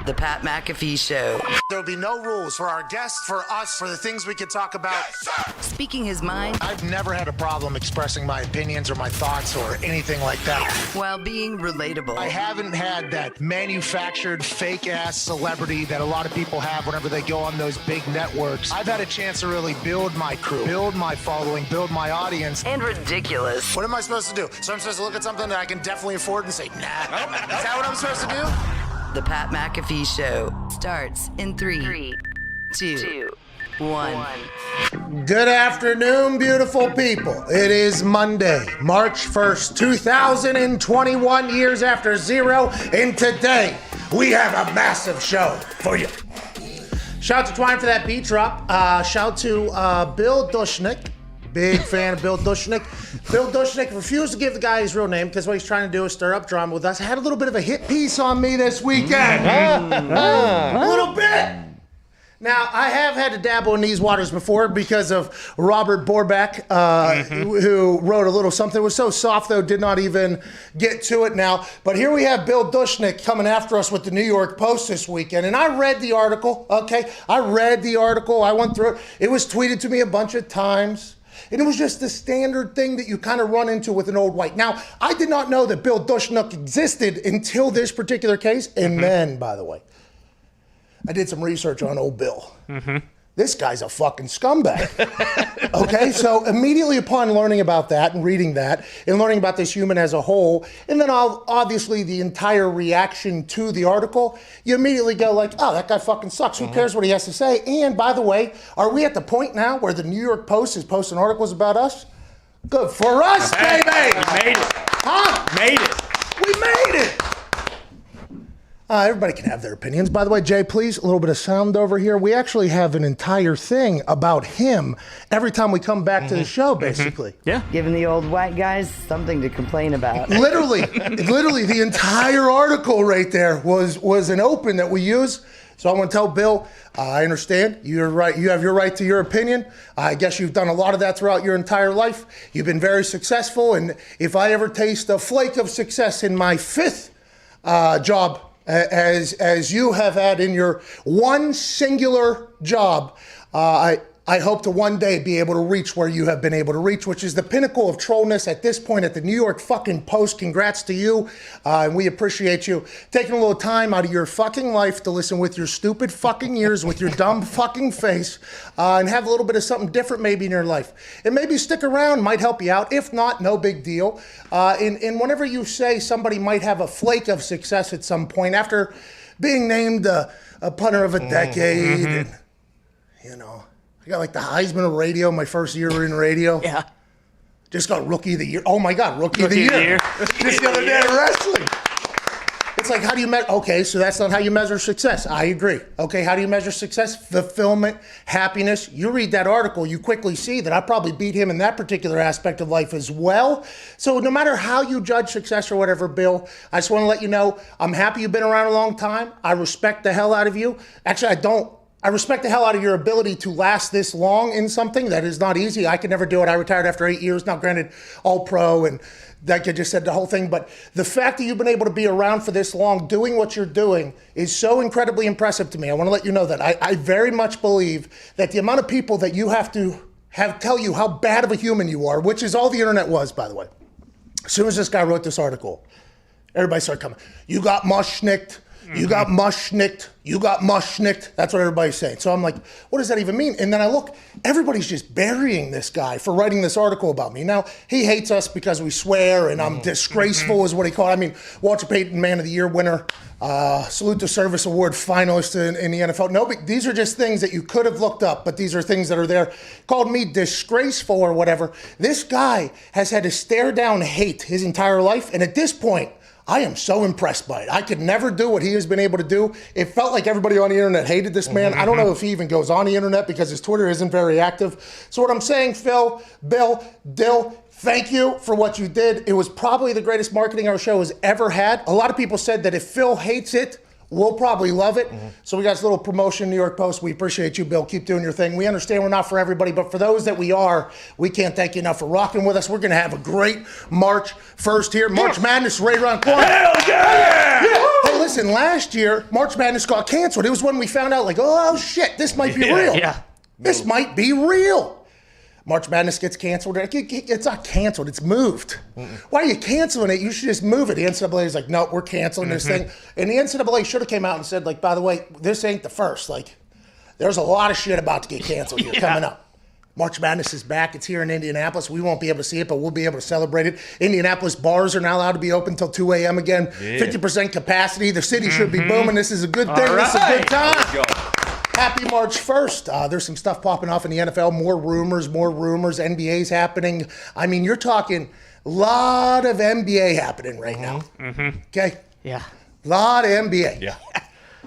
The Pat McAfee Show. There'll be no rules for our guests, for us, for the things we can talk about. Yes, Speaking his mind. I've never had a problem expressing my opinions or my thoughts or anything like that. While being relatable. I haven't had that manufactured fake-ass celebrity that a lot of people have whenever they go on those big networks. I've had a chance to really build my crew, build my following, build my audience. And ridiculous. What am I supposed to do? So I'm supposed to look at something that I can definitely afford and say, nah. Is that what I'm supposed to do? The Pat McAfee Show starts in 3, 2, 1. Good afternoon, beautiful people. It is Monday, March 1st, 2021, years after zero, and today we have a massive show for you. Shout out to Twine for that beat drop. Shout to Bill Dushnik. Big fan of Bill Dushnik. Bill Dushnik refused to give the guy his real name because what he's trying to do is stir up drama with us. I had a little bit of a hit piece on me this weekend. A little bit. Now, I have had to dabble in these waters before because of Robert Borbeck, who wrote a little something. It was so soft, though, did not even get to it now. But here we have Bill Dushnik coming after us with the New York Post this weekend. And I read the article, okay? I read the article. I went through it. It was tweeted to me a bunch of times. And it was just the standard thing that you kind of run into with an old white. Now, I did not know that Bill Dushnik existed until this particular case. And then, by the way, I did some research on old Bill. This guy's a fucking scumbag. Okay, so immediately upon learning about that and reading that and learning about this human as a whole, and then obviously the entire reaction to the article, you immediately go like, oh, that guy fucking sucks. Who cares what he has to say? And by the way, are we at the point now where the New York Post is posting articles about us? Good for us, baby! We made it. Huh? Made it. We made it! Everybody can have their opinions. By the way, Jay, please, a little bit of sound over here. We actually have an entire thing about him every time we come back to the show, basically. Yeah. Giving the old white guys something to complain about. Literally, the entire article right there was an open that we use. So I want to tell Bill, I understand. You're right. You have your right to your opinion. I guess you've done a lot of that throughout your entire life. You've been very successful. And if I ever taste a flake of success in my fifth job, as you have had in your one singular job, I hope to one day be able to reach where you have been able to reach, which is the pinnacle of trollness at this point at the New York fucking Post. Congrats to you, and we appreciate you taking a little time out of your fucking life to listen with your stupid fucking ears, with your dumb fucking face, and have a little bit of something different maybe in your life. And maybe stick around, might help you out. If not, no big deal. And whenever you say somebody might have a flake of success at some point, after being named a punter of a decade, and, you know, I got like the Heisman of radio my first year in radio. Yeah. Just got Rookie of the Year. Oh my God, Rookie of the Year. Just the other day in wrestling. It's like, how do you measure? Okay, so that's not how you measure success. I agree. Okay, how do you measure success? Fulfillment, happiness. You read that article, you quickly see that I probably beat him in that particular aspect of life as well. So no matter how you judge success or whatever, Bill, I just want to let you know, I'm happy you've been around a long time. I respect the hell out of you. Actually, I don't. I respect the hell out of your ability to last this long in something that is not easy. I could never do it. I retired after 8 years. Now, granted, all pro, and like I just said, the whole thing. But the fact that you've been able to be around for this long, doing what you're doing, is so incredibly impressive to me. I want to let you know that. I very much believe that the amount of people that you have to tell you how bad of a human you are, which is all the internet was, by the way. As soon as this guy wrote this article, everybody started coming. You got mushnicked. You got mushnicked. You got mushnicked. That's what everybody's saying. So I'm like, what does that even mean? And then I look, everybody's just burying this guy for writing this article about me. Now, he hates us because we swear and I'm disgraceful is what he called it. I mean, Walter Payton, Man of the Year winner, Salute to Service Award finalist in the NFL. No, these are just things that you could have looked up, but these are things that are there. Called me disgraceful or whatever. This guy has had to stare down hate his entire life. And at this point, I am so impressed by it. I could never do what he has been able to do. It felt like everybody on the internet hated this man. I don't know if he even goes on the internet because his Twitter isn't very active. So what I'm saying, Phil, Bill, Dill, thank you for what you did. It was probably the greatest marketing our show has ever had. A lot of people said that if Phil hates it, we'll probably love it. So we got this little promotion, New York Post. We appreciate you, Bill. Keep doing your thing. We understand we're not for everybody, but for those that we are, we can't thank you enough for rocking with us. We're going to have a great March 1st here. March Madness right around the corner. Hell yeah! Hey, So listen, last year, March Madness got canceled. It was when we found out, like, oh shit, this might be real. Yeah. This might be real. March Madness gets canceled. It's not canceled. It's moved. Why are you canceling it? You should just move it. The NCAA is like, no, we're canceling this thing. And the NCAA should have came out and said, like, by the way, this ain't the first. Like, there's a lot of shit about to get canceled here coming up. March Madness is back. It's here in Indianapolis. We won't be able to see it, but we'll be able to celebrate it. Indianapolis bars are now allowed to be open until 2 a.m. again. 50% capacity. The city should be booming. This is a good thing. This is a good time. Happy March 1st. There's some stuff popping off in the NFL. More rumors. NBA's happening. I mean, you're talking a lot of NBA happening right now. Okay? Yeah. A lot of NBA. Yeah.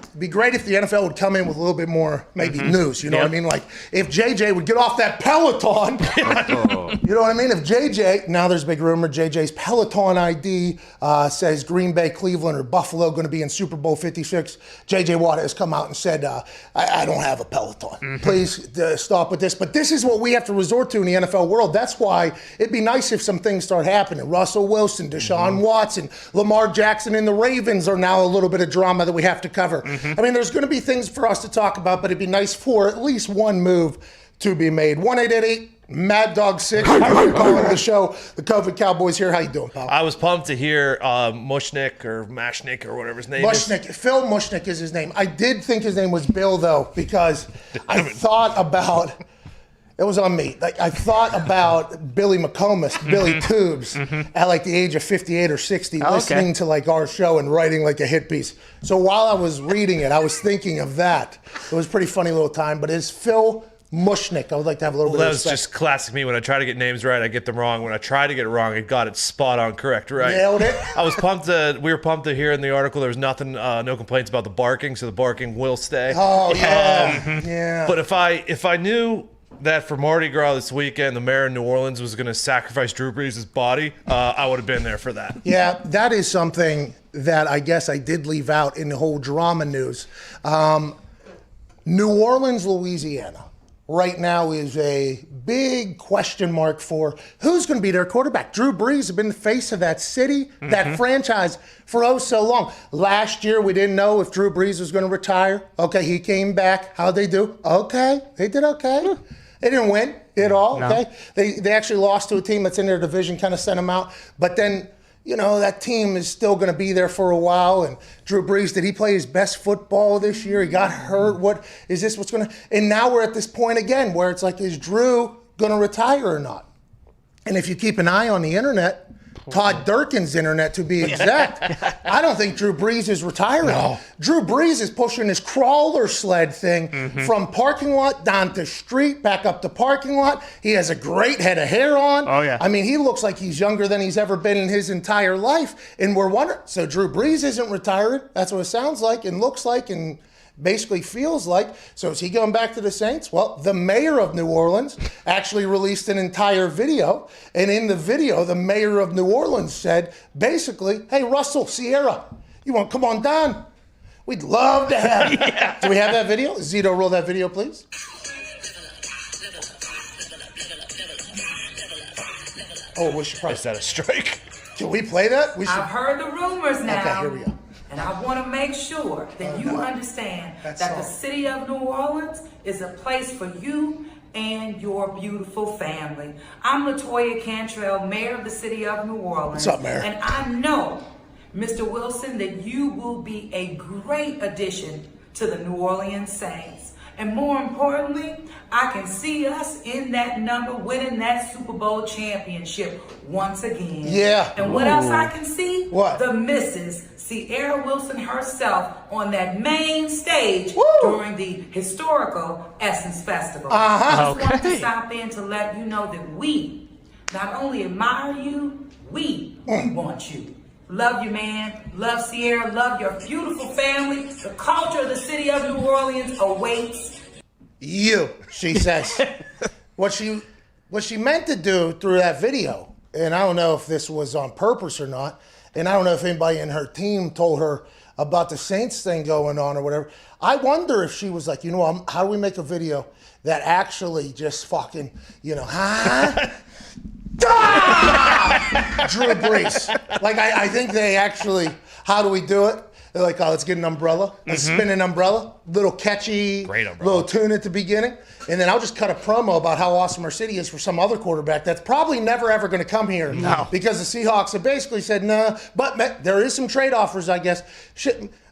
It'd be great if the NFL would come in with a little bit more, maybe news. You know what I mean? Like, if JJ would get off that Peloton. You know what I mean? If JJ, now there's a big rumor, JJ's Peloton ID says Green Bay, Cleveland, or Buffalo going to be in Super Bowl 56. JJ Watt has come out and said, I don't have a Peloton. Please stop with this. But this is what we have to resort to in the NFL world. That's why it'd be nice if some things start happening. Russell Wilson, Deshaun Watson, Lamar Jackson, and the Ravens are now a little bit of drama that we have to cover. I mean, there's going to be things for us to talk about, but it'd be nice for at least one move to be made. 1-888 Dog 6 You're calling the show. The COVID Cowboys here. How you doing, pal? I was pumped to hear Mushnick or Mashnick or whatever his name is. Phil Mushnick is his name. I did think his name was Bill, though, because I thought about... It was on me. Like, I thought about Billy McComas, Billy Tubes, at like the age of 58 or 60, listening to like our show and writing like a hit piece. So while I was reading it, I was thinking of that. It was a pretty funny little time, but it's Phil Mushnick. I would like to have a little bit of respect. That was just classic me. When I try to get names right, I get them wrong. When I try to get it wrong, I got it spot on correct, right? Nailed it. I was pumped we were pumped to hear in the article there was nothing, no complaints about the barking, so the barking will stay. Oh, yeah. Yeah. But if I knew that for Mardi Gras this weekend, the mayor of New Orleans was going to sacrifice Drew Brees' body, I would have been there for that. Yeah, that is something that I guess I did leave out in the whole drama news. New Orleans, Louisiana, right now is a big question mark for who's going to be their quarterback. Drew Brees has been the face of that city, that franchise for oh so long. Last year, we didn't know if Drew Brees was going to retire. Okay, he came back. How'd they do? Okay, they did okay. They didn't win at all, okay? They actually lost to a team that's in their division, kind of sent them out. But then, you know, that team is still going to be there for a while. And Drew Brees, did he play his best football this year? He got hurt. What is this? What's going to? And now we're at this point again where it's like, is Drew going to retire or not? And if you keep an eye on the internet, Todd Durkin's internet to be exact, I don't think Drew Brees is retiring. No. Drew Brees is pushing his crawler sled thing from parking lot down to street, back up to parking lot. He has a great head of hair on. Oh, yeah. I mean, he looks like he's younger than he's ever been in his entire life. And we're wondering, so Drew Brees isn't retiring. That's what it sounds like and looks like and basically feels like. So is he going back to the Saints? Well, the mayor of New Orleans actually released an entire video. And in the video, the mayor of New Orleans said, basically, hey, Russell, Sierra, you want to come on down? We'd love to have you. Do we have that video? Zito, roll that video, please. Oh, we should probably... Is that a strike? Can we play that? We should... I've heard the rumors now. Okay, here we go. And I want to make sure that you understand that the city of New Orleans is a place for you and your beautiful family. I'm LaToya Cantrell, mayor of the city of New Orleans. What's up, Mayor? And I know, Mr. Wilson, that you will be a great addition to the New Orleans Saints. And more importantly, I can see us in that number winning that Super Bowl championship once again. Yeah. And what else I can see? What? The Mrs. Sierra Wilson herself on that main stage during the historical Essence Festival. I just wanted to stop in to let you know that we not only admire you, we want you. Love you, man. Love Sierra. Love your beautiful family. The culture of the city of New Orleans awaits you, she says. What she meant to do through that video, and I don't know if this was on purpose or not, and I don't know if anybody in her team told her about the Saints thing going on or whatever. I wonder if she was like, you know, how do we make a video that actually just fucking, you know, Drew Brees. Like, I think they actually, how do we do it? They're like, oh, let's get an umbrella, a spinning umbrella, little catchy, little tune at the beginning. And then I'll just cut a promo about how awesome our city is for some other quarterback that's probably never, ever going to come here. No. Because the Seahawks have basically said, nah. But there is some trade offers, I guess.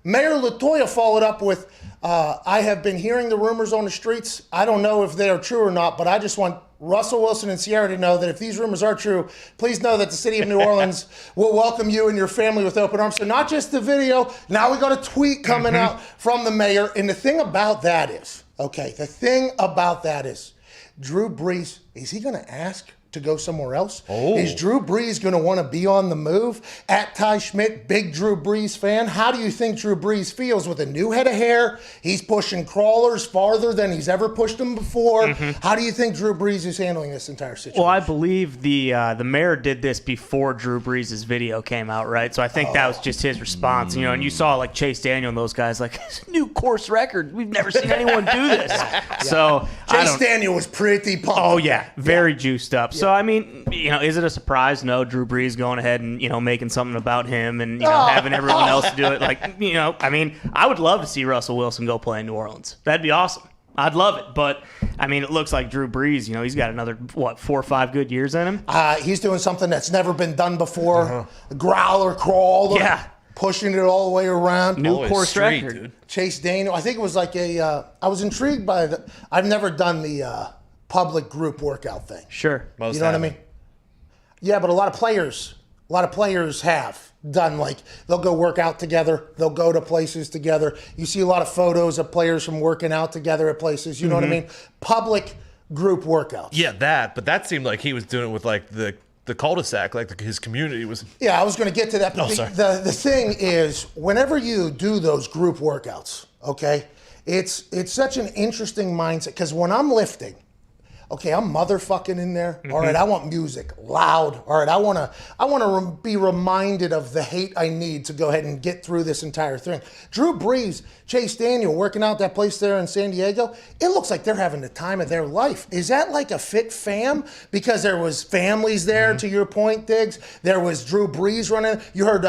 Mayor LaToya followed up with, I have been hearing the rumors on the streets. I don't know if they are true or not, but I just want Russell Wilson and Sierra to know that if these rumors are true, please know that the city of New Orleans will welcome you and your family with open arms. So not just the video, now we got a tweet coming out from the mayor. And the thing about that is, Drew Brees, is he going to ask to go somewhere else? Is Drew Brees going to want to be on the move? At Ty Schmidt, big Drew Brees fan. How do you think Drew Brees feels with a new head of hair? He's pushing crawlers farther than he's ever pushed them before. How do you think Drew Brees is handling this entire situation? Well, I believe the mayor did this before Drew Brees' video came out, right? So I think that was just his response. And you saw like Chase Daniel and those guys like, it's a new course record. We've never seen anyone do this. So Chase Daniel was pretty pumped. Oh yeah, very juiced up. So I mean, is it a surprise? No, Drew Brees going ahead and making something about him and having everyone else do it. Like I mean, I would love to see Russell Wilson go play in New Orleans. That'd be awesome. I'd love it. But I mean, it looks like Drew Brees. He's got another 4 or 5 good years in him. He's doing something that's never been done before. Growl or crawl. Pushing it all the way around. New course record. Dude. Chase Daniel. I think it was like I was intrigued by I've never done the public group workout thing. Sure. You know what I mean? Yeah, but a lot of players have done, like, they'll go work out together. They'll go to places together. You see a lot of photos of players from working out together at places. You know what I mean? Public group workouts. Yeah, but that seemed like he was doing it with like the cul-de-sac, like his community was. Yeah, I was going to get to that. But sorry. The thing is, whenever you do those group workouts, okay, it's such an interesting mindset, because when I'm lifting, okay, I'm motherfucking in there. All right, I want music loud. All right, I want to be reminded of the hate I need to go ahead and get through this entire thing. Drew Brees, Chase Daniel working out that place there in San Diego, it looks like they're having the time of their life. Is that like a fit fam? Because there was families there, to your point, Diggs. There was Drew Brees running. You heard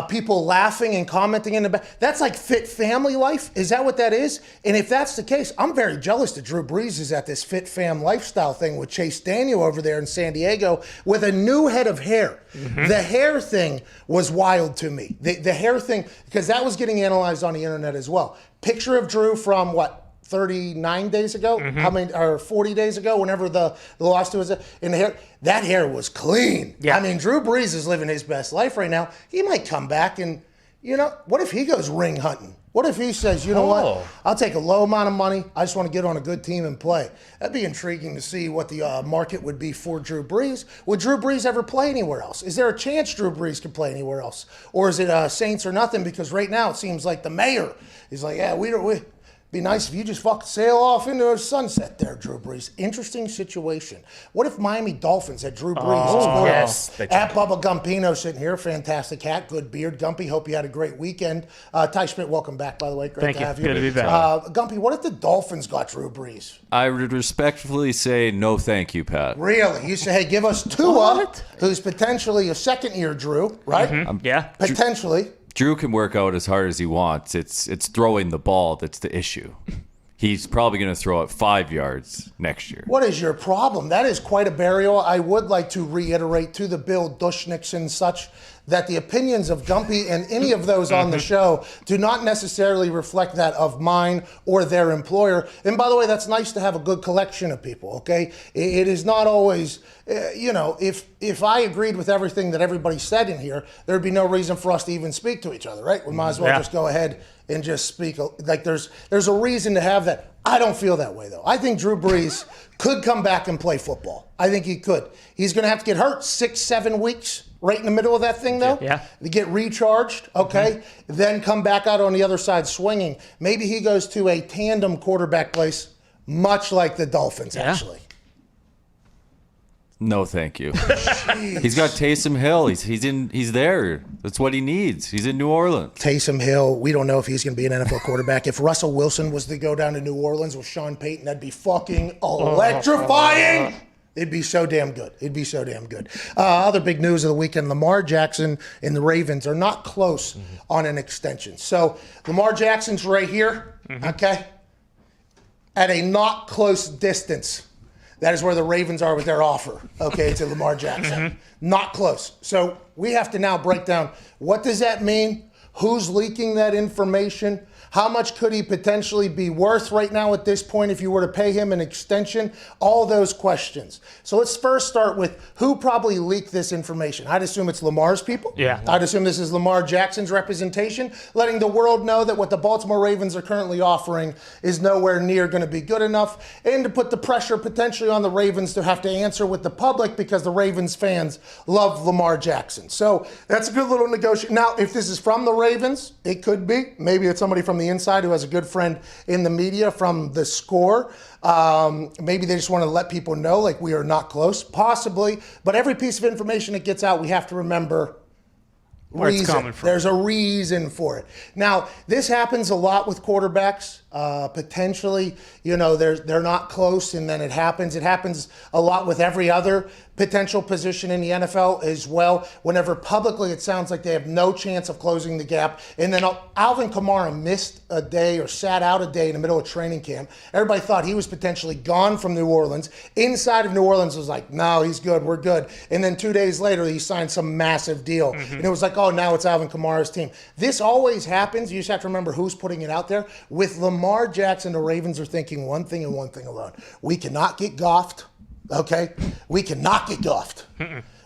people laughing and commenting in the back. That's like fit family life? Is that what that is? And if that's the case, I'm very jealous that Drew Brees is at this fit fam lifestyle thing with Chase Daniel over there in San Diego with a new head of hair. The hair thing was wild to me. The hair thing, because that was getting analyzed on the internet as well. Picture of Drew from 39 days ago, or 40 days ago, whenever the lawsuit was in the hair. That hair was clean. Yeah. I mean, Drew Brees is living his best life right now. He might come back and, what if he goes ring hunting? What if he says, you know what, I'll take a low amount of money. I just want to get on a good team and play. That'd be intriguing to see what the market would be for Drew Brees. Would Drew Brees ever play anywhere else? Is there a chance Drew Brees could play anywhere else? Or is it Saints or nothing? Because right now it seems like the mayor is like, yeah, be nice if you just fucking sail off into a sunset there, Drew Brees. Interesting situation. What if Miami Dolphins had Drew Brees? Yes. At Bubba Gumpino sitting here. Fantastic hat. Good beard. Gumpy, hope you had a great weekend. Ty Schmidt, welcome back, by the way. Great to have you. Good to be back. Gumpy, what if the Dolphins got Drew Brees? I would respectfully say no thank you, Pat. Really? You say, hey, give us Tua, who's potentially a second-year Drew, right? Yeah. Potentially. Drew can work out as hard as he wants. It's throwing the ball that's the issue. He's probably going to throw it 5 yards next year. What is your problem? That is quite a burial. I would like to reiterate to the Bill Dushnicks and such that the opinions of Gumpy and any of those on the show do not necessarily reflect that of mine or their employer. And by the way, that's nice to have a good collection of people, okay? It is not always, if I agreed with everything that everybody said in here, there'd be no reason for us to even speak to each other, right? We might as well just go ahead and just speak. Like there's a reason to have that. I don't feel that way, though. I think Drew Brees could come back and play football. I think he could. He's going to have to get hurt 6-7 weeks right in the middle of that thing, though. Yeah. To get recharged, okay? Then come back out on the other side swinging. Maybe he goes to a tandem quarterback place, much like the Dolphins, actually. No, thank you. He's got Taysom Hill. He's there. That's what he needs. He's in New Orleans. Taysom Hill, we don't know if he's going to be an NFL quarterback. If Russell Wilson was to go down to New Orleans with Sean Payton, that'd be fucking electrifying. It'd be so damn good. Other big news of the weekend, Lamar Jackson and the Ravens are not close on an extension. So Lamar Jackson's right here, okay? At a not close distance. That is where the Ravens are with their offer, okay, to Lamar Jackson. Not close. So we have to now break down, what does that mean? Who's leaking that information? How much could he potentially be worth right now at this point if you were to pay him an extension? All those questions. So let's first start with who probably leaked this information. I'd assume it's Lamar's people. Yeah. I'd assume this is Lamar Jackson's representation, letting the world know that what the Baltimore Ravens are currently offering is nowhere near going to be good enough, and to put the pressure potentially on the Ravens to have to answer with the public because the Ravens fans love Lamar Jackson. So that's a good little negotiation. Now, if this is from the Ravens, it could be. Maybe it's somebody from the inside who has a good friend in the media from the Score. Maybe they just want to let people know, like, we are not close, possibly. But every piece of information that gets out, we have to remember where it's coming from. There's a reason for it. Now, this happens a lot with quarterbacks. Potentially, they're not close, and then it happens. It happens a lot with every other potential position in the NFL as well. Whenever publicly it sounds like they have no chance of closing the gap. And then Alvin Kamara missed a day or sat out a day in the middle of training camp. Everybody thought he was potentially gone from New Orleans. Inside of New Orleans was like, no, he's good, we're good. And then 2 days later, he signed some massive deal. And it was like, oh, now it's Alvin Kamara's team. This always happens. You just have to remember who's putting it out there. With Lamar Jackson, the Ravens are thinking one thing and one thing alone. We cannot get goffed. Okay? We cannot get goffed.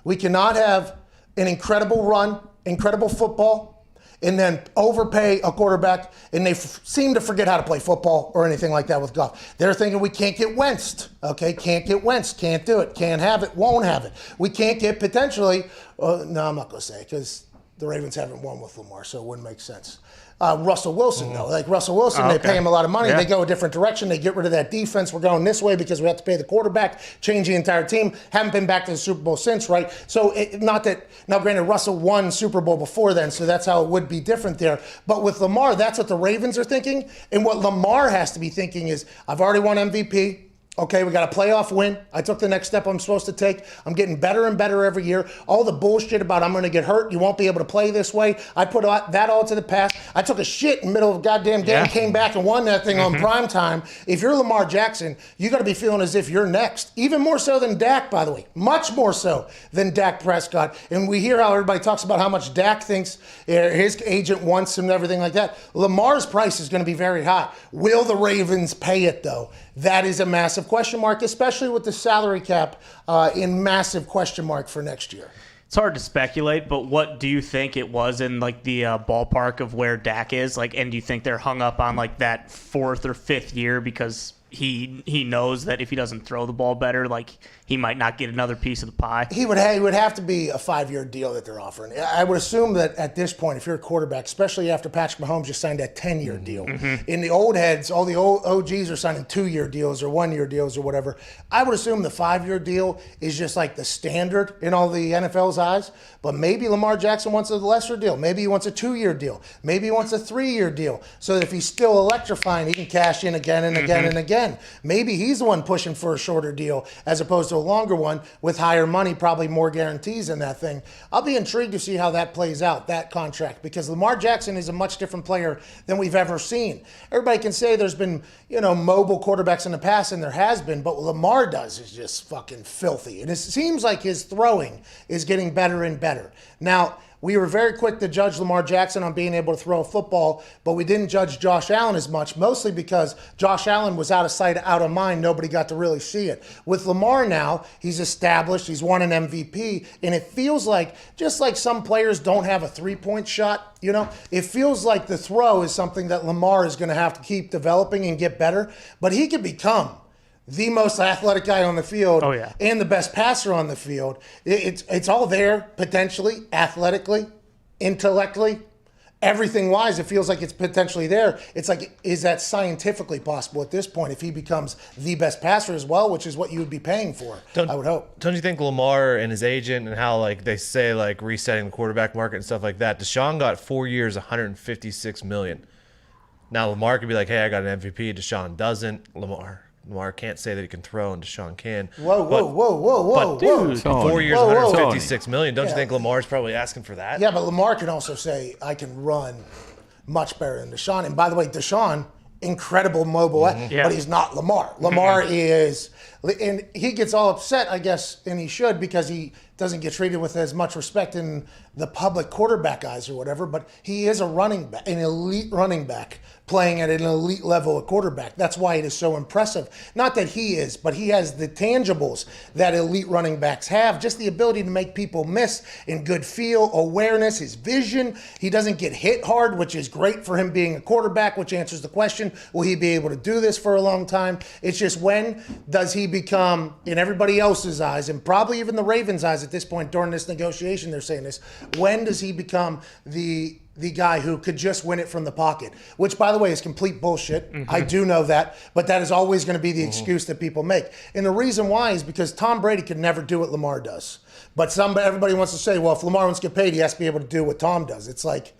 We cannot have an incredible run, incredible football, and then overpay a quarterback, and they seem to forget how to play football or anything like that with Goff. They're thinking we can't get Wentz. Okay? Can't get Wentz. Can't do it. Can't have it. Won't have it. We can't get potentially, no, I'm not going to say it because the Ravens haven't won with Lamar, so it wouldn't make sense. Russell Wilson, though. Like Russell Wilson, they pay him a lot of money. Yeah. They go a different direction. They get rid of that defense. We're going this way because we have to pay the quarterback, change the entire team. Haven't been back to the Super Bowl since, right? So now granted, Russell won Super Bowl before then, so that's how it would be different there. But with Lamar, that's what the Ravens are thinking. And what Lamar has to be thinking is, I've already won MVP. Okay, we got a playoff win. I took the next step I'm supposed to take. I'm getting better and better every year. All the bullshit about I'm going to get hurt, you won't be able to play this way, I put that all to the past. I took a shit in the middle of a goddamn game, came back and won that thing on prime time. If you're Lamar Jackson, you got to be feeling as if you're next. Even more so than Dak, by the way. Much more so than Dak Prescott. And we hear how everybody talks about how much Dak thinks his agent wants him and everything like that. Lamar's price is going to be very high. Will the Ravens pay it, though? That is a massive question mark, especially with the salary cap in massive question mark for next year. It's hard to speculate, but what do you think it was in like the ballpark of where Dak is? Like, and do you think they're hung up on like that fourth or fifth year because he knows that if he doesn't throw the ball better, like he might not get another piece of the pie? He would have to be a 5-year deal that they're offering. I would assume that at this point, if you're a quarterback, especially after Patrick Mahomes just signed that 10-year deal, in the old heads, all the old OGs are signing 2-year deals or 1-year deals or whatever. I would assume the 5-year deal is just like the standard in all the NFL's eyes. But maybe Lamar Jackson wants a lesser deal. Maybe he wants a 2-year deal. Maybe he wants a 3-year deal. So that if he's still electrifying, he can cash in again and again and again. Maybe he's the one pushing for a shorter deal as opposed to a longer one with higher money, probably more guarantees in that thing. I'll be intrigued to see how that plays out, that contract, because Lamar Jackson is a much different player than we've ever seen. Everybody can say there's been, mobile quarterbacks in the past, and there has been, but what Lamar does is just fucking filthy. And it seems like his throwing is getting better and better. Now, we were very quick to judge Lamar Jackson on being able to throw a football, but we didn't judge Josh Allen as much, mostly because Josh Allen was out of sight, out of mind. Nobody got to really see it. With Lamar now, he's established, he's won an MVP, and it feels like, just like some players don't have a three-point shot, it feels like the throw is something that Lamar is going to have to keep developing and get better, but he could become the most athletic guy on the field and the best passer on the field. It's all there, potentially, athletically, intellectually, everything-wise. It feels like it's potentially there. It's like, is that scientifically possible at this point if he becomes the best passer as well, which is what you would be paying for, I would hope. Don't you think Lamar and his agent and how they say resetting the quarterback market and stuff like that, Deshaun got 4 years, $156 million. Now Lamar could be like, hey, I got an MVP. Deshaun doesn't. Lamar Lamar can't say that he can throw, and Deshaun can. Whoa. Dude, 4 years, Whoa. $156 million. Don't you think Lamar's probably asking for that? Yeah, but Lamar can also say, I can run much better than Deshaun. And by the way, Deshaun, incredible mobile, but he's not Lamar. Lamar is, and he gets all upset, I guess, and he should, because he doesn't get treated with as much respect in the public quarterback eyes or whatever, but he is a running back, an elite running back, playing at an elite level of quarterback. That's why it is so impressive. Not that he is, but he has the tangibles that elite running backs have, just the ability to make people miss in good feel, awareness, his vision. He doesn't get hit hard, which is great for him being a quarterback, which answers the question, will he be able to do this for a long time? It's just, when does he become, in everybody else's eyes, and probably even the Ravens' eyes at this point during this negotiation, they're saying this, when does he become the guy who could just win it from the pocket, which, by the way, is complete bullshit. I do know that, but that is always going to be the excuse that people make. And the reason why is because Tom Brady could never do what Lamar does. But everybody wants to say, well, if Lamar wants to get paid, he has to be able to do what Tom does. It's like,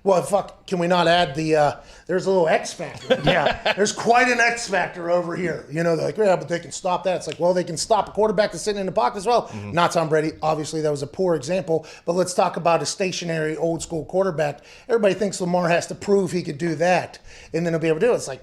well, fuck, can we not add there's a little X factor. Yeah. There's quite an X factor over here. You know, they're like, yeah, but they can stop that. It's like, well, they can stop a quarterback that's sitting in the pocket as well. Not Tom Brady. Obviously, that was a poor example. But let's talk about a stationary, old school quarterback. Everybody thinks Lamar has to prove he could do that, and then he'll be able to do it. It's like,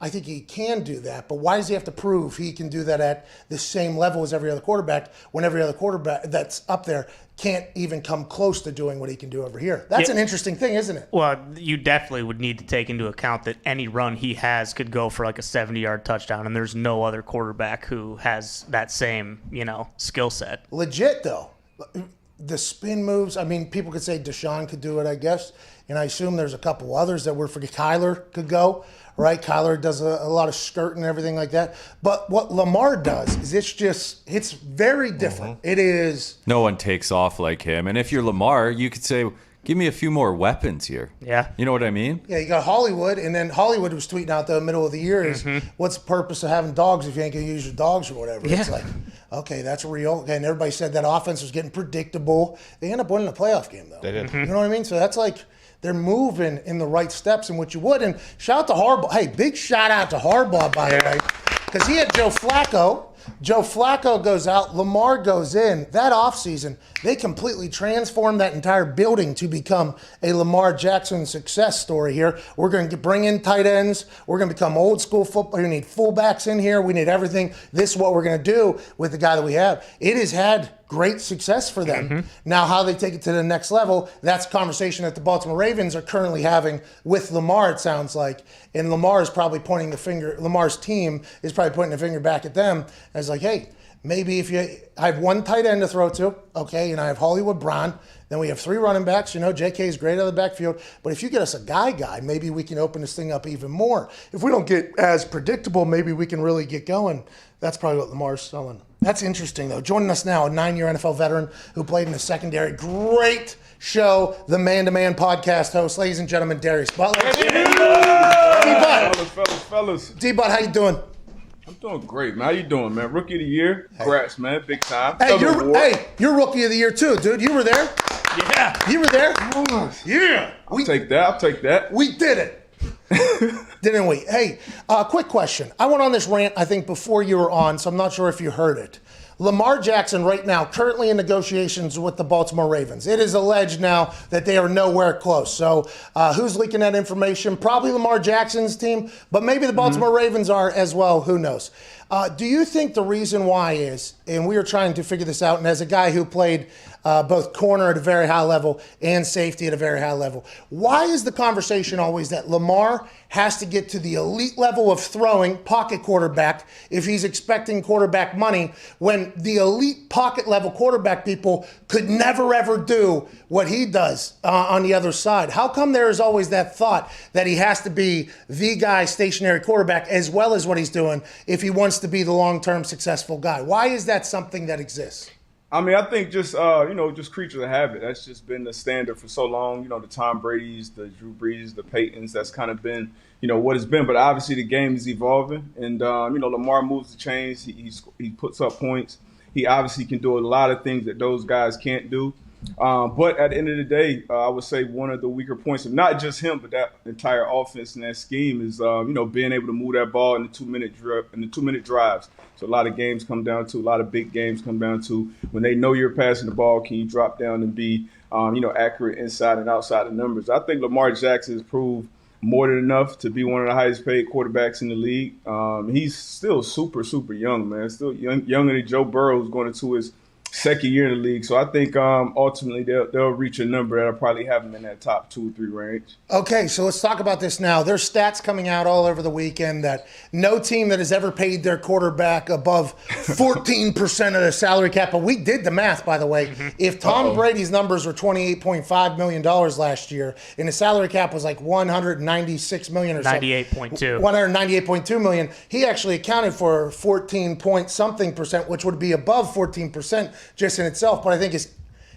I think he can do that, but why does he have to prove he can do that at the same level as every other quarterback when every other quarterback that's up there can't even come close to doing what he can do over here? That's an interesting thing, isn't it? Well, you definitely would need to take into account that any run he has could go for like a 70-yard touchdown, and there's no other quarterback who has that same, skill set. Legit, though. The spin moves, I mean, people could say Deshaun could do it, I guess, and I assume there's a couple others that we're forgetting. Kyler could go, right? Kyler does a lot of skirt and everything like that. But what Lamar does is it's very different. It is. No one takes off like him. And if you're Lamar, you could say, give me a few more weapons here. Yeah. You know what I mean? Yeah, you got Hollywood, and then Hollywood was tweeting out the middle of the year is, what's the purpose of having dogs if you ain't going to use your dogs or whatever? Yeah. It's like, okay, that's real. Okay, and everybody said that offense was getting predictable. They end up winning a playoff game, though. They did. You know what I mean? So that's like, they're moving in the right steps in what you would. And shout out to Harbaugh. Hey, big shout out to Harbaugh, by the way, because he had Joe Flacco. Joe Flacco goes out, Lamar goes in. That offseason, they completely transformed that entire building to become a Lamar Jackson success story here. We're going to bring in tight ends. We're going to become old school football. We need fullbacks in here. We need everything. This is what we're going to do with the guy that we have. It has had great success for them. Now, how they take it to the next level, that's a conversation that the Baltimore Ravens are currently having with Lamar, it sounds like. And Lamar is probably pointing the finger, Lamar's team is probably pointing the finger back at them as like, hey, maybe if I have one tight end to throw to, okay, and I have Hollywood Brown, then we have three running backs. JK is great out of the backfield. But if you get us a guy, maybe we can open this thing up even more. If we don't get as predictable, maybe we can really get going. That's probably what Lamar's selling. That's interesting, though. Joining us now, a 9-year NFL veteran who played in the secondary. Great show, the Man-to-Man podcast host. Ladies and gentlemen, Darius Butler. Fellas. D-Bud, how you doing? I'm doing great, man. How you doing, man? Rookie of the year. Congrats, man. Big time. Hey, you're Rookie of the Year, too, dude. You were there. Yeah. You were there. Yeah. I'll take that. We did it. Didn't we? Hey, quick question. I went on this rant, I think, before you were on, so I'm not sure if you heard it. Lamar Jackson right now currently in negotiations with the Baltimore Ravens. It is alleged now that they are nowhere close. So who's leaking that information? Probably Lamar Jackson's team, but maybe the Baltimore Ravens are as well. Who knows? Do you think the reason why is, and we are trying to figure this out, and as a guy who played both corner at a very high level and safety at a very high level, why is the conversation always that Lamar has to get to the elite level of throwing, pocket quarterback, if he's expecting quarterback money, when the elite pocket level quarterback people could never ever do what he does on the other side? How come there is always that thought that he has to be the guy, stationary quarterback, as well as what he's doing if he wants to be the long-term successful guy? Why is that something that exists? I mean, I think just creatures of habit. That's just been the standard for so long. The Tom Brady's, the Drew Brees, the Peytons. That's kind of been, what it's been. But obviously the game is evolving, and Lamar moves the chains. He puts up points. He obviously can do a lot of things that those guys can't do. But at the end of the day, I would say one of the weaker points of not just him, but that entire offense and that scheme is, being able to move that ball in the 2-minute drives. So a lot of games come down to, a lot of big games come down to when they know you're passing the ball, can you drop down and be, accurate inside and outside the numbers. I think Lamar Jackson has proved more than enough to be one of the highest paid quarterbacks in the league. He's still super, super young, man. Still younger than Joe Burrow, who's going into his second year in the league. So I think ultimately they'll reach a number that'll probably have them in that top 2 or 3 range. Okay, so let's talk about this now. There's stats coming out all over the weekend that no team that has ever paid their quarterback above 14% of the salary cap. But we did the math, by the way. If Tom Brady's numbers were $28.5 million last year and the salary cap was like $196 million or something. 98.2. $198.2 million, he actually accounted for 14 point something percent, which would be above 14% just in itself. But I think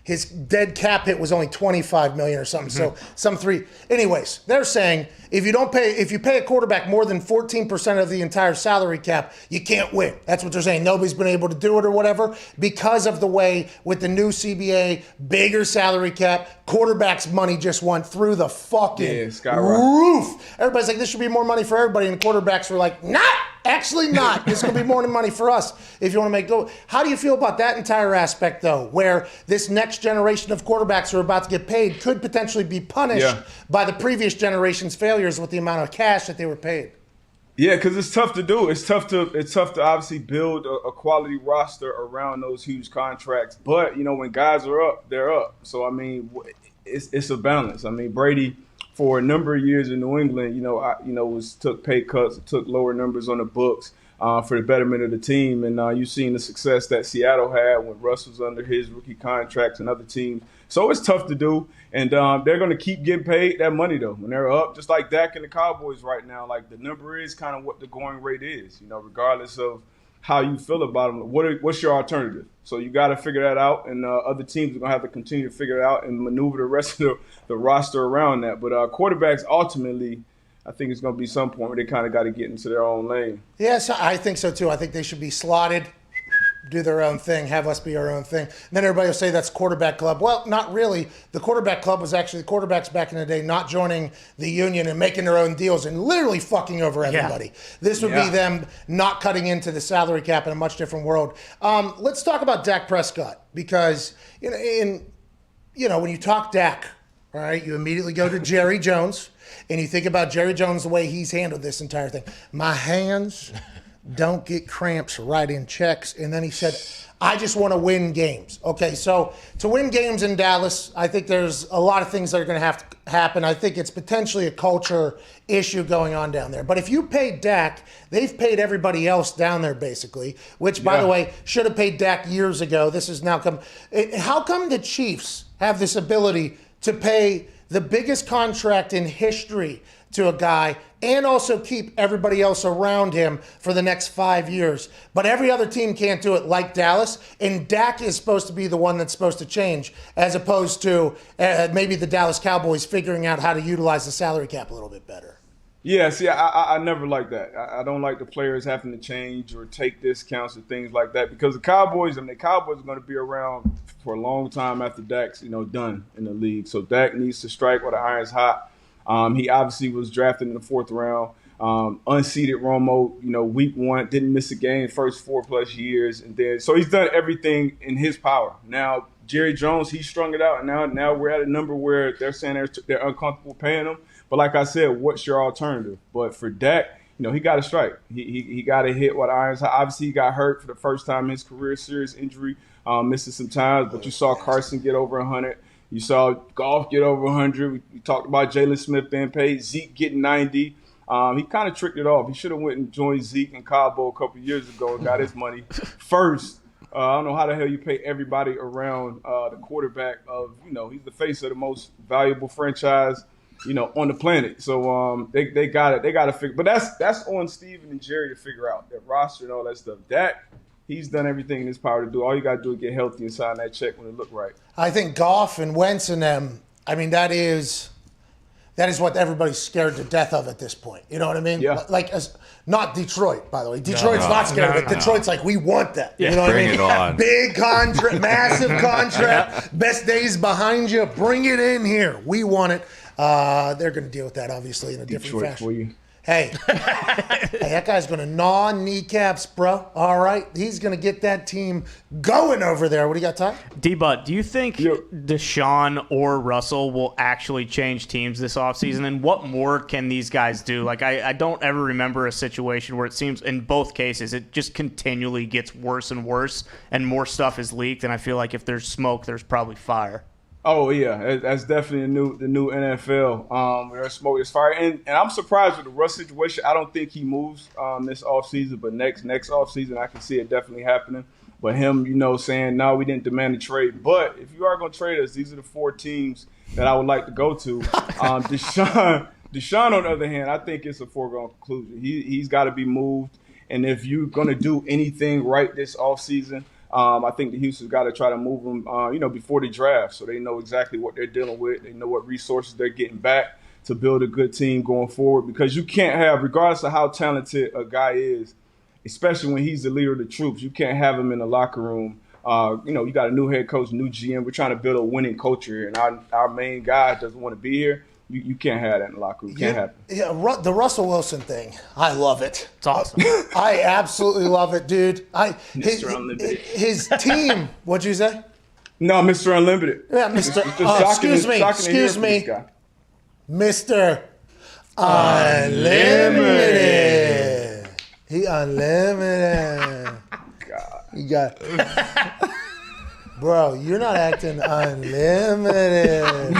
his dead cap hit was only $25 million or something. So some three. Anyways, they're saying if you pay a quarterback more than 14% of the entire salary cap, you can't win. That's what they're saying. Nobody's been able to do it or whatever because of the way with the new CBA, bigger salary cap, quarterbacks' money just went through the fucking roof. Everybody's like, this should be more money for everybody, and the quarterbacks were like, nah. Actually not. This is going to be more than money for us if you want to make go. How do you feel about that entire aspect, though, where this next generation of quarterbacks who are about to get paid could potentially be punished by the previous generation's failures with the amount of cash that they were paid? Yeah, because it's tough to do. It's tough to obviously build a quality roster around those huge contracts. But, when guys are up, they're up. So, I mean, it's a balance. I mean, Brady, for a number of years in New England, took pay cuts, took lower numbers on the books for the betterment of the team. And you've seen the success that Seattle had when Russ was under his rookie contracts and other teams. So it's tough to do. And they're going to keep getting paid that money, though, when they're up. Just like Dak and the Cowboys right now, like the number is kind of what the going rate is, regardless of how you feel about them. What's your alternative? So you got to figure that out, and other teams are going to have to continue to figure it out and maneuver the rest of the roster around that. But quarterbacks, ultimately, I think it's going to be some point where they kind of got to get into their own lane. Yes, I think so, too. I think they should be slotted, do their own thing, have us be our own thing. And then everybody will say that's quarterback club. Well, not really. The quarterback club was actually the quarterbacks back in the day not joining the union and making their own deals and literally fucking over everybody. Yeah. This would be them not cutting into the salary cap in a much different world. Let's talk about Dak Prescott because when you talk Dak, all right, you immediately go to Jerry Jones and you think about Jerry Jones, the way he's handled this entire thing. My hands don't get cramps writing checks. And then he said, I just want to win games. Okay, so to win games in Dallas, I think there's a lot of things that are going to have to happen. I think it's potentially a culture issue going on down there. But if you pay Dak, they've paid everybody else down there basically, which, by the way, should have paid Dak years ago. This has now come. How come the Chiefs have this ability to pay the biggest contract in history to a guy and also keep everybody else around him for the next 5 years? But every other team can't do it like Dallas, and Dak is supposed to be the one that's supposed to change, as opposed to maybe the Dallas Cowboys figuring out how to utilize the salary cap a little bit better. Yeah, see, I never like that. I don't like the players having to change or take discounts or things like that, because the Cowboys are going to be around for a long time after Dak's, done in the league. So Dak needs to strike while the iron's hot. He obviously was drafted in the 4th round, unseeded Romo, week 1, didn't miss a game first 4+ years. And then, so he's done everything in his power. Now, Jerry Jones, he strung it out. And now we're at a number where they're saying they're uncomfortable paying him. But like I said, what's your alternative? But for Dak, he got to strike. He got to hit what irons. Obviously, he got hurt for the first time in his career, serious injury, missing some times. But you saw Carson get over 100. You saw Goff get over 100. We talked about Jalen Smith being paid. Zeke getting 90. He kind of tricked it off. He should have went and joined Zeke and Cabo a couple years ago and got his money first. I don't know how the hell you pay everybody around the quarterback of, he's the face of the most valuable franchise, on the planet. So they got it. They got to figure. But that's on Steven and Jerry to figure out their roster and all that stuff. Dak, he's done everything in his power to do. All you got to do is get healthy and sign that check when it look right. I think Goff and Wentz and them, I mean, That is what everybody's scared to death of at this point. You know what I mean? Yeah. Like, not Detroit, by the way. Detroit's not scared of it. Detroit's like, we want that. You know what I mean? Bring it on. Big contract, massive contract, best days behind you. Bring it in here. We want it. They're going to deal with that, obviously, in a different Detroit fashion. for you. Hey, that guy's going to gnaw kneecaps, bro. All right. He's going to get that team going over there. What do you got, Ty? D-Bud, do you think Deshaun or Russell will actually change teams this offseason? And what more can these guys do? Like, I don't ever remember a situation where it seems in both cases it just continually gets worse and worse and more stuff is leaked. And I feel like if there's smoke, there's probably fire. Oh yeah, that's definitely the new NFL. There's smoke, there's fire, and I'm surprised with the Russ situation. I don't think he moves this offseason, but next offseason I can see it definitely happening. But him, saying no, we didn't demand a trade. But if you are going to trade us, these are the 4 teams that I would like to go to. Deshaun, on the other hand, I think it's a foregone conclusion. He's got to be moved, and if you're going to do anything right this offseason, I think the Houston's got to try to move them, before the draft, so they know exactly what they're dealing with. They know what resources they're getting back to build a good team going forward. Because you can't have, regardless of how talented a guy is, especially when he's the leader of the troops, you can't have him in the locker room. You got a new head coach, new GM. We're trying to build a winning culture here, and our main guy doesn't want to be here. You can't have that in the locker room. Can't happen. Yeah, the Russell Wilson thing, I love it. It's awesome. I absolutely love it, dude. Mr. Unlimited. His team, what'd you say? No, Mr. Unlimited. Yeah, Mr. Excuse me. Mr. Unlimited. He unlimited. God. You got Bro, you're not acting unlimited.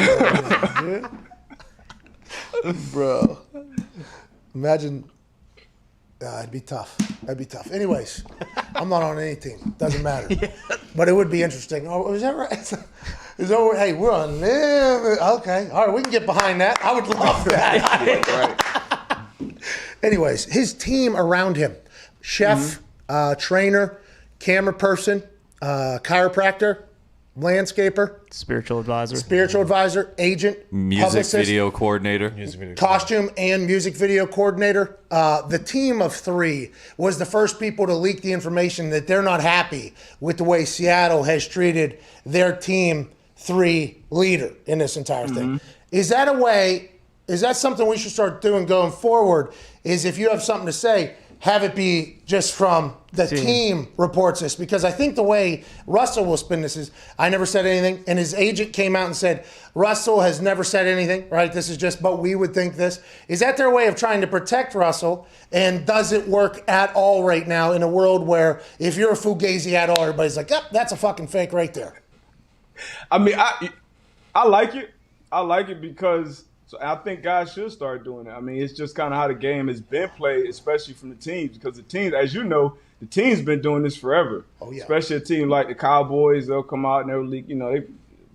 Bro. Imagine. It'd be tough. That'd be tough. Anyways, I'm not on any team. Doesn't matter. But it would be interesting. Oh, is that right? Hey, we're unlimited. Okay. All right, we can get behind that. I would love that. Right. Anyways, his team around him. Chef, trainer, camera person, chiropractor, landscaper, Spiritual advisor, agent, Music publicist, video coordinator. costume and music video coordinator. The team of 3 was the first people to leak the information that they're not happy with the way Seattle has treated their team 3 leader in this entire thing. Is that something we should start doing going forward? Is if you have something to say, have it be just from the team reports this, because I think the way Russell will spin this is, I never said anything, and his agent came out and said, Russell has never said anything, right? This is just, but we would think this. Is that their way of trying to protect Russell, and does it work at all right now in a world where if you're a Fugazi at all, everybody's like, yep, that's a fucking fake right there? I mean, I like it. I like it because I think guys should start doing it. I mean, it's just kind of how the game has been played, especially from the teams, because the teams, as you know, the team's been doing this forever. Oh, yeah. Especially a team like the Cowboys, they'll come out and they'll leak, they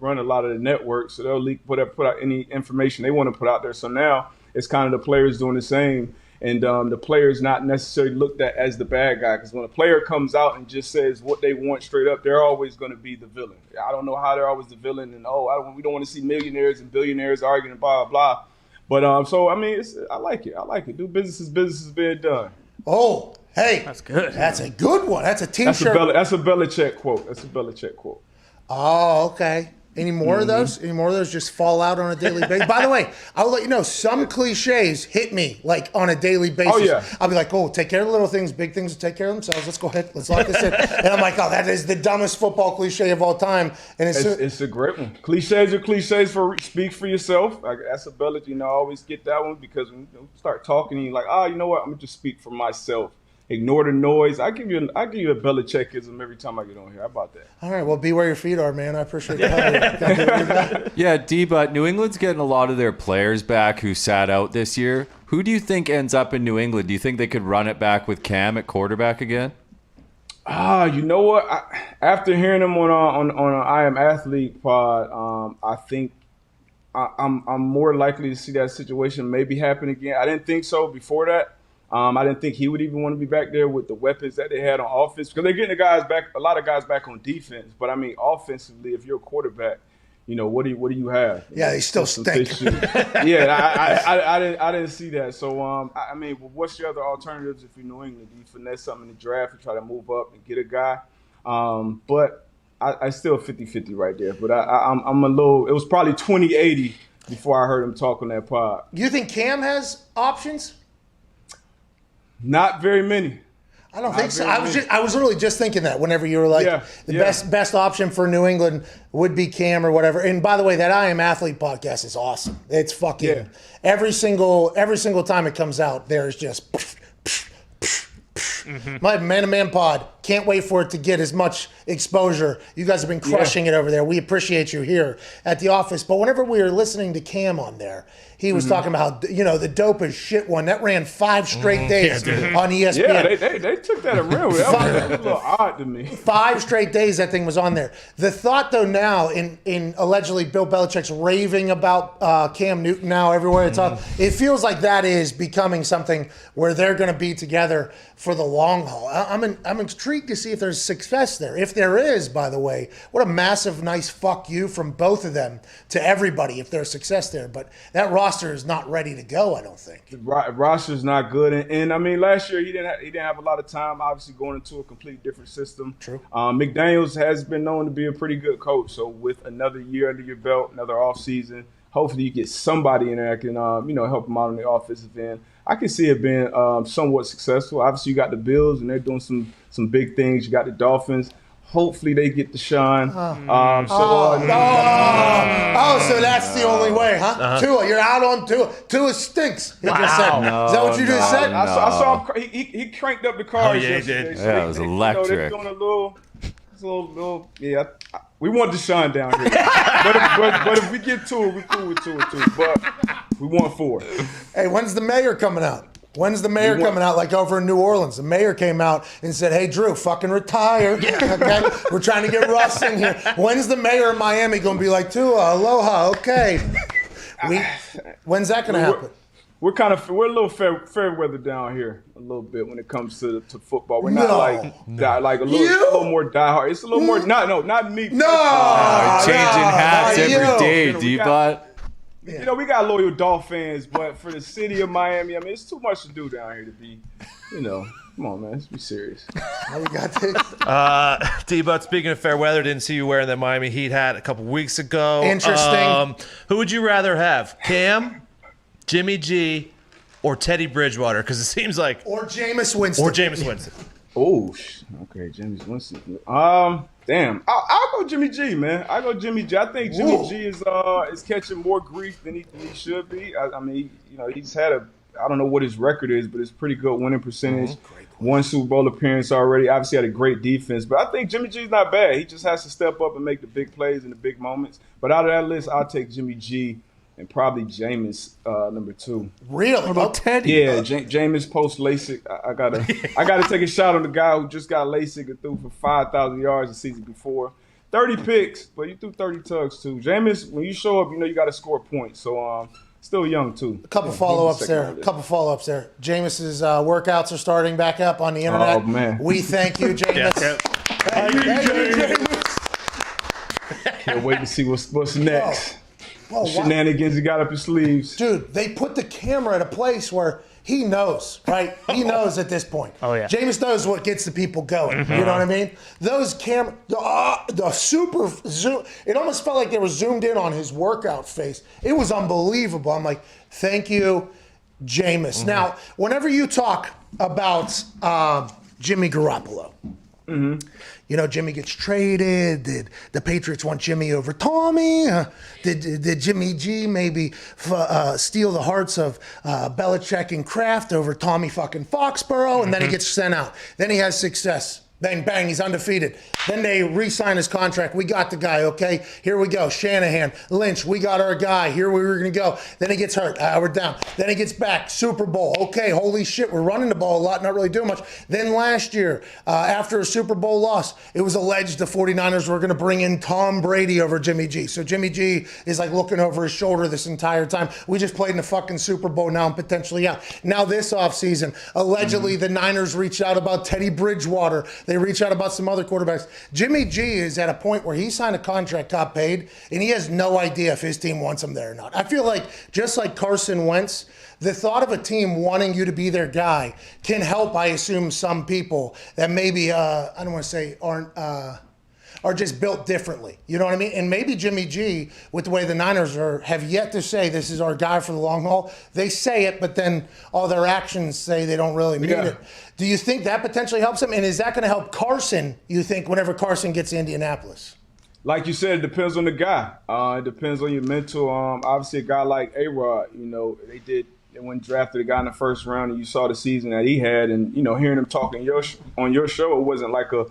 run a lot of the networks, so they'll leak, put out any information they want to put out there. So now it's kind of the players doing the same, and the players not necessarily looked at as the bad guy, because when a player comes out and just says what they want straight up, they're always going to be the villain. I don't know how they're always the villain, and we don't want to see millionaires and billionaires arguing and blah, blah, blah. But so, I mean, I like it. Do business as business is being done. Oh, hey. That's good. That's a good one. That's a T-shirt. That's a Belichick quote. Oh, okay. Any more of those? Any more of those just fall out on a daily basis? By the way, I'll let you know, some cliches hit me like on a daily basis. Oh, yeah. I'll be like, take care of the little things. Big things will take care of themselves. Let's go ahead. Let's lock this in. And I'm like, that is the dumbest football cliche of all time. And it's a great one. Cliches are cliches for speak for yourself. That's a Belichick. I always get that one because when you start talking and you're like, you know what? I'm going to just speak for myself. Ignore the noise. I give you a Belichickism every time I get on here. How about that? All right. Well, be where your feet are, man. I appreciate that. Yeah, D, but New England's getting a lot of their players back who sat out this year. Who do you think ends up in New England? Do you think they could run it back with Cam at quarterback again? You know what? After hearing him on an I Am Athlete pod, I think I'm more likely to see that situation maybe happen again. I didn't think so before that. I didn't think he would even want to be back there with the weapons that they had on offense, because they're getting a lot of guys back on defense. But I mean, offensively, if you're a quarterback, what do you have? Yeah, they still stink. Yeah, I didn't see that. So I mean, what's your other alternatives if you're New England? Do you finesse something in the draft and try to move up and get a guy? But I still 50-50 right there. But I'm a little. It was probably 20-80 before I heard him talk on that pod. You think Cam has options? Not very many. I don't think so. I was literally just thinking that whenever you were like best option for New England would be Cam or whatever. And by the way, that I Am Athlete podcast is awesome. It's fucking every single time it comes out, there's just my man-to-man pod. Can't wait for it to get as much exposure. You guys have been crushing it over there. We appreciate you here at the office. But whenever we were listening to Cam on there, he was talking about, the dope as shit one. That ran 5 straight days on ESPN. Yeah, they took that around. That was a little odd to me. 5 straight days that thing was on there. The thought, though, now in allegedly Bill Belichick's raving about Cam Newton now everywhere it's on, it feels like that is becoming something where they're going to be together for the long haul. I'm intrigued to see if there's success there. If there is, by the way, what a massive, nice fuck you from both of them to everybody if there's success there. But that roster is not ready to go, I don't think. The roster's not good. And I mean, last year he didn't have a lot of time, obviously, going into a completely different system. True. McDaniels has been known to be a pretty good coach. So with another year under your belt, another offseason, hopefully you get somebody in there that can, help him out on the offensive end. I can see it being somewhat successful. Obviously, you got the Bills, and they're doing some big things. You got the Dolphins. Hopefully, they get the shine. So that's the only way, huh? Tua, you're out on Tua. Tua stinks. He just said. Is that what you just said? I saw him. He cranked up the cars yesterday. Yeah, it was electric. They're doing a little. Yeah, we want the shine down here. but if we get to it, we cool with Tua too. But we want 4. Hey, when's the mayor coming out? When's the mayor coming out, like over in New Orleans? The mayor came out and said, hey, Drew, fucking retire. Okay? We're trying to get Russ in here. When's the mayor of Miami going to be like, Tua, aloha, okay. When's that going to happen? We're a little fair weather down here a little bit when it comes to football. We're not like a little more diehard. It's a little more not me. Changing hats every day, D-Bot. Yeah. We got loyal Dolph fans, but for the city of Miami, I mean, it's too much to do down here to be, come on, man, let's be serious. We got this. D-Bot, speaking of fair weather, didn't see you wearing the Miami Heat hat a couple weeks ago. Interesting. Who would you rather have, Cam, Jimmy G, or Teddy Bridgewater? Because it seems like... Or Jameis Winston. Oh, okay, Jameis Winston. Damn, I'll go Jimmy G, man. I go Jimmy G. I think Jimmy G is catching more grief than he should be. I mean, he's had I don't know what his record is, but it's pretty good winning percentage. One Super Bowl appearance already. Obviously had a great defense, but I think Jimmy G's not bad. He just has to step up and make the big plays in the big moments. But out of that list, I'll take Jimmy G and probably Jameis number 2. Really? What about Teddy? Yeah, Jameis post LASIK. I gotta take a shot on the guy who just got LASIK and threw for 5,000 yards the season before. 30 picks, but you threw 30 tugs too. Jameis, when you show up, you got to score points. So still young too. A couple follow-ups there. Jameis's workouts are starting back up on the internet. Oh man, we thank you, Jameis. Can't wait to see what's next. Whoa, shenanigans he got up his sleeves. Dude, they put the camera at a place where he knows, right? He knows at this point. Oh, yeah. Jameis knows what gets the people going. You know what I mean? Those cameras, the super zoom, it almost felt like they were zoomed in on his workout face. It was unbelievable. I'm like, thank you, Jameis. Now, whenever you talk about Jimmy Garoppolo, Jimmy gets traded. Did the Patriots want Jimmy over Tommy? Did Jimmy G maybe steal the hearts of Belichick and Kraft over Tommy fucking Foxborough? And then he gets sent out. Then he has success. Bang, bang, he's undefeated. Then they re-sign his contract. We got the guy, okay? Here we go. Shanahan, Lynch, we got our guy. Here we were going to go. Then he gets hurt. We're down. Then he gets back. Super Bowl. Okay, holy shit, we're running the ball a lot, not really doing much. Then last year, after a Super Bowl loss, it was alleged the 49ers were going to bring in Tom Brady over Jimmy G. So Jimmy G is like looking over his shoulder this entire time. We just played in the fucking Super Bowl now and potentially out. Now this offseason, allegedly the Niners reached out about Teddy Bridgewater. they reach out about some other quarterbacks. Jimmy G is at a point where he signed a contract, got paid, and he has no idea if his team wants him there or not. I feel like just like Carson Wentz, the thought of a team wanting you to be their guy can help, I assume, some people that maybe, I don't want to say are just built differently. You know what I mean? And maybe Jimmy G, with the way the Niners have yet to say this is our guy for the long haul. They say it, but then all their actions say they don't really mean it. Do you think that potentially helps him? And is that going to help Carson, you think, whenever Carson gets to Indianapolis? Like you said, it depends on the guy. It depends on your mental. Obviously, a guy like A-Rod, they went drafted a guy in the first round, and you saw the season that he had. And, hearing him talking on your show, it wasn't like a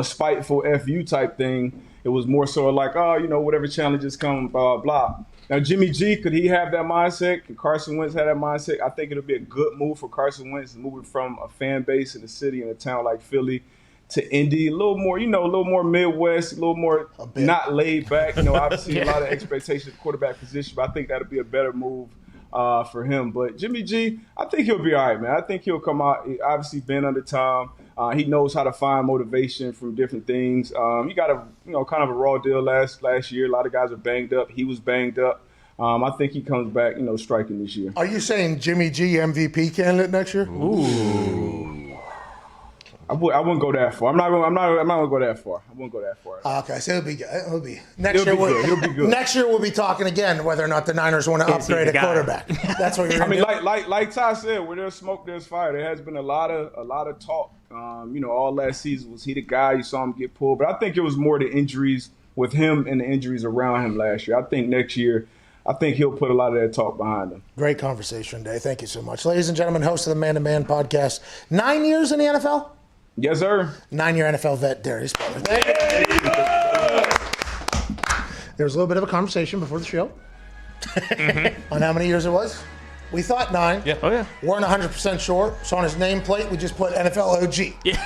spiteful FU type thing. It was more so like, whatever challenges come, blah, blah. Now, Jimmy G, could he have that mindset? Could Carson Wentz have that mindset? I think it'll be a good move for Carson Wentz, moving from a fan base in a city, in a town like Philly, to Indy. A little more, a little more Midwest, a little more not laid back. Obviously a lot of expectation at the quarterback position, but I think that'll be a better move for him. But Jimmy G, I think he'll be all right, man. I think he'll come out. He obviously been under time. He knows how to find motivation from different things. He got a kind of a raw deal last year. A lot of guys are banged up. He was banged up. I think he comes back, striking this year. Are you saying Jimmy G MVP candidate next year? Ooh. I wouldn't go that far. I'm not gonna go that far. I wouldn't go that far. Okay, so it'll be good. It'll be next year. He'll be good. Next year we'll be talking again whether or not the Niners want to upgrade a quarterback. That's what you're. Like Ty said, where there's smoke, there's fire. There has been a lot of talk. All last season, was he the guy? You saw him get pulled, but I think it was more the injuries with him and the injuries around him last year. I think next year, he'll put a lot of that talk behind him. Great conversation, Dave. Thank you so much, ladies and gentlemen. Host of the Man to Man podcast. 9 years in the NFL. Yes, sir. 9-year NFL vet, Darius Butler. There was a little bit of a conversation before the show on how many years it was. We thought 9. Yeah. Oh, yeah. Weren't 100% sure. So on his nameplate, we just put NFL OG. Yeah.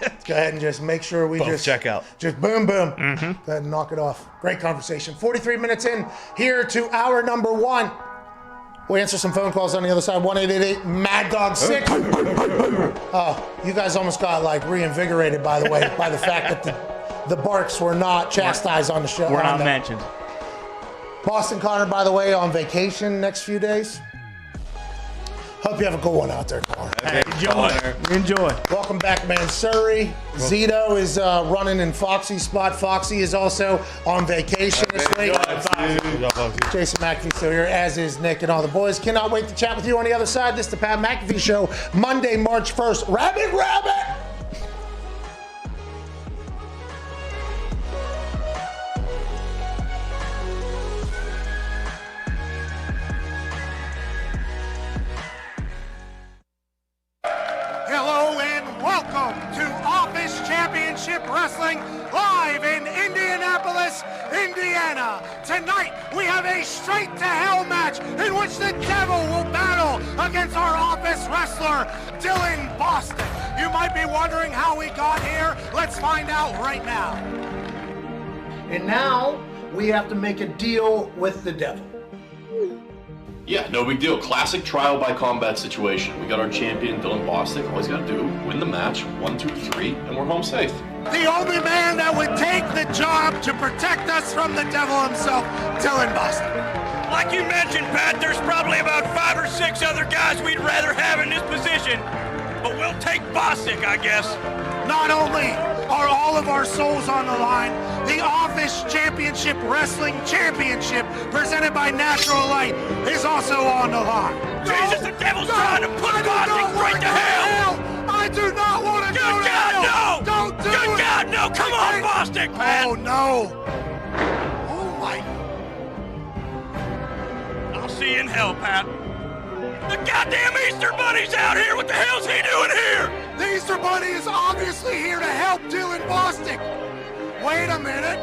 Let's go ahead and just make sure we Both check out. Just boom, boom. Go ahead and knock it off. Great conversation. 43 minutes in here to hour number 1. We'll answer some phone calls on the other side. 1-888-MAD-DOG-6. Oh, you guys almost got reinvigorated, by the way, by the fact that the barks were not chastised on the show. We're not mentioned. Boston Connor, by the way, on vacation next few days. Hope you have a good one out there, Connor. Hey, enjoy. Welcome back, man. Surrey. Zito is running in Foxy's spot. Foxy is also on vacation this week. Jason McAfee still here, as is Nick and all the boys. Cannot wait to chat with you on the other side. This is the Pat McAfee Show, Monday, March 1st. Rabbit! Hello and welcome to Office Championship Wrestling live in Indianapolis, Indiana. Tonight we have a straight to hell match in which the devil will battle against our office wrestler, Dylan Boston. You might be wondering how we got here. Let's find out right now. And now we have to make a deal with the devil. Yeah, no big deal. Classic trial by combat situation. We got our champion, Dylan Bostic. All he's got to do, win the match, 1, 2, 3, and we're home safe. The only man that would take the job to protect us from the devil himself, Dylan Bostic. Like you mentioned, Pat, there's probably about 5 or 6 other guys we'd rather have in this position, but we'll take Bostic, I guess. Not only are all of our souls on the line, the Office Championship Wrestling Championship, presented by Natural Light, is also on the line. Jesus, the devil's trying to put Bostic straight to hell! I do not want to go to hell! No! Don't do it! Good God, no! Come on, Bostic, Pat! Oh, no! Oh, my... I'll see you in hell, Pat. The goddamn Easter Bunny's out here! What the hell's he doing here? The Easter Bunny is obviously here to help Dylan Bostic. Wait a minute.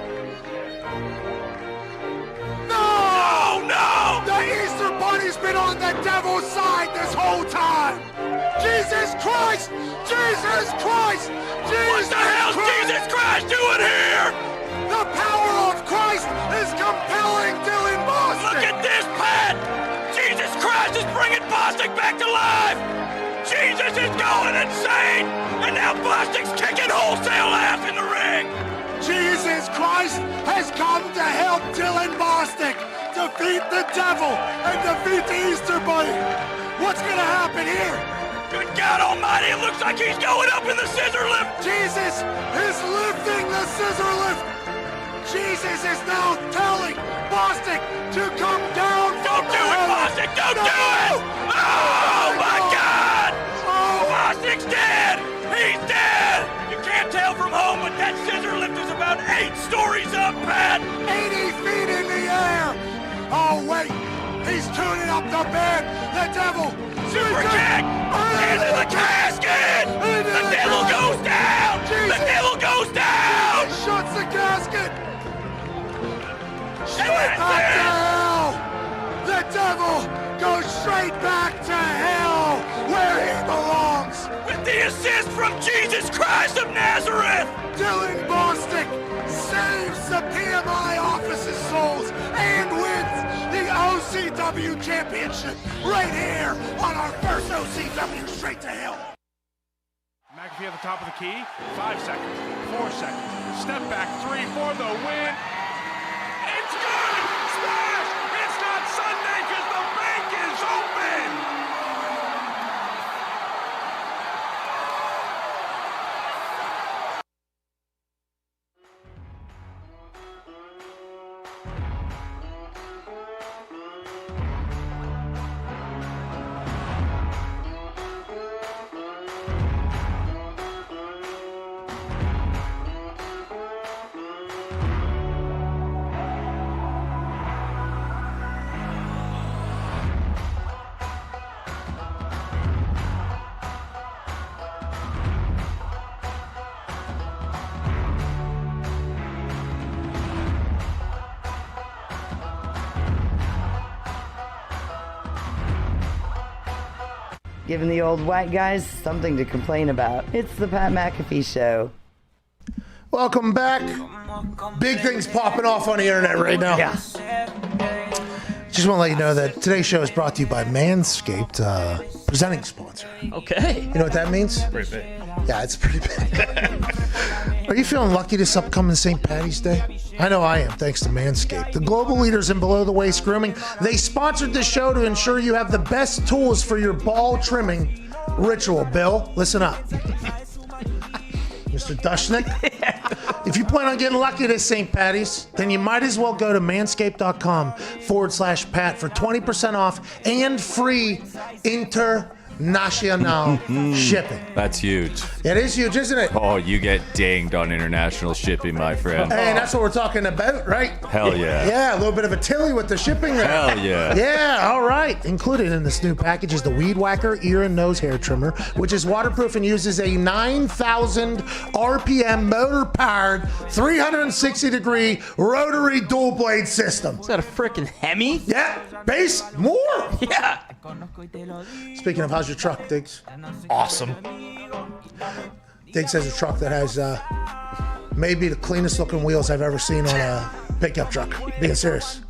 No! No! The Easter Bunny's been on the devil's side this whole time. Jesus Christ! Jesus Christ! What the hell's Jesus Christ doing here? The power of Christ is compelling Dylan Bostic. Look at this, Pat! Jesus Christ is bringing Bostic back to life! Jesus is going insane, and now Bostic's kicking wholesale ass in the ring. Jesus Christ has come to help Dylan Bostic defeat the devil and defeat the Easter Bunny. What's going to happen here? Good God Almighty, it looks like he's going up in the scissor lift. Jesus is lifting the scissor lift. Jesus is now telling Bostic to come down. Don't do it, Bostic! Don't do it! Oh my God! Bostic's dead! He's dead! You can't tell from home, but that scissor lift is about 8 stories up, Pat! 80 feet in the air! Oh wait, he's tuning up the bed! The devil! Super kick! Into the casket! The devil goes down! The devil goes down! He shuts the casket! And that's Back to it! hell! The devil goes straight back to hell, where he belongs! With the assist from Jesus Christ of Nazareth! Dylan Bostic saves the PMI office's souls and wins the OCW championship right here on our first OCW Straight to Hell. McAfee at the top of the key. 5 seconds, 4 seconds. Step back, 3 for the win. It's good! Smash! It's not Sunday because the bank is open! Giving the old white guys something to complain about. It's the Pat McAfee Show. Welcome back. Big things popping off on the internet right now. Yeah. Just want to let you know that today's show is brought to you by Manscaped, presenting sponsor. Okay. You know what that means? Pretty big. Yeah, it's pretty big. Are you feeling lucky this upcoming St. Paddy's Day? I know I am, thanks to Manscaped. The global leaders in below-the-waist grooming, they sponsored this show to ensure you have the best tools for your ball trimming ritual. Bill, listen up. Mr. Dushnik, if you plan on getting lucky this St. Paddy's, then you might as well go to manscaped.com/Pat for 20% off and free international shipping. That's huge. It is huge, isn't it? Oh, you get dinged on international shipping, my friend. Hey, and that's what we're talking about, right? Hell yeah. Yeah, a little bit of a tilly with the shipping there. Hell yeah. Yeah, all right. Included in this new package is the Weed Whacker ear and nose hair trimmer, which is waterproof and uses a 9,000 RPM motor-powered 360-degree rotary dual blade system. Is that a freaking Hemi? Yeah, base more. Yeah. Speaking of, how's your truck, Diggs? Awesome. Diggs has a truck that has maybe the cleanest looking wheels I've ever seen on a pickup truck. Being serious.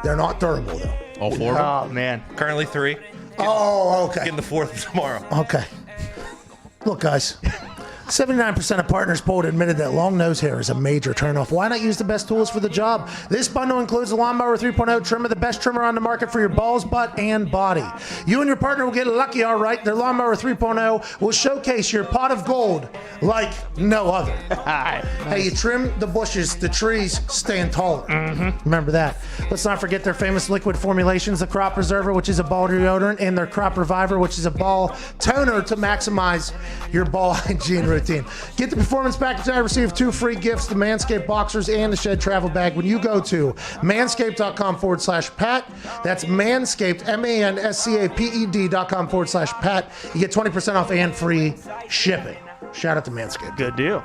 They're not durable, though. All 4 of them? Oh, man. Currently 3. Oh, okay. Getting the 4th tomorrow. Okay. Look, guys. 79% of partners polled admitted that long nose hair is a major turnoff. Why not use the best tools for the job? This bundle includes the Lawnmower 3.0 trimmer, the best trimmer on the market for your balls, butt, and body. You and your partner will get lucky, all right. Their Lawnmower 3.0 will showcase your pot of gold like no other. Hey, you trim the bushes, the trees staying taller. Remember that. Let's not forget their famous liquid formulations, the Crop Preserver, which is a ball deodorant, and their Crop Reviver, which is a ball toner to maximize your ball hygiene routine. Get the performance package. I receive 2 free gifts, the Manscaped boxers and the Shed travel bag when you go to manscaped.com/Pat. That's Manscaped, manscaped.com/Pat. You get 20% off and free shipping. Shout out to Manscaped. Good deal.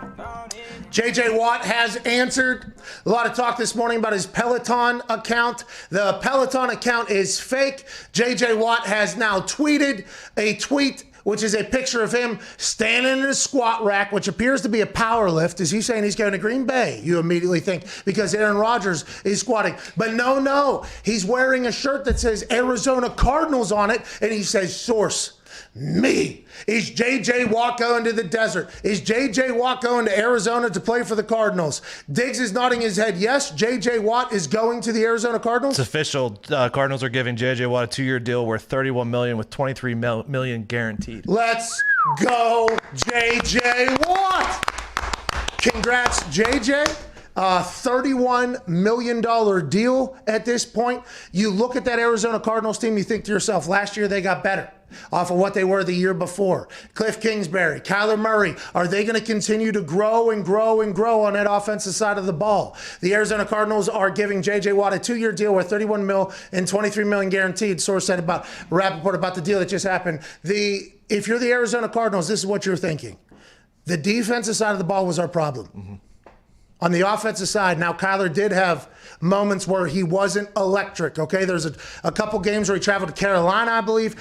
JJ Watt has answered. A lot of talk this morning about his Peloton account. The Peloton account is fake. JJ Watt has now tweeted a tweet which is a picture of him standing in a squat rack, which appears to be a power lift. Is he saying he's going to Green Bay? You immediately think because Aaron Rodgers is squatting. But no. He's wearing a shirt that says Arizona Cardinals on it, and he says source. Me. Is J.J. Watt going to the desert? Is J.J. Watt going to Arizona to play for the Cardinals? Diggs is nodding his head yes. J.J. Watt is going to the Arizona Cardinals? It's official. Cardinals are giving J.J. Watt a 2-year deal worth $31 million with $23 million guaranteed. Let's go, J.J. Watt. Congrats, J.J. $31 million deal at this point. You look at that Arizona Cardinals team, you think to yourself, last year they got better off of what they were the year before. Cliff Kingsbury, Kyler Murray, are they going to continue to grow and grow and grow on that offensive side of the ball? The Arizona Cardinals are giving J.J. Watt a 2-year deal worth $31 million and $23 million guaranteed. Source said about Rappaport about the deal that just happened. If you're the Arizona Cardinals, this is what you're thinking. The defensive side of the ball was our problem. Mm-hmm. On the offensive side, now Kyler did have moments where he wasn't electric, okay? There's a couple games where he traveled to Carolina, I believe.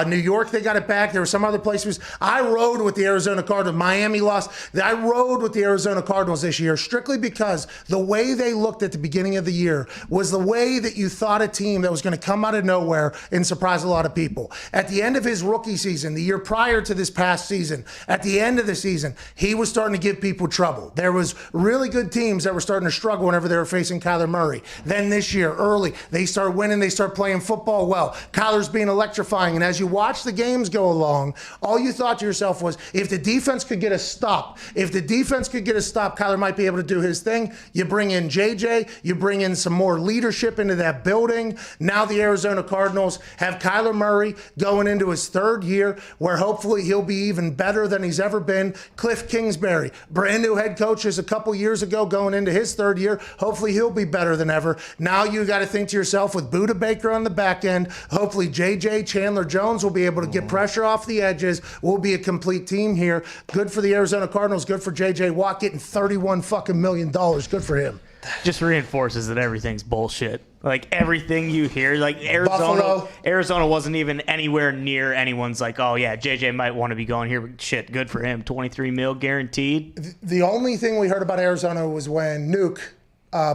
New York, they got it back. There were some other places. I rode with the Arizona Cardinals. Miami lost. I rode with the Arizona Cardinals this year strictly because the way they looked at the beginning of the year was the way that you thought a team that was going to come out of nowhere and surprise a lot of people. At the end of his rookie season, the year prior to this past season, at the end of the season, he was starting to give people trouble. There was really good teams that were starting to struggle whenever they were facing Kyler Murray. Then this year, early, they start winning. They start playing football well. Kyler's being electrifying. And as you watch the games go along, all you thought to yourself was, if the defense could get a stop, Kyler might be able to do his thing. You bring in JJ. You bring in some more leadership into that building. Now the Arizona Cardinals have Kyler Murray going into his 3rd year, where hopefully he'll be even better than he's ever been. Cliff Kingsbury, brand new head coach, is a couple years ago, going into his 3rd year. Hopefully he'll be better than ever. Now you got to think to yourself, with Budda Baker on the back end, hopefully JJ Chandler Jones will be able to get pressure off the edges. We'll be a complete team here. Good for the Arizona Cardinals. Good for JJ Watt getting $31 million. Good for him. Just reinforces that everything's bullshit. Like, everything you hear, like Arizona wasn't even anywhere near anyone's like, oh yeah, JJ might want to be going here, but shit, good for him. $23 million guaranteed. The only thing we heard about Arizona was when Nuke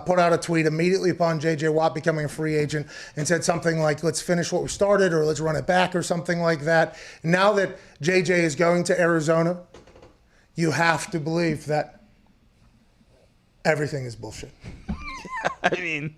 put out a tweet immediately upon J.J. Watt becoming a free agent and said something like, let's finish what we started, or let's run it back, or something like that. Now that J.J. is going to Arizona, you have to believe that everything is bullshit. I mean,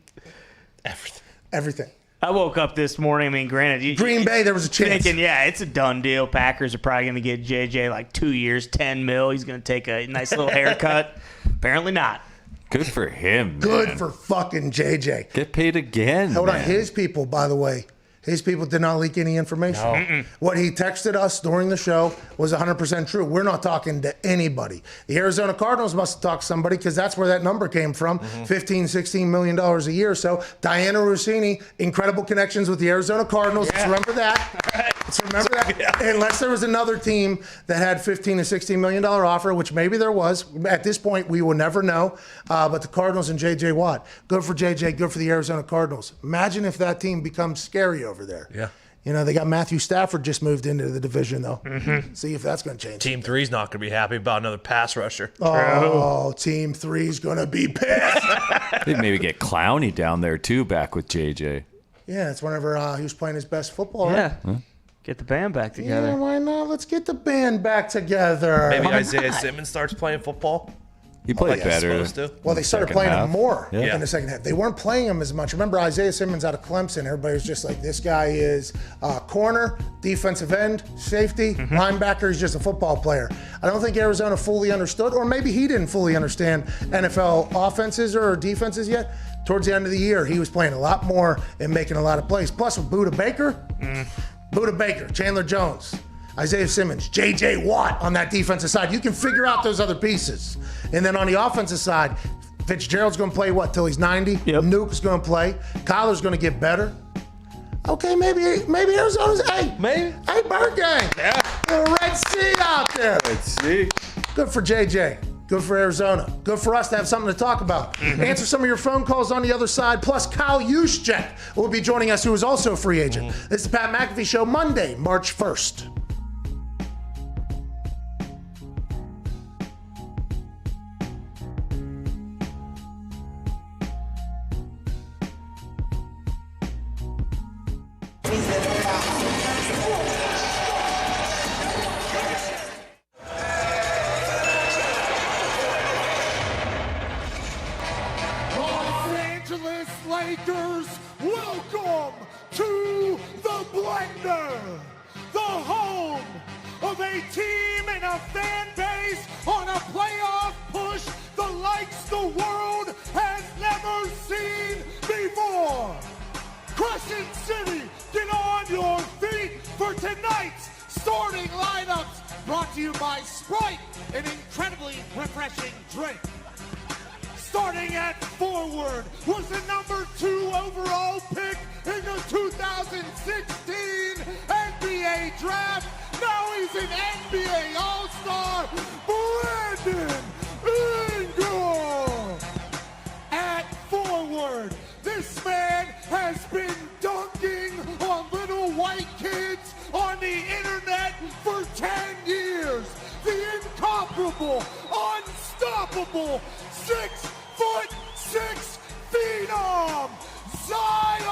everything. I woke up this morning, I mean, granted, Green Bay, there was a chance. Thinking, yeah, it's a done deal. Packers are probably going to get JJ like 2 years, $10 million. He's going to take a nice little haircut. Apparently not. Good for him, man. Good for fucking JJ. Get paid again. Hold on. His people, by the way, his people did not leak any information. No. What he texted us during the show was 100% true. We're not talking to anybody. The Arizona Cardinals must have talked to somebody, because that's where that number came from, $15-16 million a year. So Diana Rossini, incredible connections with the Arizona Cardinals. Yeah. Let's remember that. Let's remember that. Yeah. Unless there was another team that had $15 to $16 million offer, which maybe there was. At this point, we will never know. But the Cardinals and J.J. Watt, good for J.J., good for the Arizona Cardinals. Imagine if that team becomes scary over there. Yeah. You know, they got Matthew Stafford just moved into the division, though. Mm-hmm. See if that's going to change. Team 3's not going to be happy about another pass rusher. Oh, Team 3's going to be pissed. They'd maybe get Clowney down there, too, back with JJ. Yeah, it's whenever he was playing his best football. Yeah. Right? Huh? Get the band back together. Yeah, why not? Let's get the band back together. Maybe Isaiah Simmons starts playing football. He played better. Well, they started playing him more Yeah. in the second half. They weren't playing him as much. Remember Isaiah Simmons out of Clemson? Everybody was just like, this guy is corner, defensive end, safety, linebacker. He's just a football player. I don't think Arizona fully understood, or maybe he didn't fully understand NFL offenses or defenses yet. Towards the end of the year, he was playing a lot more and making a lot of plays. Plus with Budda Baker, Chandler Jones, Isaiah Simmons, J.J. Watt on that defensive side. You can figure out those other pieces. And then on the offensive side, Fitzgerald's going to play, till he's 90? Yep. Nuke's going to play. Kyler's going to get better. Okay, maybe Arizona's, hey, Bird Gang. Yeah. The Red Sea out there. Let's see. Good for JJ. Good for Arizona. Good for us to have something to talk about. Answer some of your phone calls on the other side. Plus, Kyle Juszczyk will be joining us, who is also a free agent. This is the Pat McAfee Show, Monday, March 1st. splendor, the home of a team and a fan base on a playoff push the likes the world has never seen before. Crescent City, get on your feet for tonight's starting lineups, brought to you by Sprite, an incredibly refreshing drink. Starting at forward was the number 2 overall pick in the 2016 NBA draft. Now he's an NBA All-Star, Brandon Ingram. At forward, this man has been dunking on little white kids on the internet for 10 years. The incomparable, unstoppable, 6'6" phenom, Zion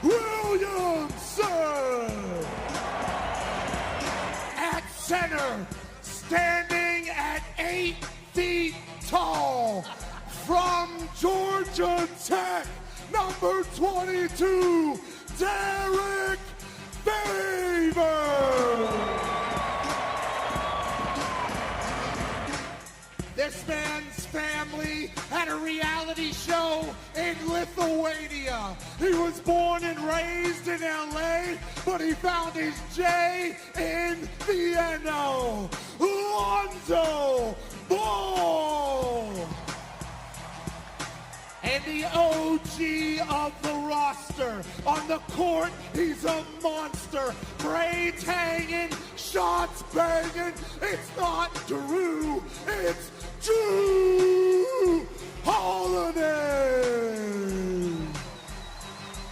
Williamson. At center, standing at 8 feet tall, from Georgia Tech, number 22, Derek Favors. This man's family had a reality show in Lithuania. He was born and raised in LA, but he found his J in Vienna. Lonzo Ball. And the OG of the roster. On the court, he's a monster. Braids hanging, shots banging. It's not Drew, it's Drew Holiday.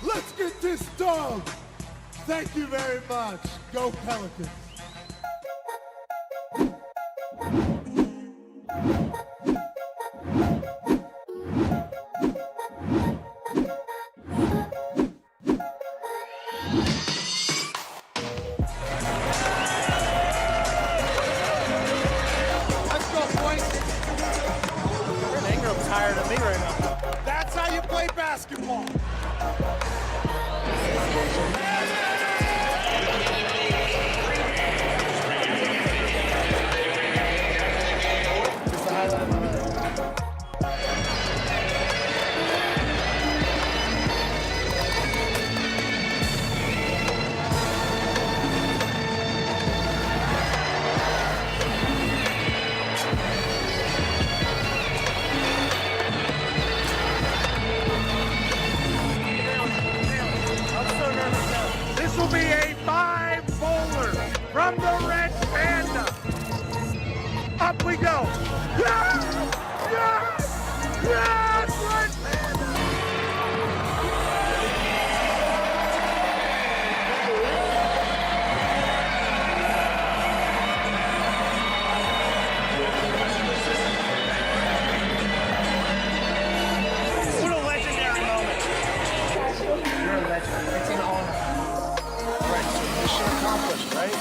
Let's get this done. Thank you very much. Go Pelicans. Tired of me right now. That's how you play basketball. This will be a 5-bowler from the Red Panda. Up we go. Yes! Yes! Yes! Red Panda! What a legendary moment. You're a legend. It's an honor. All right, so mission accomplished, right?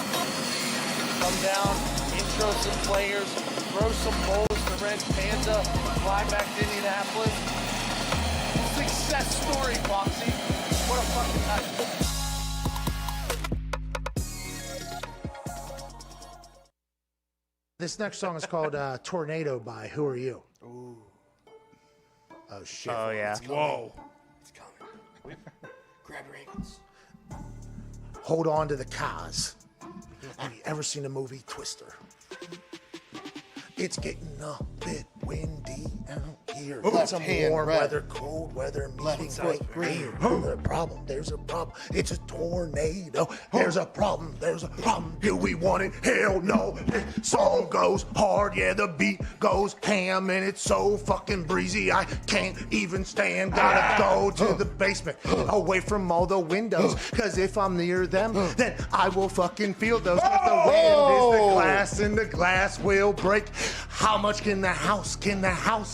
Come down, intro some players, throw some bowls to Red Panda, fly back to Indianapolis. Success story, Foxy. What a fucking night. This next song is called Tornado by Who Are You? Ooh. Oh, shit. Oh, yeah. Whoa. It's coming. Grab your ankles. Hold on to the cars. Have you ever seen the movie Twister? It's getting a bit windy out here. Got some warm weather, cold weather, meeting with green. There's a problem. It's a tornado. There's a problem. Do we want it? Hell no. This song goes hard. Yeah, the beat goes ham, and it's so fucking breezy. I can't even stand. Gotta go to the basement, away from all the windows. Cause if I'm near them, then I will fucking feel those. Cause the wind is the glass, and the glass will break. How much can the house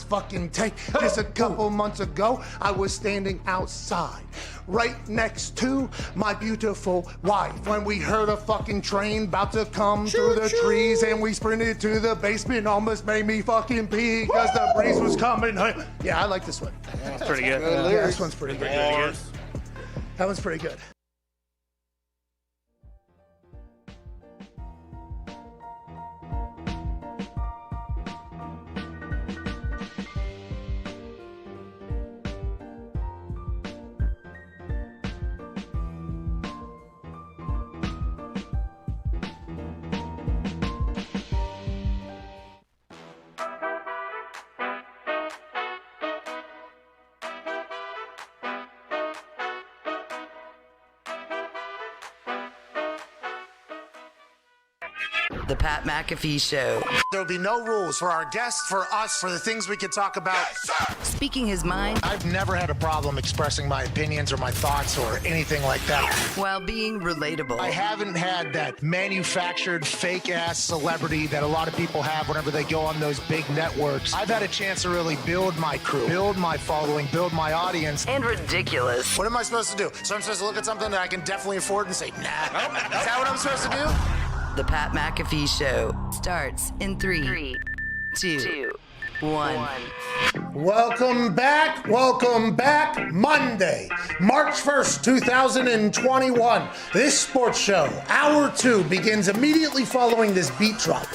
fucking take? Just a couple months ago, I was standing outside, right next to my beautiful wife, when we heard a fucking train about to come through the trees, and we sprinted to the basement, almost made me fucking pee, cause the breeze was coming. Yeah, I like this one. That's pretty good. Yeah, this one's pretty good. That one's pretty good. The Pat McAfee Show. There'll be no rules for our guests, for us, for the things we can talk about. Speaking his mind. I've never had a problem expressing my opinions or my thoughts or anything like that. While being relatable. I haven't had that manufactured fake-ass celebrity that a lot of people have whenever they go on those big networks. I've had a chance to really build my crew, build my following, build my audience. And ridiculous. What am I supposed to do? So I'm supposed to look at something that I can definitely afford and say, nah. Is that what I'm supposed to do? The Pat McAfee Show starts in 3, 2, 1. Welcome back. Monday, March 1st, 2021. This sports show, hour 2, begins immediately following this beat drop.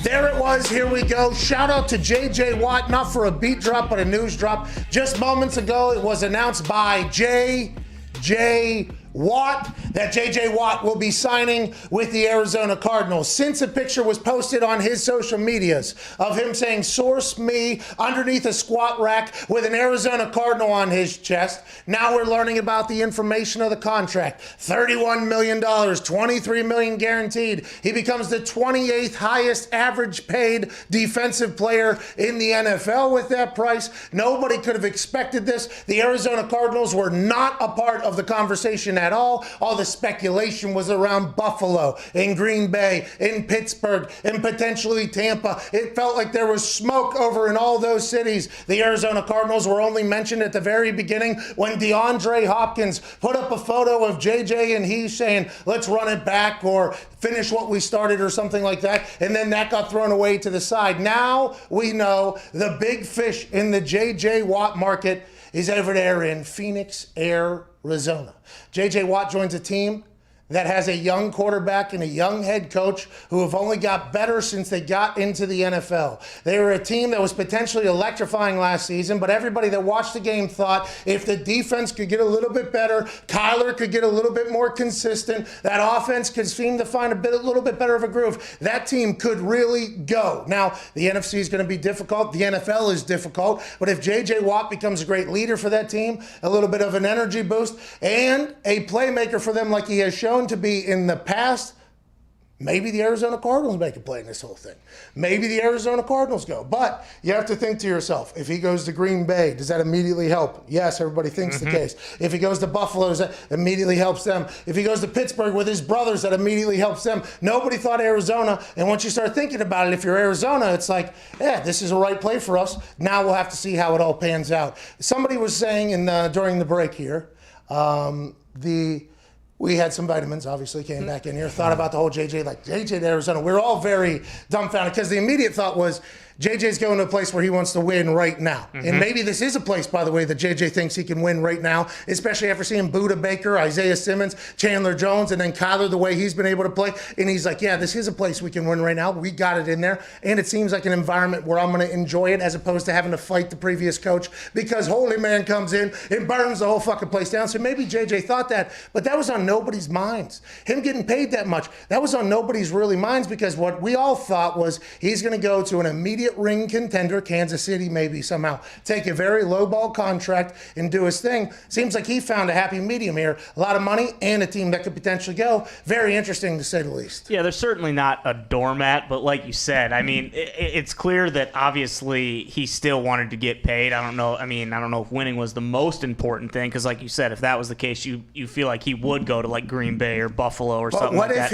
There it was. Here we go. Shout out to J.J. Watt, not for a beat drop, but a news drop. Just moments ago, it was announced by J.J. Watt that J.J. Watt will be signing with the Arizona Cardinals. Since a picture was posted on his social medias of him saying, "Source me," underneath a squat rack with an Arizona Cardinal on his chest, now we're learning about the information of the contract. $31 million, $23 million guaranteed. He becomes the 28th highest average paid defensive player in the NFL with that price. Nobody could have expected this. The Arizona Cardinals were not a part of the conversation at all. All the speculation was around Buffalo, in Green Bay, in Pittsburgh, and potentially Tampa. It felt like there was smoke over in all those cities. The Arizona Cardinals were only mentioned at the very beginning when DeAndre Hopkins put up a photo of JJ and he saying, "Let's run it back," or "finish what we started," or something like that. And then that got thrown away to the side. Now we know the big fish in the JJ Watt market is over there in Phoenix, Arizona. J.J. Watt joins a team that has a young quarterback and a young head coach who have only got better since they got into the NFL. They were a team that was potentially electrifying last season, but everybody that watched the game thought if the defense could get a little bit better, Kyler could get a little bit more consistent, that offense could seem to find a little bit better of a groove, that team could really go. Now, the NFC is going to be difficult. The NFL is difficult. But if J.J. Watt becomes a great leader for that team, a little bit of an energy boost, and a playmaker for them like he has shown to be in the past, maybe the Arizona Cardinals make a play in this whole thing. Maybe the Arizona Cardinals go. But you have to think to yourself, if he goes to Green Bay, does that immediately help? Yes, everybody thinks the case. If he goes to Buffalo, that immediately helps them. If he goes to Pittsburgh with his brothers, that immediately helps them. Nobody thought Arizona. And once you start thinking about it, if you're Arizona, it's like, yeah, this is a right play for us. Now we'll have to see how it all pans out. Somebody was saying during the break here, we had some vitamins, obviously, came back in here, thought about the whole JJ to Arizona. We're all very dumbfounded because the immediate thought was JJ's going to a place where he wants to win right now. And maybe this is a place, by the way, that JJ thinks he can win right now, especially after seeing Budda Baker, Isaiah Simmons, Chandler Jones, and then Kyler, the way he's been able to play. And he's like, yeah, this is a place we can win right now. We got it in there. And it seems like an environment where I'm going to enjoy it as opposed to having to fight the previous coach because Holy Man comes in and burns the whole fucking place down. So maybe JJ thought that, but that was on nobody's minds. Him getting paid that much, that was on nobody's really minds because what we all thought was he's going to go to an immediate ring contender, Kansas City maybe somehow, take a very low ball contract and do his thing. Seems like he found a happy medium here. A lot of money and a team that could potentially go. Very interesting to say the least. Yeah, they're certainly not a doormat, but like you said, I mean, it's clear that obviously he still wanted to get paid. I don't know if winning was the most important thing because like you said, if that was the case, you feel like he would go to like Green Bay or Buffalo or something like that.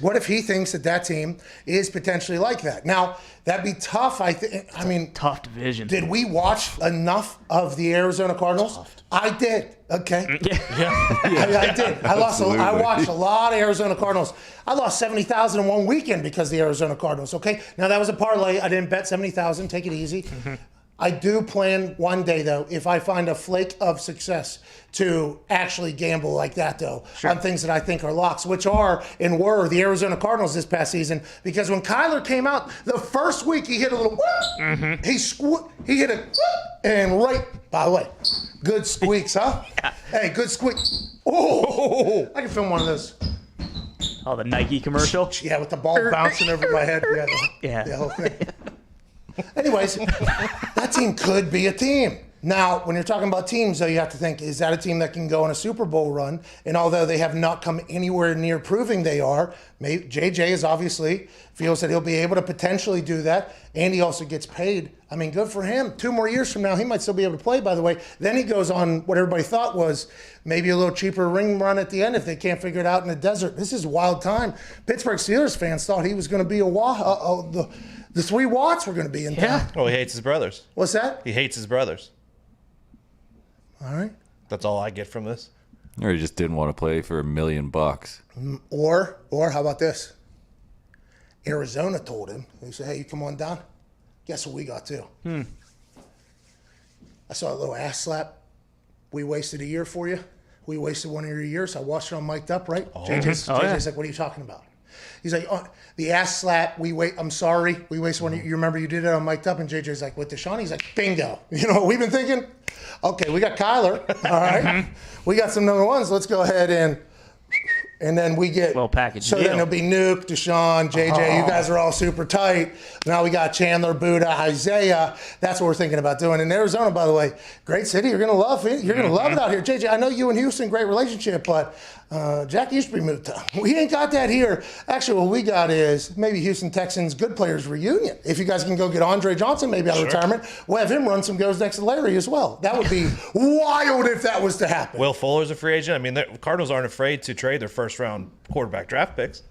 What if he thinks that team is potentially like that? Now, that'd be tough. Tough division. Did we watch enough of the Arizona Cardinals? I did. Okay. I did. I watched a lot of Arizona Cardinals. I lost $70,000 in one weekend because of the Arizona Cardinals. Okay. Now that was a parlay. I didn't bet $70,000. Take it easy. I do plan one day, though, if I find a flake of success, to actually gamble like that, though, on things that I think are locks, which are and were the Arizona Cardinals this past season. Because when Kyler came out, the first week he hit a little whoop, he hit a whoop, and by the way, good squeaks, huh? Hey, good squeak. Oh, I can film one of those. Oh, the Nike commercial? Yeah, with the ball bouncing over my head. Yeah. The whole thing. Anyways, that team could be a team. Now, when you're talking about teams, though, you have to think, is that a team that can go on a Super Bowl run? And although they have not come anywhere near proving they are, JJ is obviously feels that he'll be able to potentially do that. And he also gets paid. I mean, good for him. 2 more years from now, he might still be able to play, by the way. Then he goes on what everybody thought was maybe a little cheaper ring run at the end if they can't figure it out in the desert. This is a wild time. Pittsburgh Steelers fans thought he was going to be the 3 Watts were going to be in town. Oh, he hates his brothers. What's that? He hates his brothers. All right. That's all I get from this. Or he just didn't want to play for $1 million. Or how about this? Arizona told him. He said, "Hey, you come on down. Guess what we got too? I saw a little ass slap. We wasted a year for you. We wasted one of your years. I watched it on Mic'd Up, right? JJ's like, what are you talking about? He's like, the ass slap, I'm sorry, we wasted one. You remember you did it on Mic'd Up, and JJ's like, with Deshaun? He's like, bingo. You know what we've been thinking? Okay, we got Kyler, all right? We got some number ones. Let's go ahead and then we get well packaged. So then it'll be Nuke, Deshaun, JJ. You guys are all super tight. Now we got Chandler, Buddha, Isaiah. That's what we're thinking about doing. In Arizona, by the way, great city. You're gonna love it. You're gonna love it out here. JJ, I know you and Houston, great relationship, but Jack used to be moved to. We ain't got that here. Actually, what we got is maybe Houston Texans good players reunion. If you guys can go get Andre Johnson maybe out of retirement, we'll have him run some goes next to Larry as well. That would be wild if that was to happen. Will Fuller's a free agent. I mean, the Cardinals aren't afraid to trade their first-round quarterback draft picks.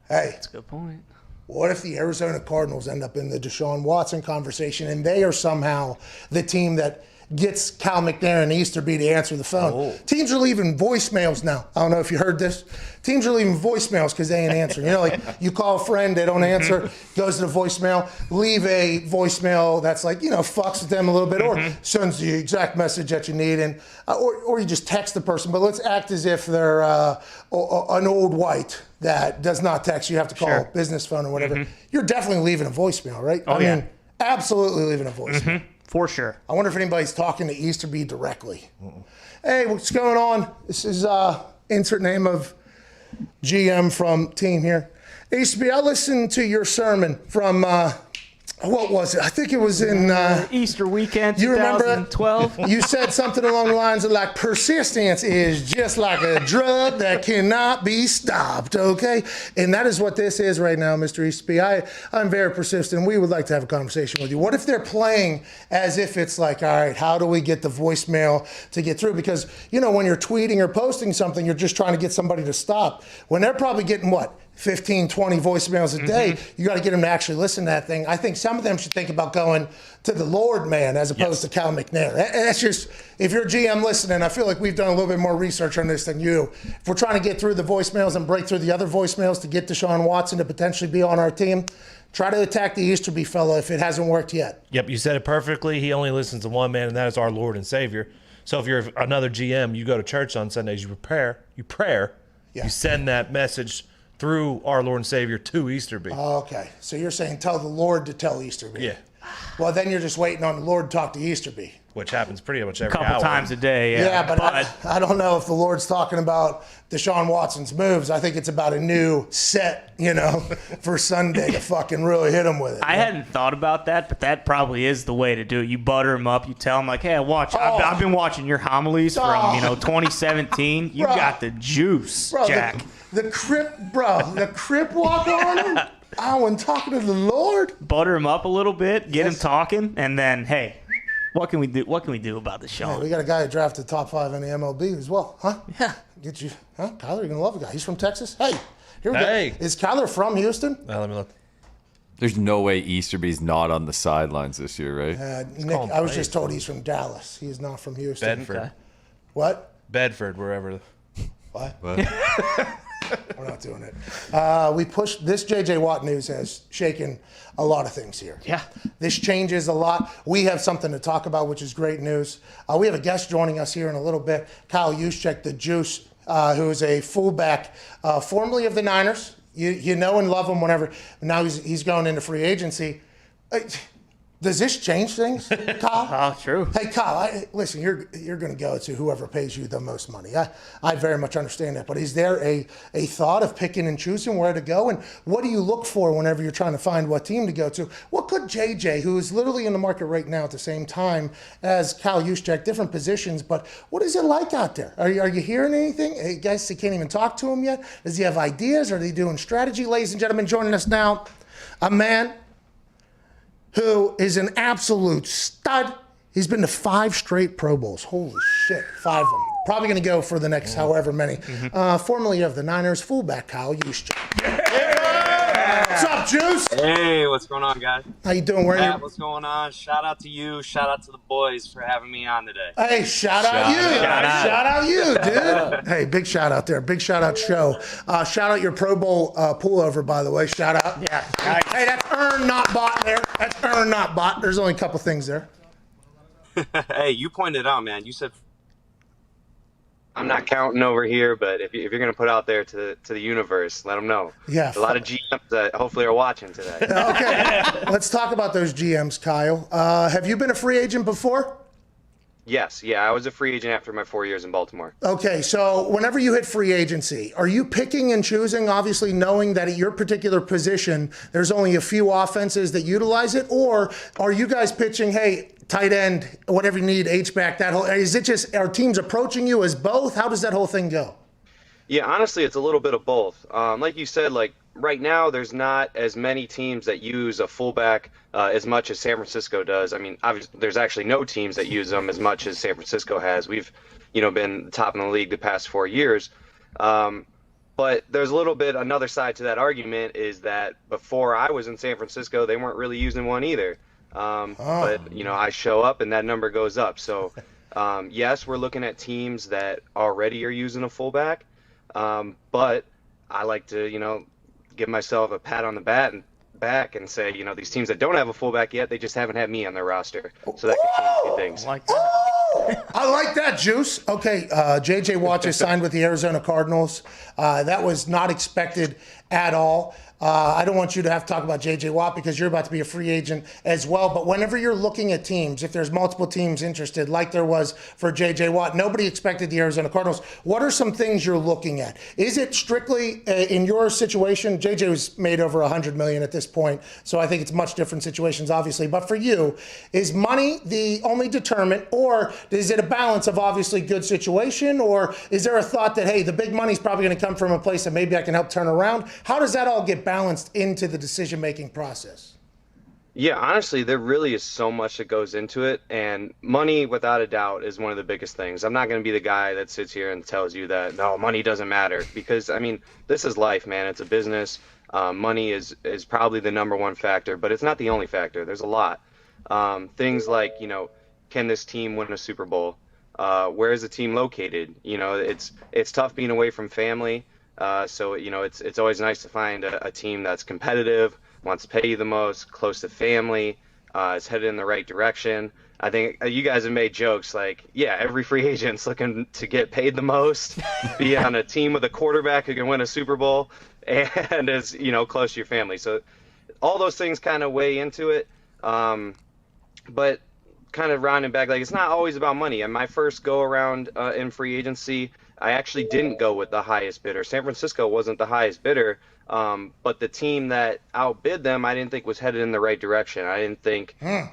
Hey, that's a good point. What if the Arizona Cardinals end up in the Deshaun Watson conversation and they are somehow the team that gets Cal McNair and Easterby to answer the phone? Oh. Teams are leaving voicemails now. I don't know if you heard this. Teams are leaving voicemails because they ain't answering. You know, like you call a friend, they don't answer, goes to the voicemail, leave a voicemail that's like, fucks with them a little bit, or sends the exact message that you need, and or you just text the person. But let's act as if they're an old white that does not text. You have to call a business phone or whatever. You're definitely leaving a voicemail, right? I mean, absolutely leaving a voicemail. For sure. I wonder if anybody's talking to Easterby directly. Hey, what's going on? This is insert name of GM from team here. Easterby, I listened to your sermon from what was it? I think it was in Easter weekend, you 2012. Remember? You said something along the lines of like, persistence is just like a drug that cannot be stopped, okay? And that is what this is right now, Mr. Easterby. I'm very persistent. We would like to have a conversation with you. What if they're playing as if it's like, all right, how do we get the voicemail to get through? Because, when you're tweeting or posting something, you're just trying to get somebody to stop. When they're probably getting, 15, 20 voicemails a day, you got to get them to actually listen to that thing. I think some of them should think about going to the Lord man as opposed to Cal McNair. That's just, if you're a GM listening, I feel like we've done a little bit more research on this than you. If we're trying to get through the voicemails and break through the other voicemails to get Deshaun Watson to potentially be on our team, try to attack the Easterby fellow if it hasn't worked yet. Yep, you said it perfectly. He only listens to one man, and that is our Lord and Savior. So if you're another GM, you go to church on Sundays, you send that message through our Lord and Savior to Easterby. Oh, okay. So you're saying tell the Lord to tell Easterby. Yeah. Well, then you're just waiting on the Lord to talk to Easterby. Which happens pretty much every couple hour. times a day, yeah. Yeah, but I don't know if the Lord's talking about Deshaun Watson's moves. I think it's about a new set, for Sunday to fucking really hit him with it. I hadn't thought about that, but that probably is the way to do it. You butter him up. You tell him, like, hey, I've been watching your homilies from, 2017. You got the juice, Jack. The crip walk on him. And talking to the Lord. Butter him up a little bit, get him talking, and then, hey, what can we do? What can we do about this, Sean? Hey, we got a guy who drafted top 5 in the MLB as well, huh? Yeah. Get you, huh? Kyler, you're gonna love the guy. He's from Texas. Hey, here we Hey. go. Is Kyler from Houston? Let me look. There's no way Easterby's not on the sidelines this year, right? Nick, I was just told he's from Dallas. He is not from Houston. Bedford. What? Bedford, wherever. What? We're not doing it. We pushed this J.J. Watt news has shaken a lot of things here. Yeah. This changes a lot. We have something to talk about, which is great news. We have a guest joining us here in a little bit, Kyle Juszczyk, the Juice, who is a fullback, formerly of the Niners. You know and love him whenever. Now he's going into free agency. Does this change things, Kyle? Oh, true. Hey, Kyle, listen, you're going to go to whoever pays you the most money. I very much understand that. But is there a thought of picking and choosing where to go? And what do you look for whenever you're trying to find what team to go to? What could JJ, who is literally in the market right now at the same time as Kyle Juszczyk, different positions, but what is it like out there? Are you hearing anything? I guess you can't even talk to him yet. Does he have ideas? Are they doing strategy? Ladies and gentlemen, joining us now, a man who is an absolute stud. He's been to 5 straight Pro Bowls. Holy shit, 5 of them. Probably going to go for the next however many. Formerly of the Niners, fullback Kyle Juszczyk. What's up, Juice? Hey, what's going on, guys? How you doing? What's going on? Shout out to you. Shout out to the boys for having me on today. Hey, shout out you, dude. Hey, big shout out there. Big shout out show. Shout out your Pro Bowl pullover, by the way. Shout out. Yeah. Nice. Hey, that's earned, not bought there. That's earned, not bought. There's only a couple things there. Hey, you pointed out, man. You said I'm not counting over here, but if you're going to put out there to the universe, let them know. Yeah. A lot of GMs that hopefully are watching today. Okay. Let's talk about those GMs, Kyle. Have you been a free agent before? Yes. Yeah, I was a free agent after my 4 years in Baltimore. Okay, so whenever you hit free agency, are you picking and choosing, obviously knowing that at your particular position, there's only a few offenses that utilize it? Or are you guys pitching, hey, tight end, whatever you need, H-back, that whole, is it just, are teams approaching you as both? How does that whole thing go? Yeah, honestly, it's a little bit of both. Like you said, like right now, there's not as many teams that use a fullback as much as San Francisco does. I mean, obviously, there's actually no teams that use them as much as San Francisco has. We've, been top in the league the past 4 years. But there's a little bit, another side to that argument is that before I was in San Francisco, they weren't really using one either. But, I show up and that number goes up. So, yes, we're looking at teams that already are using a fullback. But I like to, give myself a pat on the back and say, these teams that don't have a fullback yet, they just haven't had me on their roster. So that could change a few things. I like that, Juice. Okay, J.J. Watt just signed with the Arizona Cardinals. That was not expected at all. I don't want you to have to talk about J.J. Watt because you're about to be a free agent as well. But whenever you're looking at teams, if there's multiple teams interested, like there was for J.J. Watt, nobody expected the Arizona Cardinals. What are some things you're looking at? Is it strictly in your situation? J.J. was made over $100 million at this point, so I think it's much different situations, obviously. But for you, is money the only determinant, or is it a balance of obviously good situation, or is there a thought that, hey, the big money's probably going to come from a place that maybe I can help turn around? How does that all get balanced into the decision-making process? Yeah, honestly, there really is so much that goes into it, and money, without a doubt, is one of the biggest things. I'm not going to be the guy that sits here and tells you that, no, money doesn't matter, because, I mean, this is life, man. It's a business. Money is probably the number one factor, but it's not the only factor. There's a lot. Things like, can this team win a Super Bowl? Where is the team located? It's tough being away from family. So it's always nice to find a team that's competitive, wants to pay you the most, close to family, is headed in the right direction. I think you guys have made jokes like, yeah, every free agent's looking to get paid the most, be on a team with a quarterback who can win a Super Bowl, and is close to your family. So all those things kind of weigh into it. But kind of rounding back, like, it's not always about money. And my first go around in free agency, I actually didn't go with the highest bidder. San Francisco wasn't the highest bidder, but the team that outbid them, I didn't think was headed in the right direction. I didn't think that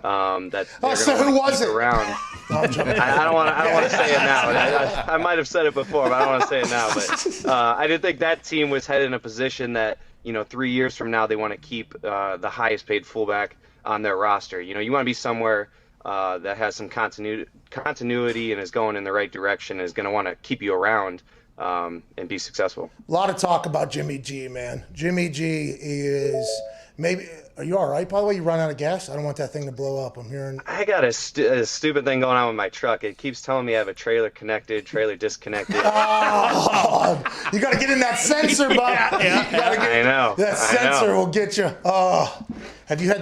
they're who was it? Around. I don't want to say it now. I might have said it before, but I don't want to say it now. But I didn't think that team was headed in a position that 3 years from now they want to keep the highest paid fullback on their roster. You want to be somewhere that has some continuity and is going in the right direction and is going to want to keep you around and be successful. A lot of talk about Jimmy G, man. Jimmy G is Maybe, are you all right, by the way? You run out of gas? I don't want that thing to blow up. I'm hearing. I got a stupid thing going on with my truck. It keeps telling me I have a trailer connected, trailer disconnected. Oh, you got to get in that sensor, bud. I know. That sensor will get you. Oh, have you had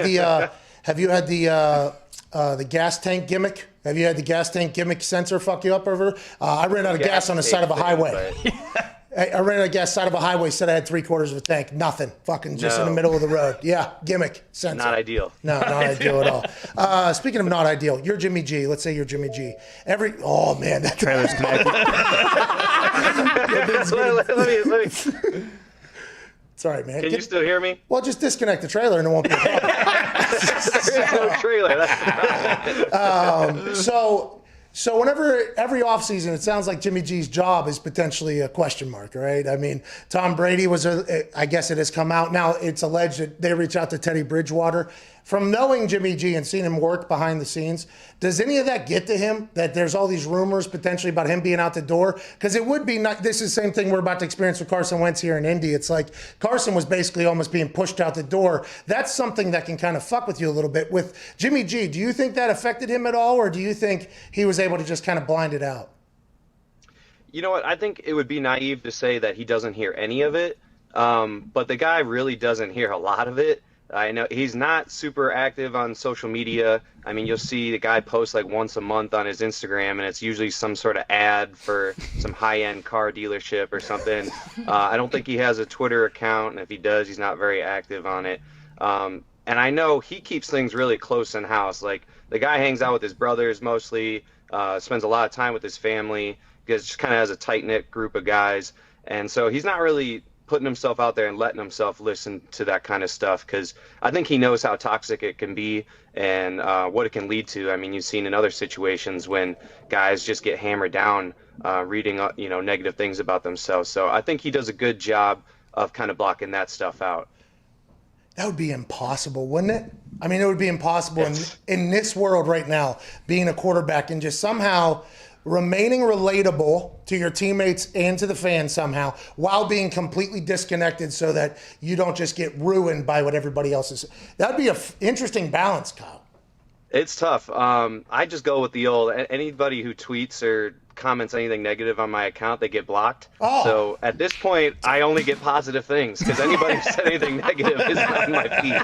the gas tank gimmick? Have you had the gas tank gimmick sensor fuck you up over? I ran out of gas on the side of a highway. I ran out of gas side of a highway, said I had 3/4 of a tank. Nothing. Fucking just in the middle of the road. Yeah, gimmick sensor. Not ideal. No, not ideal at all. Speaking of not ideal, you're Jimmy G. Let's say you're Jimmy G. Oh, man, that trailer's connected. let me. It's all right, man. Can you still hear me? Well, just disconnect the trailer and it won't be a problem. There's no trailer. That's So whenever every offseason, it sounds like Jimmy G's job is potentially a question mark, right? I mean, Tom Brady I guess it has come out. Now it's alleged that they reached out to Teddy Bridgewater. From knowing Jimmy G and seeing him work behind the scenes, does any of that get to him, that there's all these rumors potentially about him being out the door? Because it would be not, this is the same thing we're about to experience with Carson Wentz here in Indy. It's like Carson was basically almost being pushed out the door. That's something that can kind of fuck with you a little bit. With Jimmy G, do you think that affected him at all, or do you think he was able to just kind of blind it out? You know what? I think it would be naive to say that he doesn't hear any of it, but the guy really doesn't hear a lot of it. I know he's not super active on social media. I mean, you'll see the guy post like once a month on his Instagram, and it's usually some sort of ad for some high-end car dealership or something. I don't think he has a Twitter account, and if he does, he's not very active on it. And I know he keeps things really close in house. Like, the guy hangs out with his brothers mostly, spends a lot of time with his family, because just kind of has a tight-knit group of guys. And so he's not really putting himself out there and letting himself listen to that kind of stuff, because I think he knows how toxic it can be and what it can lead to. I mean, you've seen in other situations when guys just get hammered down reading negative things about themselves. So I think he does a good job of kind of blocking that stuff out. That would be impossible, wouldn't it? I mean, it would be impossible in this world right now, being a quarterback and just somehow remaining relatable to your teammates and to the fans somehow while being completely disconnected so that you don't just get ruined by what everybody else is. That'd be an interesting balance, Kyle. It's tough. I just go with the old, anybody who tweets or comments anything negative on my account, they get blocked. Oh. So at this point, I only get positive things, because anybody who said anything negative is on my feed.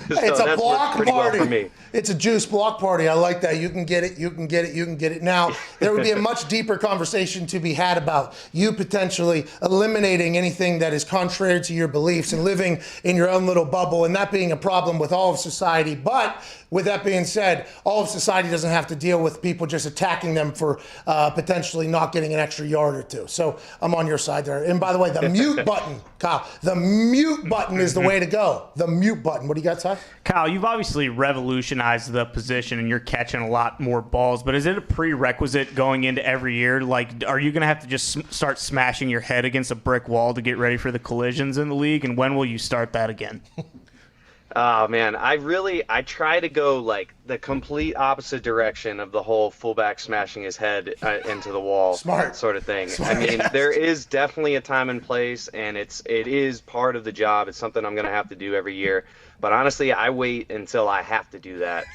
So It's a block pretty party. well for me. It's a juice block party. I like that. You can get it. You can get it. You can get it. Now, there would be a much deeper conversation to be had about you potentially eliminating anything that is contrary to your beliefs and living in your own little bubble, and that being a problem with all of society. But with that being said, all of society doesn't have to deal with people just attacking them for potentially not getting an extra yard or two. So I'm on your side there. And by the way, the mute button, Kyle, the mute button is the way to go. The mute button. What do you got, Ty? Kyle, you've obviously revolutionized the position and you're catching a lot more balls, but is it a prerequisite going into every year? Like, are you going to have to just start smashing your head against a brick wall to get ready for the collisions in the league? And when will you start that again? Oh, man, I try to go like the complete opposite direction of the whole fullback smashing his head into the wall sort of thing. Smart, I mean, yes. There is definitely a time and place, and it is part of the job. It's something I'm going to have to do every year. But honestly, I wait until I have to do that.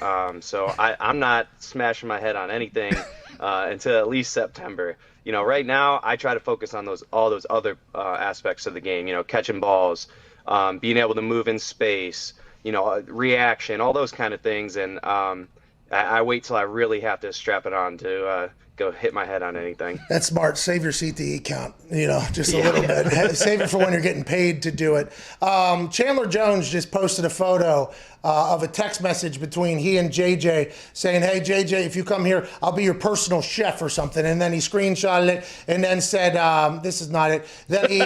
So I'm not smashing my head on anything until at least September. You know, right now I try to focus on all those other aspects of the game. You know, catching balls, being able to move in space. You know, reaction, all those kind of things. And I wait till I really have to strap it on to go hit my head on anything. That's smart. Save your CTE count, just a little bit. Save it for when you're getting paid to do it. Chandler Jones just posted a photo of a text message between he and JJ saying, "Hey, JJ, if you come here, I'll be your personal chef or something." And then he screenshotted it and then said, "This is not it." Then he,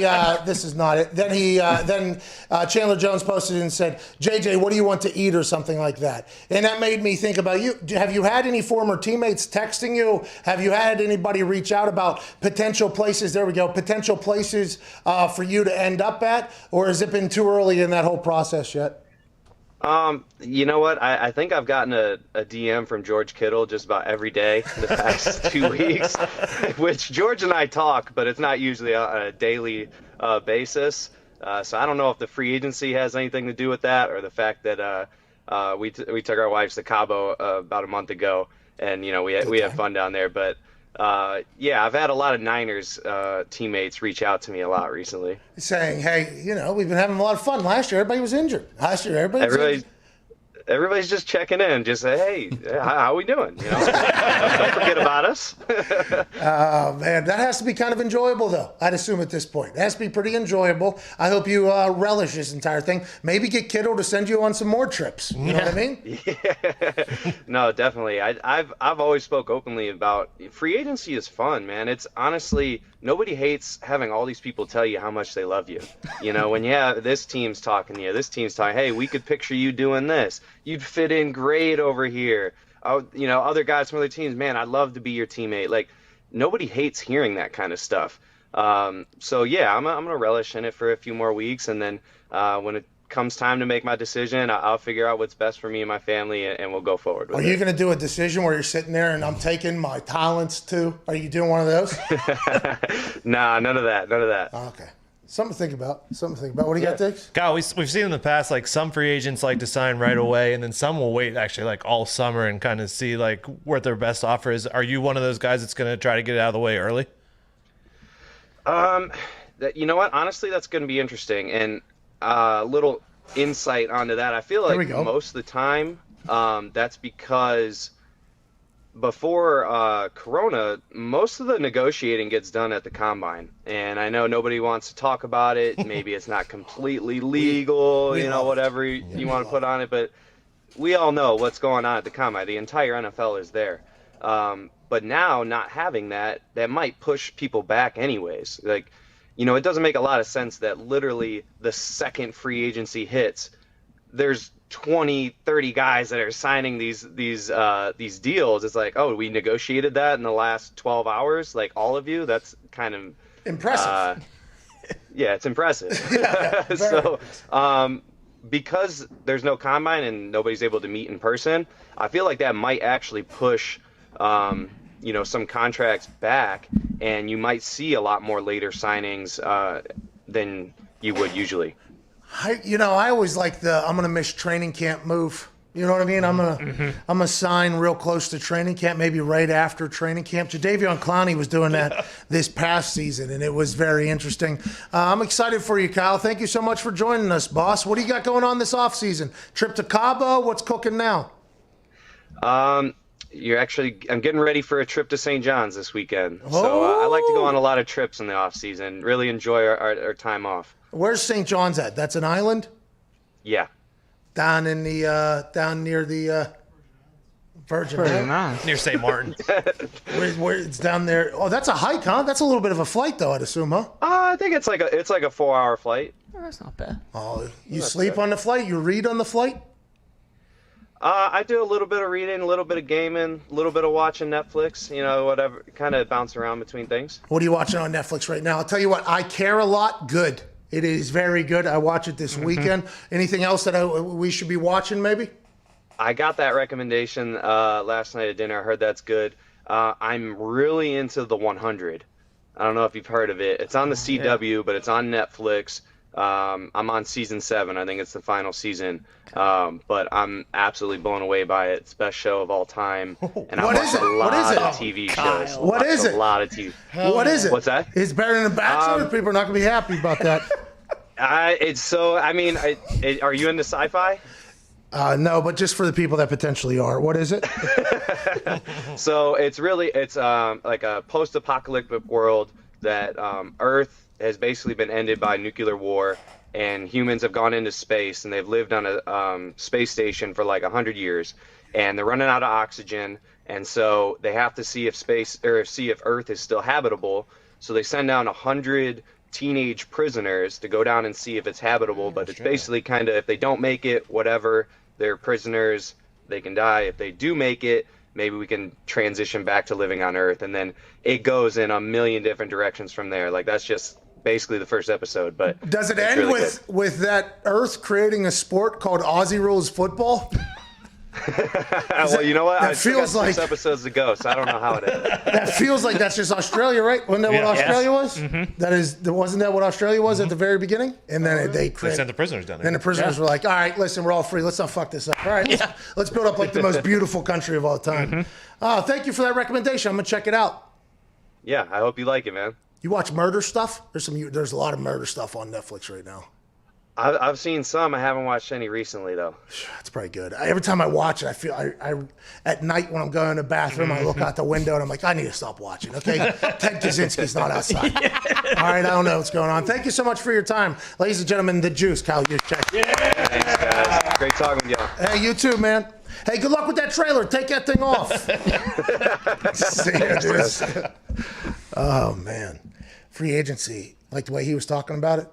this is not it. Then Chandler Jones posted it and said, "JJ, what do you want to eat?" or something like that. And that made me think about you. Have you had any former teammates texting you? Have you had anybody reach out about potential places? There we go. Potential places for you to end up at, or has it been too early in that whole process yet? You know what? I think I've gotten a DM from George Kittle just about every day the past 2 weeks, which George and I talk, but it's not usually on a daily basis. So I don't know if the free agency has anything to do with that, or the fact that we took our wives to Cabo about a month ago, and we had fun down there. But yeah, I've had a lot of Niners teammates reach out to me a lot recently, saying, "Hey, we've been having a lot of fun. Last year, everybody was injued. Last year, everybody was injured." Everybody's just checking in, just say, "Hey, how are we doing?" Don't forget about us. Oh, man, that has to be kind of enjoyable, though, I'd assume at this point. It has to be pretty enjoyable. I hope you relish this entire thing. Maybe get Kittle to send you on some more trips. You know what I mean? Yeah. No, definitely. I've always spoke openly about free agency is fun, man. It's honestly, nobody hates having all these people tell you how much they love you. When this team's talking to you, this team's talking, hey, we could picture you doing this. You'd fit in great over here. Other guys from other teams, man, I'd love to be your teammate. Like, nobody hates hearing that kind of stuff. So yeah, I'm gonna relish in it for a few more weeks, and then when it comes time to make my decision, I'll figure out what's best for me and my family, and we'll go forward with it. Are you going to do a decision where you're sitting there and I'm taking my talents too? Are you doing one of those? Nah, none of that. Okay. Something to think about. What do you got, Diggs? God, we've seen in the past, like, some free agents like to sign right away, and then some will wait actually like all summer and kind of see like what their best offer is. Are you one of those guys that's going to try to get it out of the way early? You know what? Honestly, that's going to be interesting. And a little insight onto that. I feel like most of the time, that's because before Corona, most of the negotiating gets done at the combine. And I know nobody wants to talk about it. Maybe it's not completely legal, whatever you want to put on it. But we all know what's going on at the combine. The entire NFL is there. But now, not having that might push people back anyways. Like, it doesn't make a lot of sense that literally the second free agency hits, there's 20, 30 guys that are signing these deals. It's like, oh, we negotiated that in the last 12 hours, like all of you. That's kind of impressive. Yeah, it's impressive. So, because there's no combine and nobody's able to meet in person, I feel like that might actually push some contracts back, and you might see a lot more later signings than you would usually. I always like I'm going to miss training camp move. You know what I mean? I'm gonna sign real close to training camp, maybe right after training camp. Jadeveon Clowney was doing that this past season, and it was very interesting. I'm excited for you, Kyle. Thank you so much for joining us, boss. What do you got going on this offseason? Trip to Cabo? What's cooking now? I'm getting ready for a trip to St. John's this weekend. So I like to go on a lot of trips in the off season. Really enjoy our time off. Where's St. John's at? That's an island? Yeah. Down near the Virgin Islands. Near St. Martin. where it's down there. Oh, that's a hike, huh? That's a little bit of a flight, though, I'd assume, huh? I think it's like a 4-hour flight. Oh, that's not bad. Oh, you sleep on the flight? You read on the flight? I do a little bit of reading, a little bit of gaming, a little bit of watching Netflix, whatever, kind of bounce around between things. What are you watching on Netflix right now? I'll tell you what, I Care a Lot, good. It is very good. I watch it this weekend. Anything else that we should be watching, maybe? I got that recommendation last night at dinner. I heard that's good. I'm really into The 100. I don't know if you've heard of it. It's on the CW, but it's on Netflix. I'm on season 7. I think it's the final season. But I'm absolutely blown away by it. It's the best show of all time. And I watch a lot of TV shows. What is it? A lot of TV. What is it? What's that? It's better than The Bachelor? People are not going to be happy about that. Are you into sci-fi? No, but just for the people that potentially are. What is it? So it's like a post-apocalyptic world that Earth has basically been ended by nuclear war, and humans have gone into space, and they've lived on a space station for like 100 years, and they're running out of oxygen, and so they have to see if Earth is still habitable. So they send down 100 teenage prisoners to go down and see if it's habitable, but it's basically kind of, if they don't make it, whatever, they're prisoners, they can die. If they do make it, maybe we can transition back to living on Earth, and then it goes in a million different directions from there. Like, that's just basically the first episode. But does it end really with that Earth creating a sport called Aussie Rules football? Well, you know what? That I still got feels like 6 episodes to go, so I don't know how it is. that feels like that's just Australia, right? Wasn't that what Australia was? Wasn't that what Australia was at the very beginning? And then they sent the prisoners down there. Then the prisoners were like, "All right, listen, we're all free. Let's not fuck this up. All right, let's build up like the most beautiful country of all time." Thank you for that recommendation. I'm gonna check it out. Yeah, I hope you like it, man. You watch murder stuff? There's a lot of murder stuff on Netflix right now. I've seen some. I haven't watched any recently, though. It's pretty good. Every time I watch it, I feel I at night when I'm going to the bathroom, I look out the window and I'm like, I need to stop watching. Okay, Ted Kaczynski's not outside. All right, I don't know what's going on. Thank you so much for your time, ladies and gentlemen. The Juice, Kyle Juszczyk. Thanks, guys. Great talking with y'all. Hey, you too, man. Hey, good luck with that trailer. Take that thing off. See ya, dude. Oh man, free agency. Like the way he was talking about it.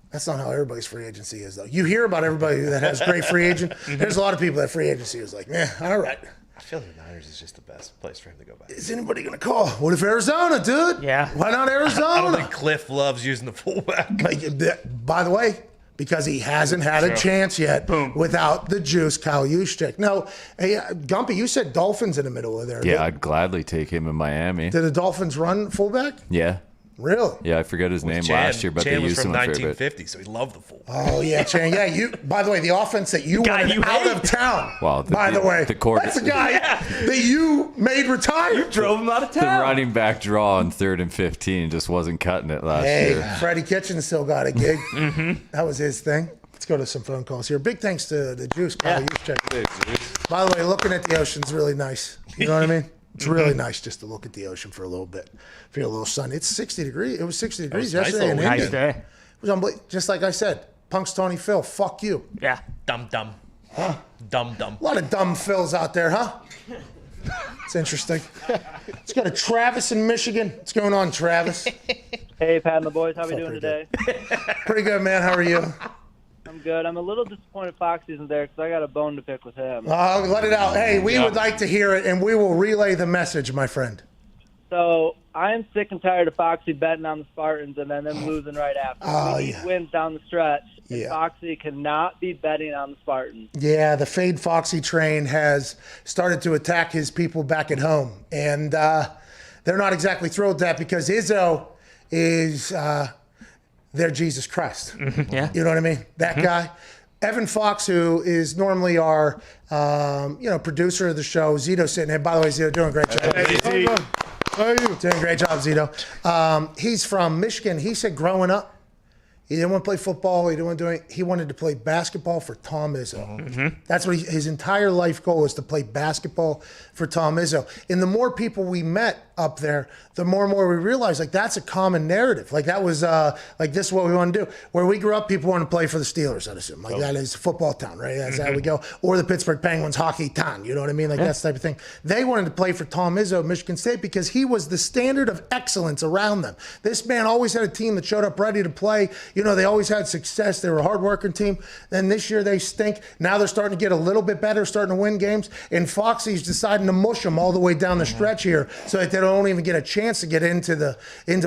That's not how everybody's free agency is, though. You hear about everybody that has great free agent. There's a lot of people that free agency is like, all right. I feel like the Niners is just the best place for him to go back. Is anybody going to call? What if Arizona, dude? Yeah. Why not Arizona? I don't think Cliff loves using the fullback. By the way, because he hasn't had a chance yet without the Juice, Kyle Juszczyk. No, hey, Gumpy, you said Dolphins in the middle of there. Yeah, I'd gladly take him in Miami. Did the Dolphins run fullback? Yeah. Really? Yeah, I forget his name last year, but Chan they was used from him a fair 1950, so he loved the full. Oh yeah, Chan. Yeah, you. By the way, the offense that you wanted out of town. Wow. By the way, that's the guy that you made retire. You drove him out of The town. running back draw on 3rd and 15 just wasn't cutting it last year. Hey, Freddie Kitchens still got a gig. That was his thing. Let's go to some phone calls here. Big thanks to the Juice, Kyle Juszczyk. By the way, looking at the ocean's really nice. You know what I mean? It's really nice just to look at the ocean for a little bit. Feel a little sun. It's 60 degrees. It was 60 degrees yesterday in India. Nice day. It was unbelievable. Just like I said, Punk's Tony Phil, fuck you. Yeah. Dumb. Huh? Dumb. A lot of dumb Phils out there, huh? It's interesting. Let's go to Travis in Michigan. What's going on, Travis? Hey, Pat and the boys. How are we doing today? Pretty good, man. How are you? I'm good. I'm a little disappointed Fox isn't there because I got a bone to pick with him. Let it out. Hey, we would like to hear it, and we will relay the message, my friend. So I am sick and tired of Foxy betting on the Spartans and then them losing right after. We need wins down the stretch. Yeah. Foxy cannot be betting on the Spartans. Yeah, the Fade Foxy train has started to attack his people back at home, and they're not exactly thrilled with that because Izzo is their Jesus Christ. Yeah. You know what I mean? That guy. Evan Fox, who is normally our producer of the show, Zito sitting here. By the way, Zito, doing a great job. Hey, How are you? Doing a great job, Zito. He's from Michigan. He said growing up, he didn't want to play football. He didn't want to do anything. He wanted to play basketball for Tom Izzo. That's what his entire life goal was, to play basketball for Tom Izzo. And the more people we met up there, the more and more we realized, like, that's a common narrative. Like, that was, like, this is what we want to do. Where we grew up, people want to play for the Steelers, I'd assume. Like, that is football town, right? That's how we go. Or the Pittsburgh Penguins hockey town, you know what I mean? Like, that's the type of thing. They wanted to play for Tom Izzo at Michigan State because he was the standard of excellence around them. This man always had a team that showed up ready to play. You know, they always had success. They were a hard-working team. Then this year they stink. Now they're starting to get a little bit better, starting to win games. And Foxy's deciding to mush them all the way down the stretch here so that they don't even get a chance to get into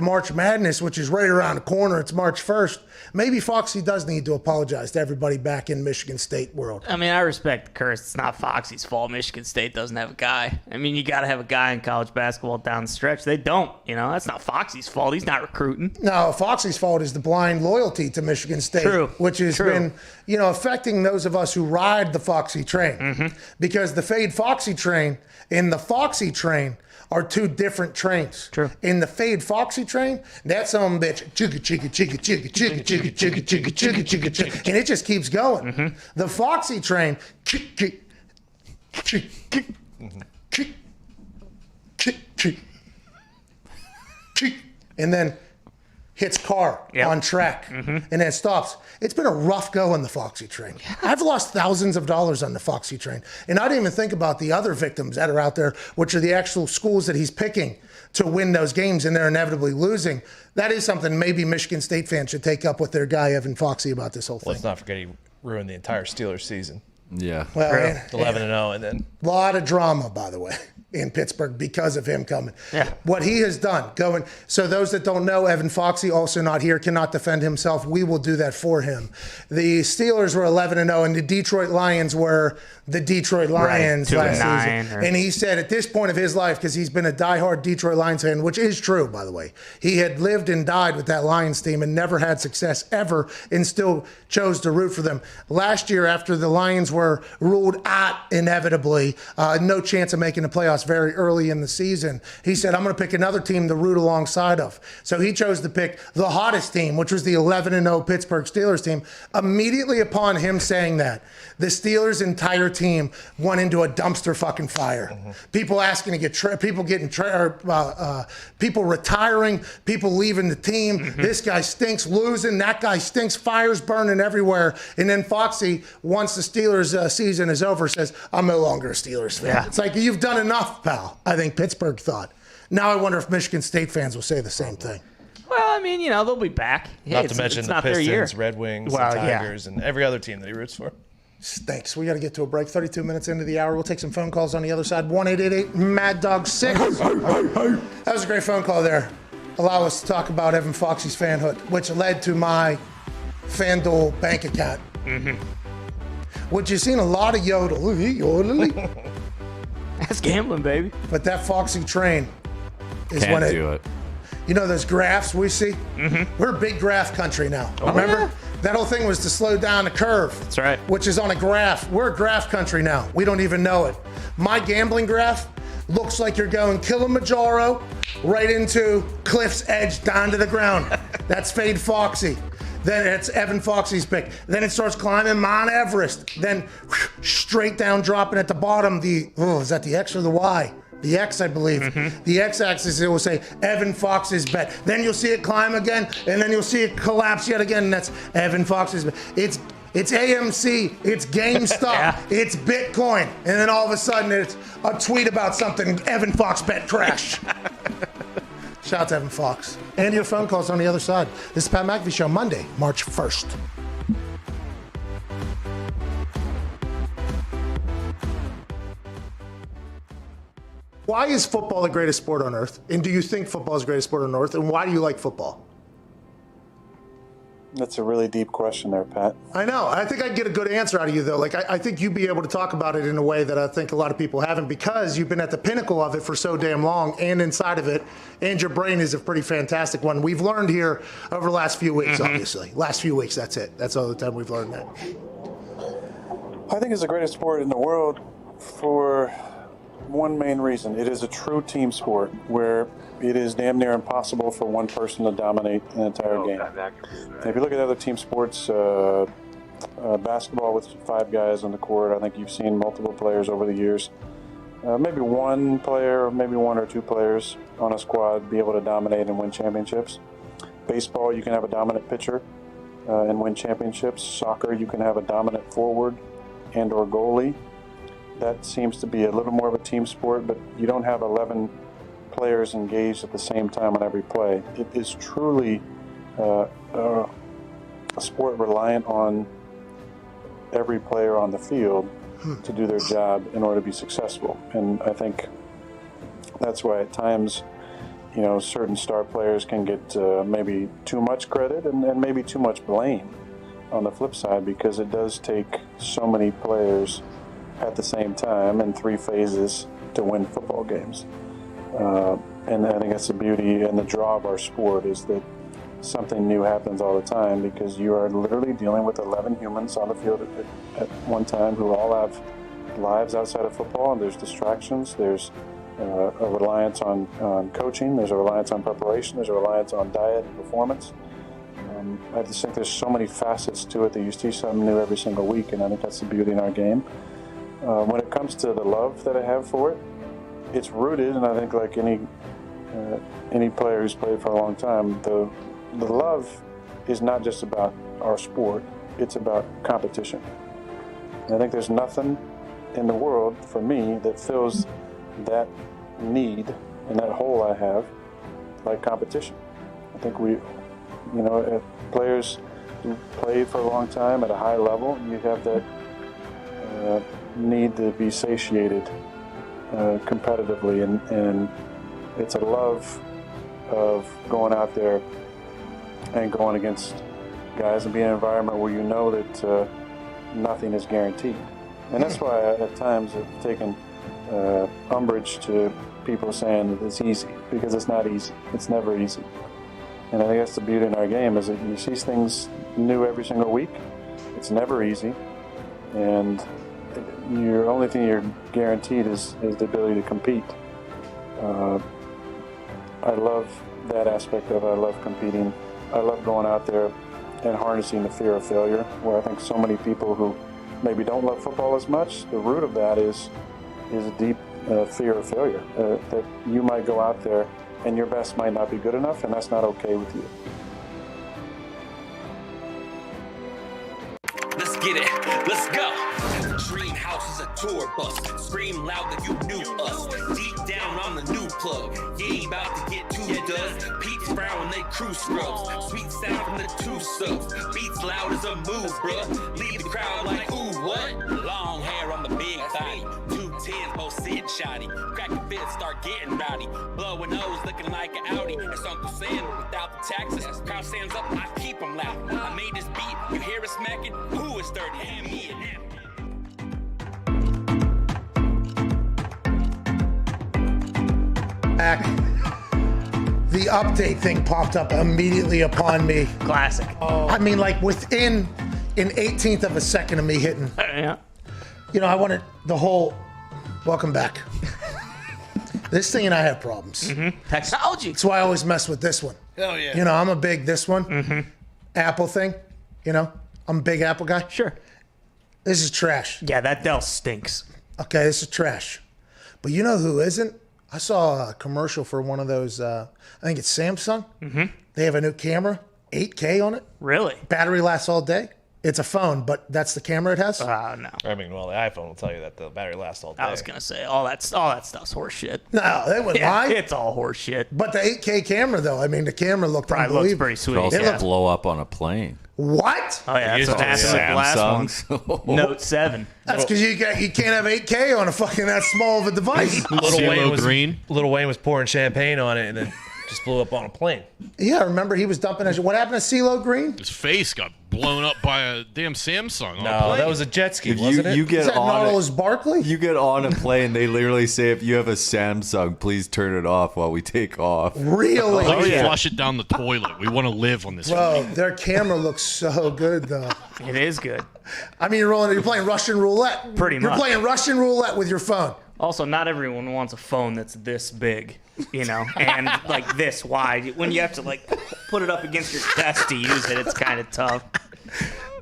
March Madness, which is right around the corner. It's March 1st. Maybe Foxy does need to apologize to everybody back in Michigan State world. I mean, I respect the curse. It's not Foxy's fault. Michigan State doesn't have a guy. I mean, you got to have a guy in college basketball down the stretch. They don't. You know, that's not Foxy's fault. He's not recruiting. No, Foxy's fault is the blind loyalty to Michigan State, which has been, affecting those of us who ride the Foxy train. Because the Fade Foxy train and the Foxy train are two different trains. True. In the Fade Foxy train, that son bitch, chugga, chugga, chugga, chugga, chugga, chugga, chugga, chugga, chugga, chugga, chugga, and it just keeps going. The Foxy train, and then hits car on track, and then stops. It's been a rough go on the Foxy train. I've lost thousands of dollars on the Foxy train. And I didn't even think about the other victims that are out there, which are the actual schools that he's picking to win those games, and they're inevitably losing. That is something maybe Michigan State fans should take up with their guy, Evan Foxy, about this whole thing. Let's not forget he ruined the entire Steelers season. Yeah. Well, 11-0, and then a lot of drama, by the way. in Pittsburgh because of him coming. Yeah. What he has done, so those that don't know, Evan Foxy, also not here, cannot defend himself. We will do that for him. The Steelers were 11-0, and the Detroit Lions were the Detroit Lions last season. And he said at this point of his life, because he's been a diehard Detroit Lions fan, which is true, by the way, he had lived and died with that Lions team and never had success ever, and still chose to root for them. Last year, after the Lions were ruled out inevitably, no chance of making the playoffs very early in the season, he said, I'm going to pick another team to root alongside of. So he chose to pick the hottest team, which was the 11-0 Pittsburgh Steelers team. Immediately upon him saying that, the Steelers' entire team went into a dumpster fucking fire. People asking to get people getting people retiring, people leaving the team. This guy stinks, losing. That guy stinks, fires burning everywhere. And then Foxy, once the Steelers season is over, says, I'm no longer a Steelers fan. Yeah. It's like, you've done enough, pal. I think Pittsburgh thought. Now I wonder if Michigan State fans will say the same thing. Well, I mean, they'll be back. Not to mention the Pistons, Red Wings, and Tigers, and every other team that he roots for. Stinks. We got to get to a break. 32 minutes into the hour. We'll take some phone calls on the other side. 1-888-MAD-DOG-6. That was a great phone call there. Allow us to talk about Evan Foxy's fanhood, which led to my FanDuel bank account. Which you've seen a lot of yodel. That's gambling, baby. But that Foxy train is Can't do it. You know those graphs we see? We're a big graph country now. Remember? Yeah. That whole thing was to slow down the curve. That's right. Which is on a graph. We're a graph country now. We don't even know it. My gambling graph looks like you're going Kilimanjaro right into Cliff's Edge down to the ground. That's Fade Foxy. Then it's Evan Foxy's pick. Then it starts climbing Mount Everest. Then straight down, dropping at the bottom. Is that the X or the Y? The X, I believe. The X-axis, it will say Evan Fox's bet. Then you'll see it climb again, and then you'll see it collapse yet again, and that's Evan Fox's bet. It's AMC, it's GameStop, it's Bitcoin, and then all of a sudden it's a tweet about something, Evan Fox bet crash. Shout out to Evan Fox. And your phone calls on the other side. This is Pat McAfee Show, Monday, March 1st. Why is football the greatest sport on earth? And do you think football is the greatest sport on earth? And why do you like football? That's a really deep question there, Pat. I know. I think I'd get a good answer out of you, though. I think you'd be able to talk about it in a way that I think a lot of people haven't, because you've been at the pinnacle of it for so damn long, and inside of it, and your brain is a pretty fantastic one. We've learned here over the last few weeks, obviously. Last few weeks, that's it. That's all the time we've learned that. I think it's the greatest sport in the world for one main reason. It is a true team sport where it is damn near impossible for one person to dominate an entire game. If you look at other team sports, basketball with 5 guys on the court, I think you've seen multiple players over the years. Maybe one player, maybe 1 or 2 players on a squad be able to dominate and win championships. Baseball, you can have a dominant pitcher and win championships. Soccer, you can have a dominant forward and or goalie. That seems to be a little more of a team sport, but you don't have 11 players engaged at the same time on every play. It is truly a sport reliant on every player on the field to do their job in order to be successful. And I think that's why at times, certain star players can get maybe too much credit and maybe too much blame on the flip side, because it does take so many players at the same time in 3 phases to win football games. And I think that's the beauty and the draw of our sport, is that something new happens all the time, because you are literally dealing with 11 humans on the field at one time who all have lives outside of football, and there's distractions, there's a reliance on coaching, there's a reliance on preparation, there's a reliance on diet and performance. I just think there's so many facets to it that you see something new every single week, and I think that's the beauty in our game. When it comes to the love that I have for it, it's rooted, and I think like any player who's played for a long time, the love is not just about our sport, it's about competition. And I think there's nothing in the world for me that fills that need and that hole I have like competition. I think if players who play for a long time at a high level, you have that need to be satiated competitively, and it's a love of going out there and going against guys and being in an environment where you know that nothing is guaranteed. And that's why at times I've taken umbrage to people saying that it's easy, because it's not easy. It's never easy. And I think that's the beauty in our game, is that you see things new every single week. It's never easy. And your only thing you're guaranteed is the ability to compete. I love that aspect of it. I love competing. I love going out there and harnessing the fear of failure, where I think so many people who maybe don't love football as much, the root of that is a deep fear of failure, that you might go out there and your best might not be good enough, and that's not okay with you. Let's get it. Let's go. Dream house is a tour bus. Scream loud that you knew us. Deep down on the new plug. You ain't about to get too dust. Pete's frown when they crew scrubs. Sweet sound from the two subs. Beats loud as a move, bruh. Leave the crowd like, ooh, what? Long hair on the big body. 210s, both sitting shoddy. Crack a fist, start getting rowdy. Blowing nose, looking like an Audi. It's Uncle Sam without the taxes. Crowd stands up, I keep them loud. I made this beat, you hear it smacking? Who is 30? Hand me an amp. The update thing popped up immediately upon me. Classic. I mean, like within an 18th of a second of me hitting. Yeah. You know, I wanted the whole, welcome back. This thing and I have problems. Technology. That's why I always mess with this one. Hell yeah. You know, I'm a big this one. Apple thing. You know, I'm a big Apple guy. Sure. This is trash. Yeah, that Dell stinks. Okay, this is trash. But you know who isn't? I saw a commercial for one of those, I think it's Samsung. They have a new camera, 8K on it. Really? Battery lasts all day. It's a phone, but that's the camera it has. Oh, no. I mean, well, the iPhone will tell you that the battery lasts all day. I was going to say, all that stuff's horseshit. No, they wouldn't lie. It's all horseshit. But the 8K camera, though, I mean, the camera looked Probably looks pretty sweet. It also It looked- blow up on a plane. What? Oh, yeah, that's what happened with the last one. Note 7. That's because you can't have 8K on a fucking that small of a device. Lil Wayne was pouring champagne on it and then just blew up on a plane. Yeah, remember he was dumping his. What happened to CeeLo Green? His face got blown up by a damn Samsung. On a No, plane. that was a jet ski, If wasn't it? you get Is that on Nautilus it, Barkley? you get on a plane. They literally say, if you have a Samsung, please turn it off while we take off. Really? Please flush it down the toilet. We want to live on this. Bro, their camera looks so good, though. It is good. I mean, you're playing Russian roulette. Pretty much. You're playing Russian roulette with your phone. Also, not everyone wants a phone that's this big, you know, and like this wide. When you have to like put it up against your chest to use it, it's kind of tough.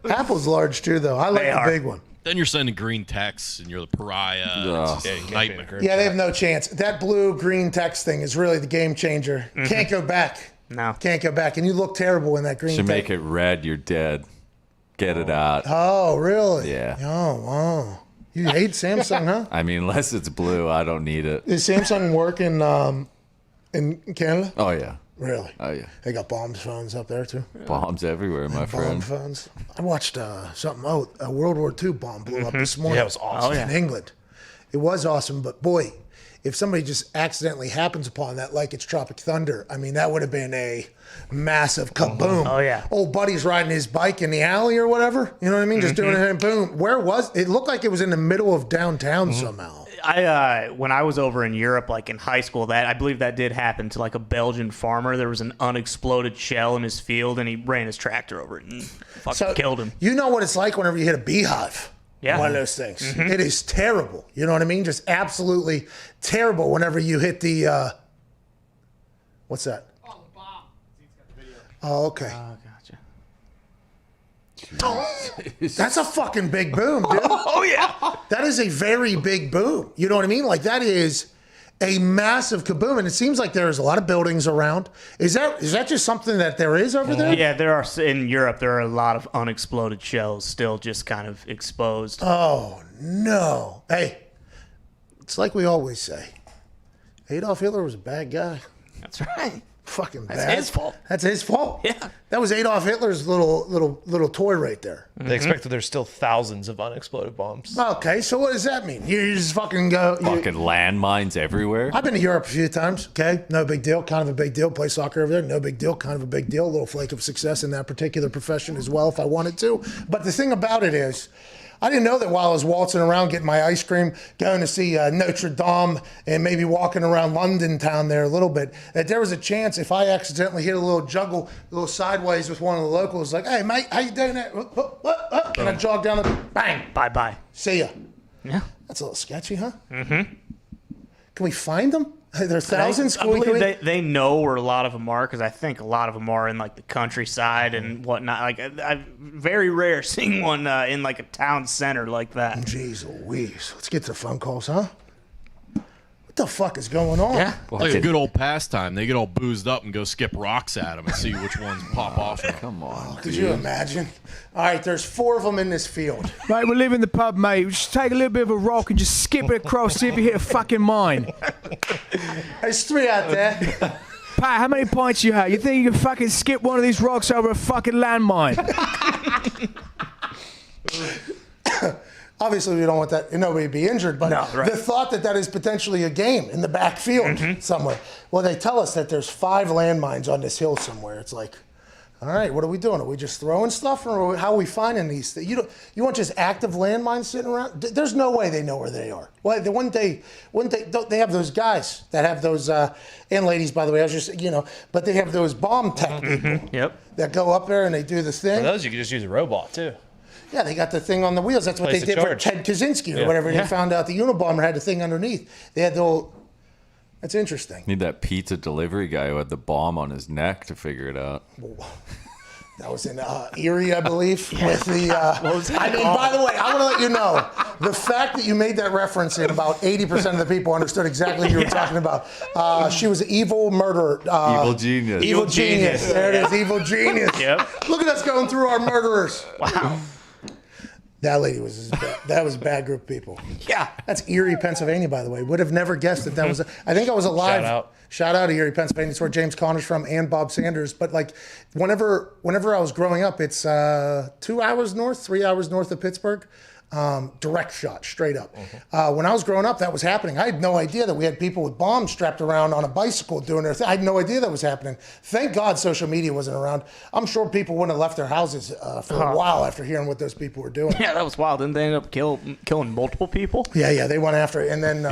Apple's large too, though. I like They the are. big one. Then you're sending green texts, and you're the pariah. Ugh. It's a nightmare. Yeah, they have no chance. That blue-green text thing is really the game changer. Can't go back. No. Can't go back. And you look terrible in that green Should text. make it red. You're dead. Get it out. Oh, really? Yeah. Oh, wow. You hate Samsung, huh? I mean, unless it's blue, I don't need it. Does Samsung work in Canada? Oh yeah. Really? Oh yeah. They got bombs phones up there, too. Bombs everywhere, my Bomb friend. phones. I watched something. A World War II bomb blew up this morning. Yeah, it was awesome. In England. It was awesome, but boy, if somebody just accidentally happens upon that like it's Tropic Thunder, I mean, that would have been a massive kaboom. Oh, yeah. Old buddy's riding his bike in the alley or whatever. You know what I mean? Just doing it and boom. Where was it? Looked like it was in the middle of downtown somehow. When I was over in Europe, like in high school, I believe that did happen to like a Belgian farmer. There was an unexploded shell in his field, and he ran his tractor over it and fucking killed him. You know what it's like whenever you hit a beehive. Yeah. One of those things. It is terrible. You know what I mean? Just absolutely terrible whenever you hit the, what's that? Oh, the bomb. Oh, okay. Oh, gotcha. That's a fucking big boom, dude. Oh, yeah. That is a very big boom. You know what I mean? Like, that is a massive kaboom. And it seems like there's a lot of buildings around. Is that just something that there is over there? Yeah, there are in Europe. There are a lot of unexploded shells still just kind of exposed. Oh, no. Hey, it's like we always say. Adolf Hitler was a bad guy. That's right. fucking bad. That's his fault. That's his fault. Yeah. That was Adolf Hitler's little toy right there. They expect that there's still thousands of unexploded bombs. Okay, so what does that mean? You just fucking go. Fucking landmines everywhere. I've been to Europe a few times. Okay, no big deal. Kind of a big deal. Play soccer over there. No big deal. Kind of a big deal. A little flake of success in that particular profession as well, if I wanted to. But the thing about it is, I didn't know that while I was waltzing around getting my ice cream, going to see Notre Dame, and maybe walking around London town there a little bit, that there was a chance if I accidentally hit a little juggle, a little sideways with one of the locals, like, hey, mate, how you doing there? And I jogged down the, bang. Bye-bye. See ya. Yeah. That's a little sketchy, huh? Mm-hmm. Can we find them? There are thousands. I believe they know where a lot of them are because I think a lot of them are in like the countryside and whatnot. Like I'm very rare seeing one in like a town center like that. Jeez Louise. Let's get to the phone calls, huh? What the fuck is going on? Yeah. Like a good old pastime. They get all boozed up and go skip rocks at them and see which ones pop off. Come on. Could you imagine? All right, there's 4 of them in this field. Mate, we're leaving the pub, mate. We just take a little bit of a rock and just skip it across, see if you hit a fucking mine. There's 3 out there. Pat, how many pints you have? You think you can fucking skip one of these rocks over a fucking landmine? Obviously, we don't want that nobody to be injured, but the thought that is potentially a game in the backfield somewhere. Well, they tell us that there's 5 landmines on this hill somewhere. It's like, all right, what are we doing? Are we just throwing stuff, or how are we finding these things? You want just active landmines sitting around? There's no way they know where they are. Well, they have those guys that have those, and ladies, by the way, I was just, but they have those bomb tech people that go up there and they do this thing. For those, you can just use a robot, too. Yeah, they got the thing on the wheels. That's what they did for Ted Kaczynski or whatever. They found out the Unabomber had the thing underneath. They had the old... That's interesting. Need that pizza delivery guy who had the bomb on his neck to figure it out. That was in Erie, I believe. With the, by the way, I want to let you know, the fact that you made that reference and about 80% of the people understood exactly what you were talking about. She was an evil murderer. Evil genius. Evil genius. There it is, evil genius. Look at us going through our murderers. Wow. That lady was that was a bad group of people. Yeah. That's Erie, Pennsylvania, by the way. Would have never guessed that was I think I was alive. Shout out to Erie, Pennsylvania. It's where James Conner's from and Bob Sanders. But like whenever I was growing up, it's 3 hours north of Pittsburgh. Direct shot, straight up. When I was growing up, that was happening. I had no idea that we had people with bombs strapped around on a bicycle doing their thing. I had no idea that was happening. Thank God social media wasn't around. I'm sure people wouldn't have left their houses for a while after hearing what those people were doing. Yeah, that was wild. Didn't they end up killing multiple people? Yeah, they went after it. And then,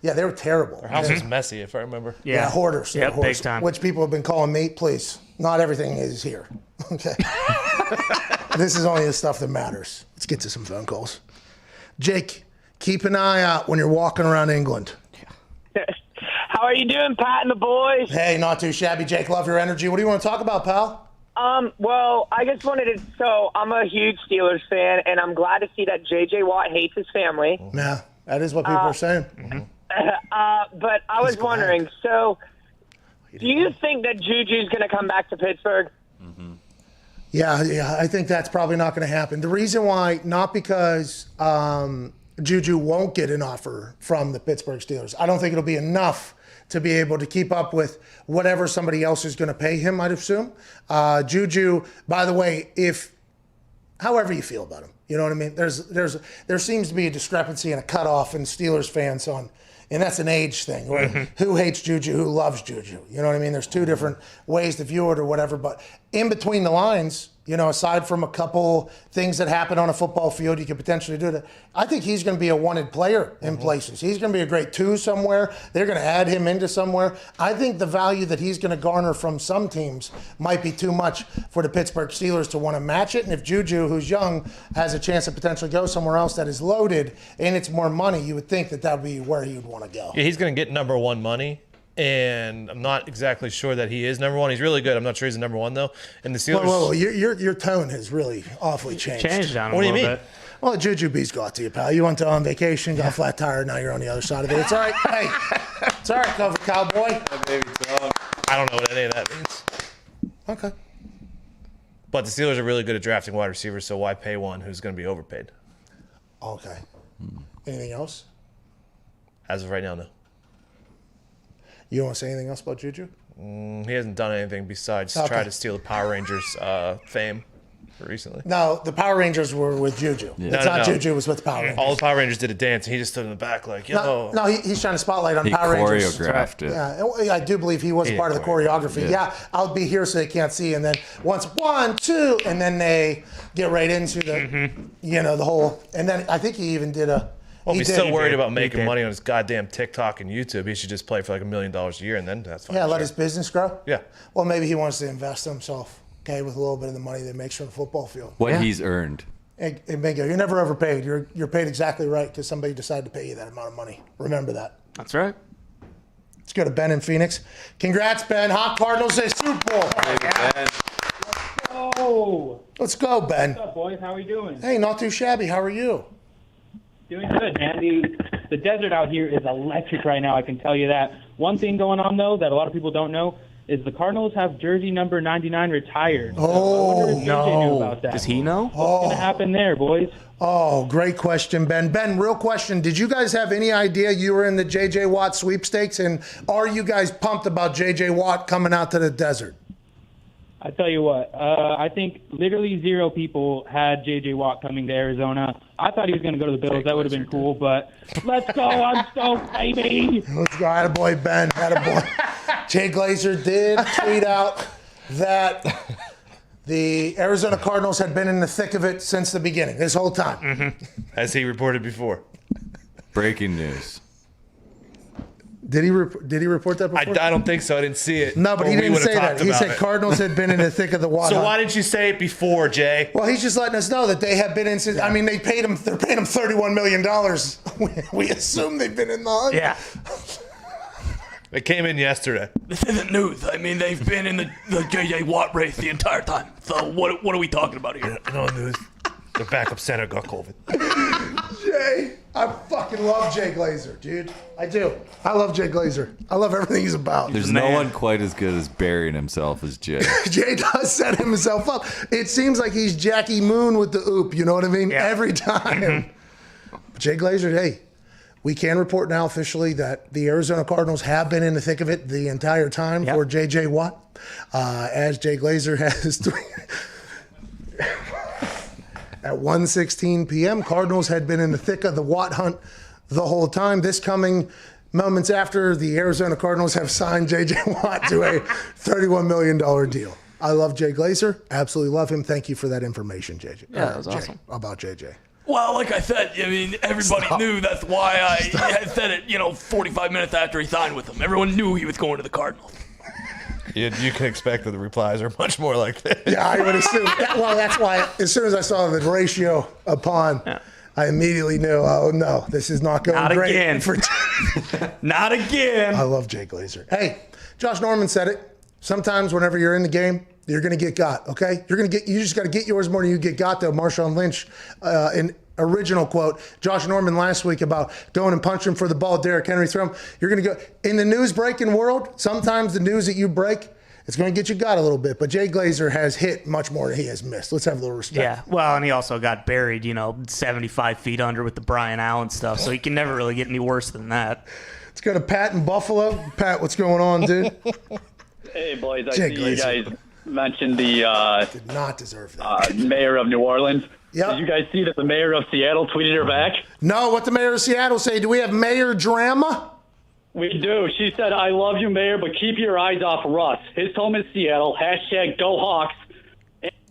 they were terrible. Their house was messy, if I remember. Yeah, hoarders. Yeah, hoarders, big time. Which people have been calling me, please, not everything is here. Okay. This is only the stuff that matters. Let's get to some phone calls. Jake, keep an eye out when you're walking around England. How are you doing, Pat and the boys? Hey, not too shabby, Jake. Love your energy. What do you want to talk about, pal? Well, I just wanted to, so I'm a huge Steelers fan, and I'm glad to see that J.J. Watt hates his family. Yeah, that is what people are saying. But I was wondering, so do you think that Juju's going to come back to Pittsburgh? Yeah, I think that's probably not going to happen. The reason why, not because Juju won't get an offer from the Pittsburgh Steelers. I don't think it'll be enough to be able to keep up with whatever somebody else is going to pay him, I'd assume. Juju, by the way, however you feel about him, you know what I mean? There seems to be a discrepancy and a cutoff in Steelers fans on, and that's an age thing. Right? Who hates Juju? Who loves Juju? You know what I mean? There's 2 different ways to view it or whatever. But in between the lines, aside from a couple things that happen on a football field, you could potentially do that. I think he's going to be a wanted player in places. He's going to be a great 2 somewhere. They're going to add him into somewhere. I think the value that he's going to garner from some teams might be too much for the Pittsburgh Steelers to want to match it. And if Juju, who's young, has a chance to potentially go somewhere else that is loaded and it's more money, you would think that would be where he would want to go. Yeah, he's going to get number 1 money. And I'm not exactly sure that he is number 1. He's really good. I'm not sure he's the number 1 though. And the Steelers. Whoa. Your tone has really awfully changed. What do you mean? Bit. Well, Juju B's got to you, pal. You went on vacation, got a flat tire, now you're on the other side of it. It's all right. Hey, it's all right, cover cowboy. I don't know what any of that means. Okay. But the Steelers are really good at drafting wide receivers, so why pay one who's going to be overpaid? Okay. Anything else? As of right now, no. You don't want to say anything else about Juju? He hasn't done anything besides try to steal the Power Rangers fame recently. No, the Power Rangers were with Juju. Yeah. It's not Juju, it was with the Power Rangers. All the Power Rangers did a dance, and he just stood in the back like, yo. No, he's trying to spotlight on Power Rangers. He choreographed it. Yeah, I do believe he was part of the choreography. Yeah, I'll be here so they can't see. And then once 1, 2, and then they get right into the, the whole. And then I think he even did a. Well, if he's still worried about making money on his goddamn TikTok and YouTube, he should just play for like $1 million a year, and then that's fine. Yeah, let his business grow. Yeah. Well, maybe he wants to invest himself, okay, with a little bit of the money that makes from the football field. What he's earned. Hey, Bingo, you're never overpaid. You're paid exactly right because somebody decided to pay you that amount of money. Remember that. That's right. Let's go to Ben in Phoenix. Congrats, Ben. Cardinals say Super Bowl. Oh. Let's go, Ben. What's up, boys? How are we doing? Hey, not too shabby. How are you? Doing good, man. The desert out here is electric right now, I can tell you that. One thing going on, though, that a lot of people don't know is the Cardinals have jersey number 99 retired. Oh, no. About that. Does he know? What's going to happen there, boys? Oh, great question, Ben. Ben, real question. Did you guys have any idea you were in the J.J. Watt sweepstakes? And are you guys pumped about J.J. Watt coming out to the desert? I tell you what, I think literally 0 people had J.J. Watt coming to Arizona. I thought he was going to go to the Bills. That would have been cool, but let's go. I'm stoked, baby. Let's go. Attaboy, Ben. Attaboy. Jay Glazer did tweet out that the Arizona Cardinals had been in the thick of it since the beginning, this whole time. As he reported before. Breaking news. Did he report that before? I don't think so. I didn't see it. No, but he didn't say that. He said it. Cardinals had been in the thick of the water. So why didn't you say it before, Jay? Well, he's just letting us know that they have been in. I mean, they're paying him $31 million. We assume they've been in the hunt. Yeah. It came in yesterday. This isn't news. I mean, they've been in the J.J. Watt race the entire time. So what are we talking about here? No news. The backup center got COVID. Jay, I fucking love Jay Glazer, dude. I do. I love Jay Glazer. I love everything he's about. There's no one quite as good as burying himself as Jay. Jay does set himself up. It seems like he's Jackie Moon with the oop, you know what I mean? Yeah. Every time. But Jay Glazer, hey, we can report now officially that the Arizona Cardinals have been in the thick of it the entire time for J.J. Watt. As Jay Glazer has at 1:16 p.m., Cardinals had been in the thick of the Watt hunt the whole time. This coming moments after the Arizona Cardinals have signed J.J. Watt to a $31 million deal. I love Jay Glazer. Absolutely love him. Thank you for that information, JJ. Yeah, that was awesome. About JJ. Well, like I said, I mean, everybody knew. That's why I had said it, 45 minutes after he signed with them. Everyone knew he was going to the Cardinals. You can expect that the replies are much more like this. Yeah, I would assume. Well, that's why as soon as I saw the ratio upon, I immediately knew, oh, no, this is not going great. Again. Not again. I love Jay Glazer. Hey, Josh Norman said it. Sometimes whenever you're in the game, you're going to get got, okay? You just got to get yours more than you get got, though. Marshawn Lynch, an original quote. Josh Norman last week about going and punching for the ball, Derrick Henry throw him. You're going to go. In the news-breaking world, sometimes the news that you break, it's going to get you got a little bit. But Jay Glazer has hit much more than he has missed. Let's have a little respect. Yeah, well, and he also got buried, 75 feet under with the Brian Allen stuff, so he can never really get any worse than that. Let's go to Pat in Buffalo. Pat, what's going on, dude? Hey, boys, I Jay see Glazer. you guys mentioned the did not deserve that. mayor of New Orleans. Yep. Did you guys see that the mayor of Seattle tweeted her back? No, what the mayor of Seattle say? Do we have mayor drama? We do. She said, I love you, mayor, but keep your eyes off Russ. His home is Seattle. # Go Hawks.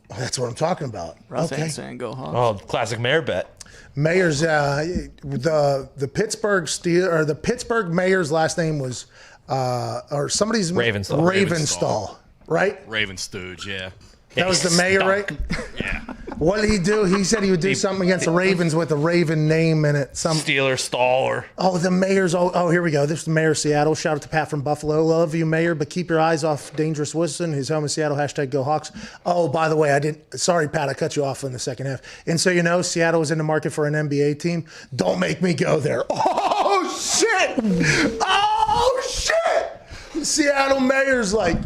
That's what I'm talking about. Russ Okay. ain't saying go Hawks. Oh, classic mayor bet. Mayor's the Pittsburgh the Pittsburgh mayor's last name was or somebody's Ravenstall, right? Raven Stooge, yeah. That was the mayor, right? Yeah. What did he do? He said he would do something against the Ravens with a Raven name in it. Some Steeler stall or the mayor's. Oh, here we go. This is the mayor of Seattle. Shout out to Pat from Buffalo. Love you, mayor, but keep your eyes off Dangerous Wilson. His home in Seattle. # Go Hawks. Oh, by the way, I didn't. Sorry, Pat. I cut you off in the second half. And so Seattle is in the market for an NBA team. Don't make me go there. Oh shit! Oh shit! Seattle mayor's like,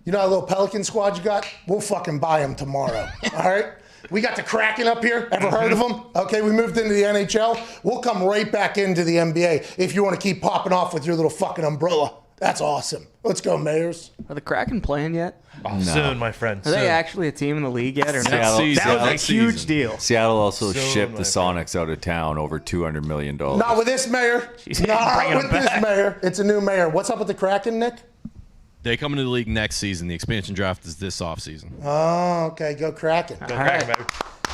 that little Pelican squad you got? We'll fucking buy them tomorrow. All right. We got the Kraken up here. Ever heard of them? Okay, we moved into the NHL. We'll come right back into the NBA if you want to keep popping off with your little fucking umbrella That's awesome. Let's go, Mayors. Are the Kraken playing yet? Oh, soon, my friend. Are they actually a team in the league yet? Or Seattle, that was a huge deal. Seattle also shipped the Sonics out of town over $200 million. Not with this mayor. Not with this mayor. It's a new mayor. What's up with the Kraken, Nick? They come into the league next season. The expansion draft is this offseason. Oh, okay. Go Kraken. Go Kraken, baby.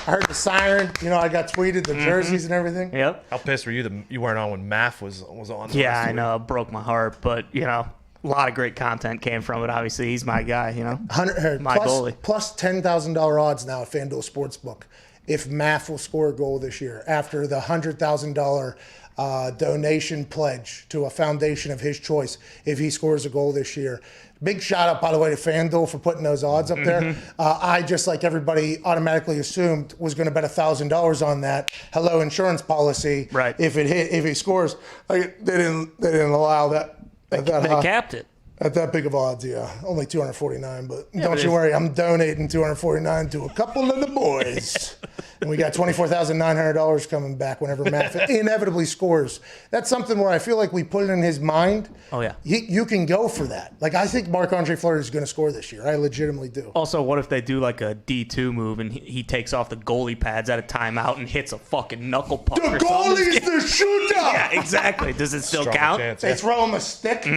I heard the siren. I got tweeted the jerseys and everything. Yep. How pissed were you that you weren't on when Maf was on? Yeah, I know. It broke my heart, but a lot of great content came from it. Obviously, he's my guy. My goalie. Plus $10,000 odds now at FanDuel Sportsbook if Maf will score a goal this year after the $100,000 donation pledge to a foundation of his choice if he scores a goal this year. Big shout out, by the way, to FanDuel for putting those odds up there. I, just like everybody automatically assumed, was going to bet $1,000 on that. Hello, insurance policy. Right. If he scores, they didn't allow that. They capped it. At that big of odds, yeah. Only 249, but don't you worry. I'm donating 249 to a couple of the boys. And we got $24,900 coming back whenever Matt inevitably scores. That's something where I feel like we put it in his mind. Oh, yeah. You can go for that. Like, I think Marc-Andre Fleury is going to score this year. I legitimately do. Also, what if they do like a D2 move and he takes off the goalie pads at a timeout and hits a fucking knuckle puck? The goalie's the shooter! Yeah, exactly. Does it still count? Chance, yeah. They throw him a stick.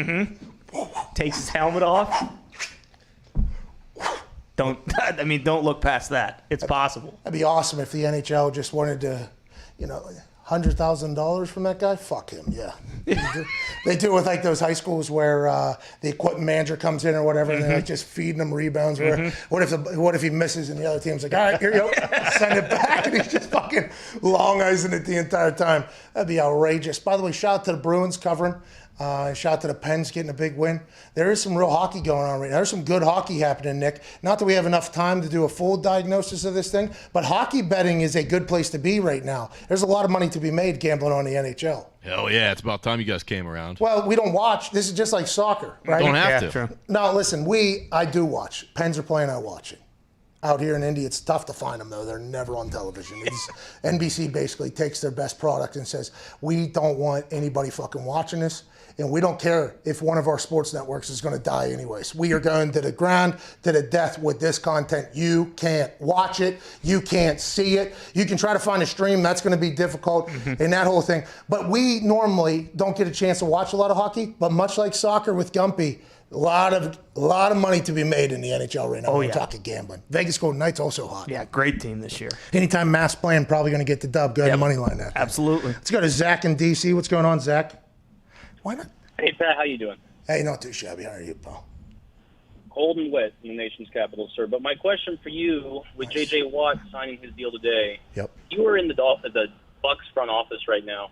Takes his helmet off. Don't look past that. It's possible. That'd be awesome if the NHL just wanted to, $100,000 from that guy. Fuck him, yeah. They do it with like those high schools where the equipment manager comes in or whatever, and they're like just feeding them rebounds. What if he misses and the other team's like, all right, here you go, send it back, and he's just fucking long icing it the entire time. That'd be outrageous. By the way, shout out to the Bruins covering. Shout out to the Pens getting a big win. There is some real hockey going on right now. There's some good hockey happening, Nick. Not that we have enough time to do a full diagnosis of this thing, but hockey betting is a good place to be right now. There's a lot of money to be made gambling on the NHL. Hell yeah, it's about time you guys came around. Well, we don't watch. This is just like soccer, right? Don't have to. True. No, listen, I do watch. Pens are playing, I watch it. Out here in Indy, it's tough to find them, though. They're never on television. NBC basically takes their best product and says, we don't want anybody fucking watching this, and we don't care if one of our sports networks is going to die anyways. We are going to the ground, to the death with this content. You can't watch it. You can't see it. You can try to find a stream. That's going to be difficult and that whole thing. But we normally don't get a chance to watch a lot of hockey, but much like soccer with Gumpy, a lot of money to be made in the NHL right now. We're talking gambling. Vegas Golden Knights also hot. Yeah, great team this year. Anytime Mass playing, probably going to get the dub. Go ahead and money line that. Absolutely. Let's go to Zach in DC. What's going on, Zach? Why not? Hey, Pat, how you doing? Hey, not too shabby. How are you, pal? Cold and wet in the nation's capital, sir. But my question for you, with J.J. Watt signing his deal today, you are in the Bucks front office right now.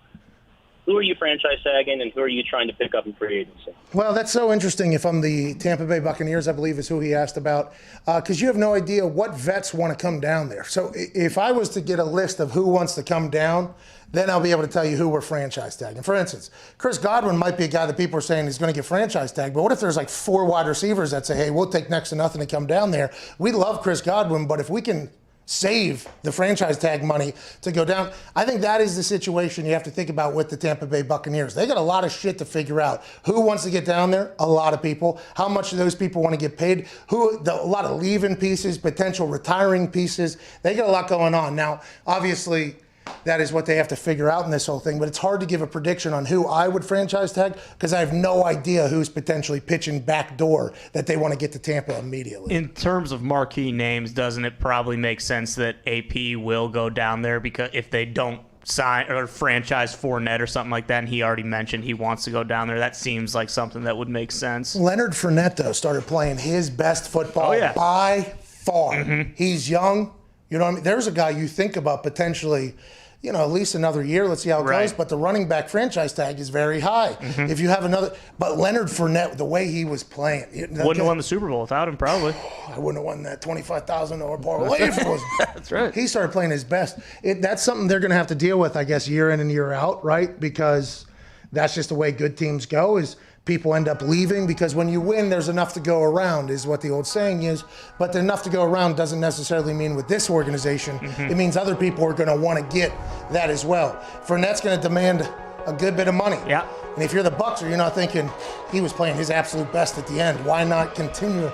Who are you franchise tagging, and who are you trying to pick up in free agency? Well, that's so interesting. If I'm the Tampa Bay Buccaneers, I believe is who he asked about, because you have no idea what vets want to come down there. So if I was to get a list of who wants to come down, then I'll be able to tell you who we're franchise tagging. For instance, Chris Godwin might be a guy that people are saying is going to get franchise tagged, but what if there's like 4 wide receivers that say, hey, we'll take next to nothing to come down there? We love Chris Godwin, but if we can save the franchise tag money to go down, I think that is the situation you have to think about with the Tampa Bay Buccaneers. They got a lot of shit to figure out. Who wants to get down there? A lot of people. How much do those people want to get paid? A lot of leaving pieces, potential retiring pieces. They got a lot going on. Now, obviously, that is what they have to figure out in this whole thing. But it's hard to give a prediction on who I would franchise tag because I have no idea who's potentially pitching back door that they want to get to Tampa immediately. In terms of marquee names, doesn't it probably make sense that AP will go down there because if they don't sign or franchise Fournette or something like that, and he already mentioned he wants to go down there, that seems like something that would make sense. Leonard Fournette, though, started playing his best football by far. He's young. You know what I mean? There's a guy you think about potentially, at least another year. Let's see how it goes. But the running back franchise tag is very high. If you have another, but Leonard Fournette, the way he was playing, wouldn't have won the Super Bowl without him, probably. I wouldn't have won that $25,000 parlay if it was. That's right. He started playing his best. That's something they're going to have to deal with, I guess, year in and year out, right? Because that's just the way good teams go. Is people end up leaving because when you win, there's enough to go around, is what the old saying is. But the enough to go around doesn't necessarily mean with this organization. It means other people are going to want to get that as well. Fournette's going to demand a good bit of money. Yeah. And if you're the Bucs or you're not thinking he was playing his absolute best at the end, why not continue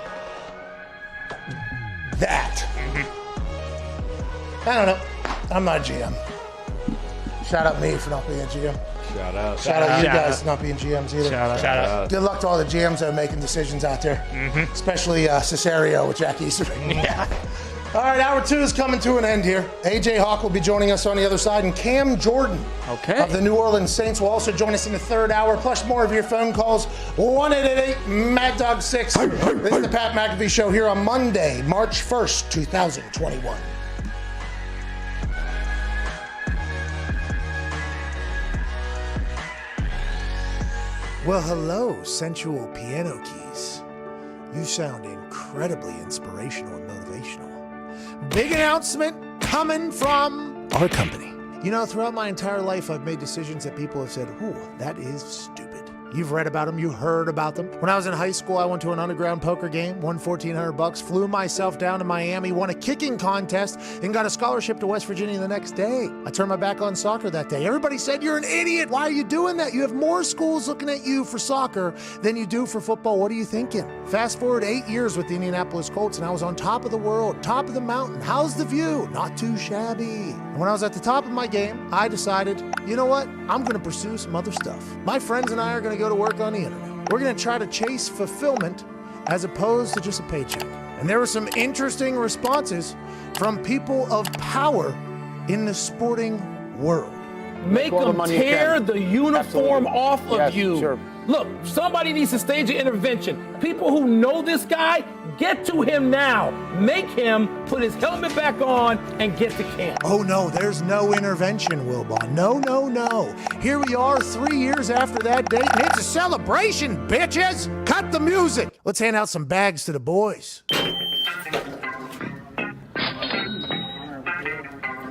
that? I don't know. I'm not a GM. Shout out me for not being a GM. Shout out. Shout out you guys for not being GMs either. Shout out. Good luck to all the GMs that are making decisions out there, especially Cesario with Jack Easter. Yeah. All right, hour 2 is coming to an end here. AJ Hawk will be joining us on the other side, and Cam Jordan of the New Orleans Saints will also join us in the third hour, plus more of your phone calls. 1-888-MAD-DOG-6. This is the Pat McAfee Show here on Monday, March 1st, 2021. Well, hello, sensual piano keys. You sound incredibly inspirational and motivational. Big announcement coming from our company. You know, throughout my entire life, I've made decisions that people have said, ooh, that is stupid. You've read about them, you heard about them. When I was in high school, I went to an underground poker game, won $1,400, flew myself down to Miami, won a kicking contest, and got a scholarship to West Virginia the next day. I turned my back on soccer that day. Everybody said, you're an idiot. Why are you doing that? You have more schools looking at you for soccer than you do for football. What are you thinking? Fast forward 8 years with the Indianapolis Colts, and I was on top of the world, top of the mountain. How's the view? Not too shabby. And when I was at the top of my game, I decided, you know what? I'm going to pursue some other stuff. My friends and I are going to go to work on the internet. We're going to try to chase fulfillment as opposed to just a paycheck. And there were some interesting responses from people of power in the sporting world. Make them tear the uniform off of you. Sure. Look, somebody needs to stage an intervention. People who know this guy, get to him now. Make him put his helmet back on and get to camp. Oh no, there's no intervention, Wilbon. No, no, no. Here we are 3 years after that date, and it's a celebration, bitches! Cut the music! Let's hand out some bags to the boys.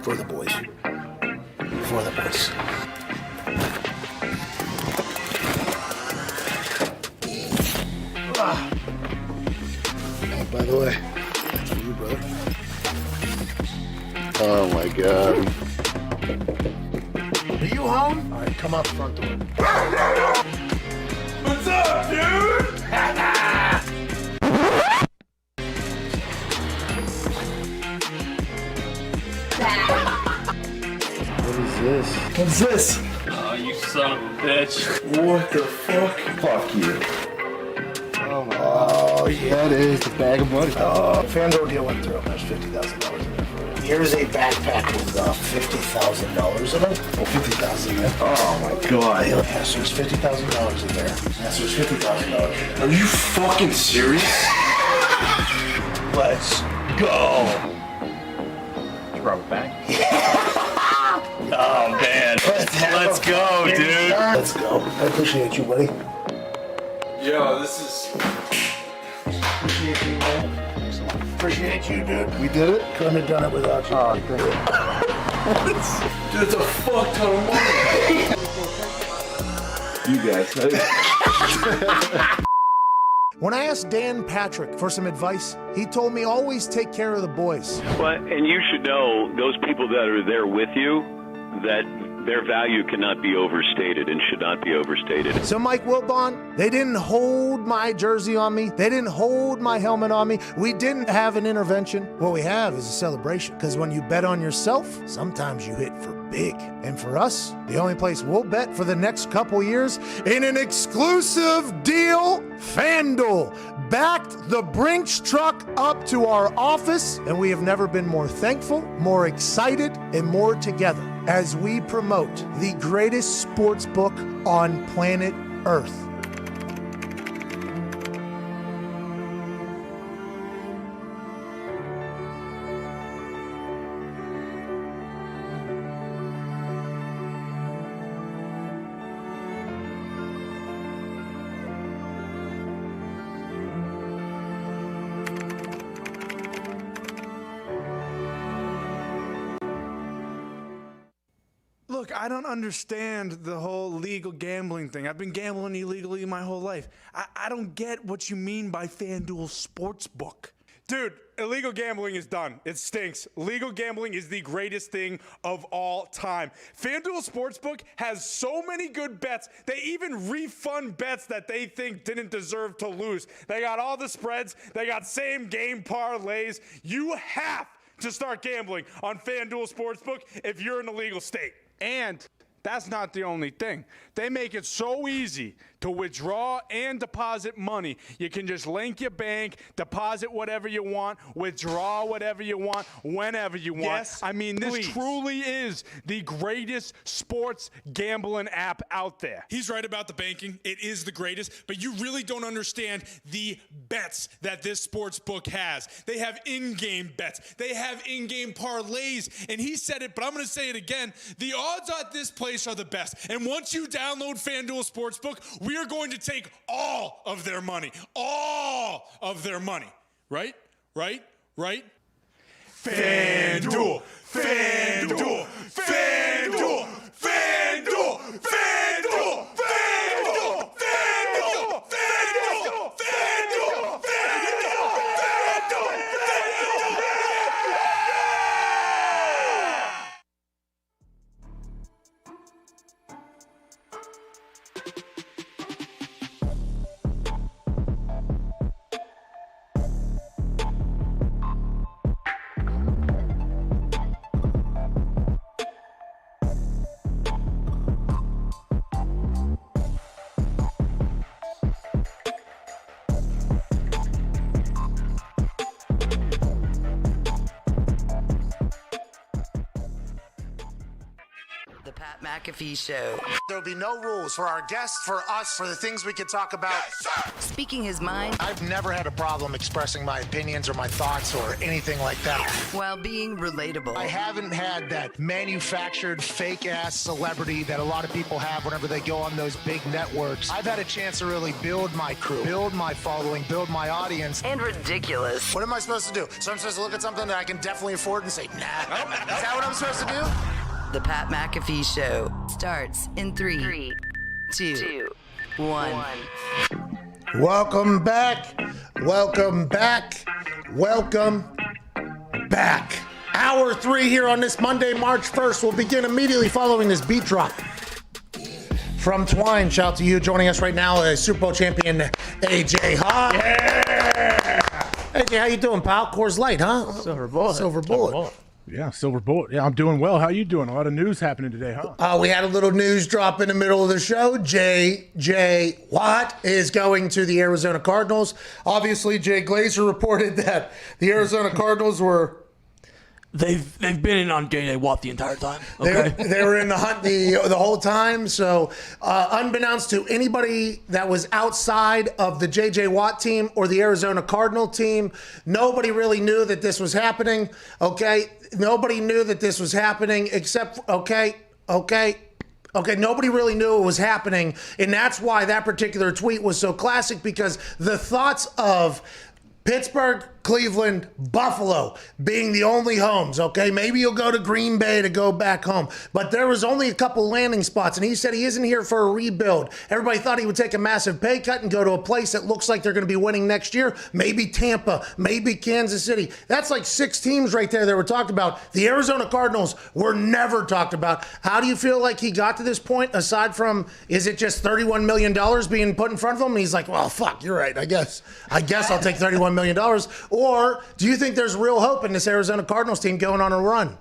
For the boys. For the boys. By the way, that's for you, brother. Oh my God. Are you home? All right, come out the front door. What's up, dude? What is this? What's this? Oh, you son of a bitch. What the fuck? Fuck you. Oh, yeah. That is the bag of money. Oh, FanDuel deal went through. There's $50,000 in there for you. Here's a backpack with $50,000 in it. Oh, $50,000 in there. Oh my God. Yes, there's $50,000 in there. Yes, there's $50,000 in there. Are you fucking serious? Let's go. Did you rob a bank? Oh, man. Let's go, dude. Let's go. I appreciate you, buddy. Yo, this is... Appreciate you, man. Appreciate you, dude. We did it. Couldn't have done it without you. Oh, Dude, it's a fuck ton of money. You guys. When I asked Dan Patrick for some advice, he told me always take care of the boys. Well, and you should know those people that are there with you, that their value cannot be overstated and should not be overstated. So, Mike Wilbon, they didn't hold my jersey on me. They didn't hold my helmet on me. We didn't have an intervention. What we have is a celebration. Because when you bet on yourself, sometimes you hit for big. And for us, the only place we'll bet for the next couple years, in an exclusive deal, FanDuel backed the Brinks truck up to our office, and we have never been more thankful, more excited, and more together as we promote the greatest sports book on planet Earth. Look, I don't understand the whole legal gambling thing. I've been gambling illegally my whole life. I don't get what you mean by FanDuel Sportsbook. Dude, illegal gambling is done. It stinks. Legal gambling is the greatest thing of all time. FanDuel Sportsbook has so many good bets. They even refund bets that they think didn't deserve to lose. They got all the spreads. They got same game parlays. You have to start gambling on FanDuel Sportsbook if you're in a legal state. And that's not the only thing. They make it so easy to withdraw and deposit money. You can just link your bank, deposit whatever you want, withdraw whatever you want, whenever you want. Yes, I mean, this please. truly is the greatest sports gambling app out there. He's right about the banking. It is the greatest, but you really don't understand the bets that this sports book has. They have in-game bets. They have in-game parlays, and he said it, but I'm going to say it again. The odds at this place are the best, and once you download FanDuel Sportsbook, we are going to take all of their money. All of their money. Right? Right? Right? FanDuel! FanDuel! FanDuel! FanDuel! FanDuel! FanDuel! FanDuel! FanDuel! FanDuel! FanDuel! The Pat McAfee Show. There'll be no rules for our guests, for us, for the things we can talk about. Speaking his mind I've never had a problem expressing my opinions or my thoughts or anything like that. while being relatable. I haven't had that manufactured fake-ass celebrity that a lot of people have whenever they go on those big networks. I've had a chance to really build my crew, build my following, build my audience. And ridiculous. What am I supposed to do? So I'm supposed to look at something that I can definitely afford and say, nah. Is that what I'm supposed to do? The Pat McAfee Show starts in 3, 2, 1. Welcome back. Welcome back. Welcome back. Hour 3 here on this Monday, March 1st. Will begin immediately following this beat drop. From Twine, shout out to you. Joining us right now is Super Bowl champion AJ Hawk. Yeah. AJ, how you doing, pal? Coors Light, huh? Silver Bullet. Silver Bullet. Yeah, Silver Bullet. Yeah, I'm doing well. How you doing? A lot of news happening today, huh? We had a little news drop in the middle of the show. J.J. Watt is going to the Arizona Cardinals. Obviously, Jay Glazer reported that the Arizona Cardinals were... They've been in on J.J. Watt the entire time. Okay? They were in the hunt the whole time. So, unbeknownst to anybody that was outside of the J.J. Watt team or the Arizona Cardinal team, nobody really knew that this was happening. Okay, nobody knew that this was happening except nobody really knew it was happening, and that's why that particular tweet was so classic, because the thoughts of Pittsburgh, Cleveland, Buffalo being the only homes, okay? Maybe you'll go to Green Bay to go back home. But there was only a couple landing spots, and he said he isn't here for a rebuild. Everybody thought he would take a massive pay cut and go to a place that looks like they're going to be winning next year. Maybe Tampa, maybe Kansas City. That's like 6 teams right there that were talked about. The Arizona Cardinals were never talked about. How do you feel like he got to this point, aside from, is it just $31 million being put in front of him? And he's like, well, fuck, you're right. I guess I'll take $31 million. Or do you think there's real hope in this Arizona Cardinals team going on a run?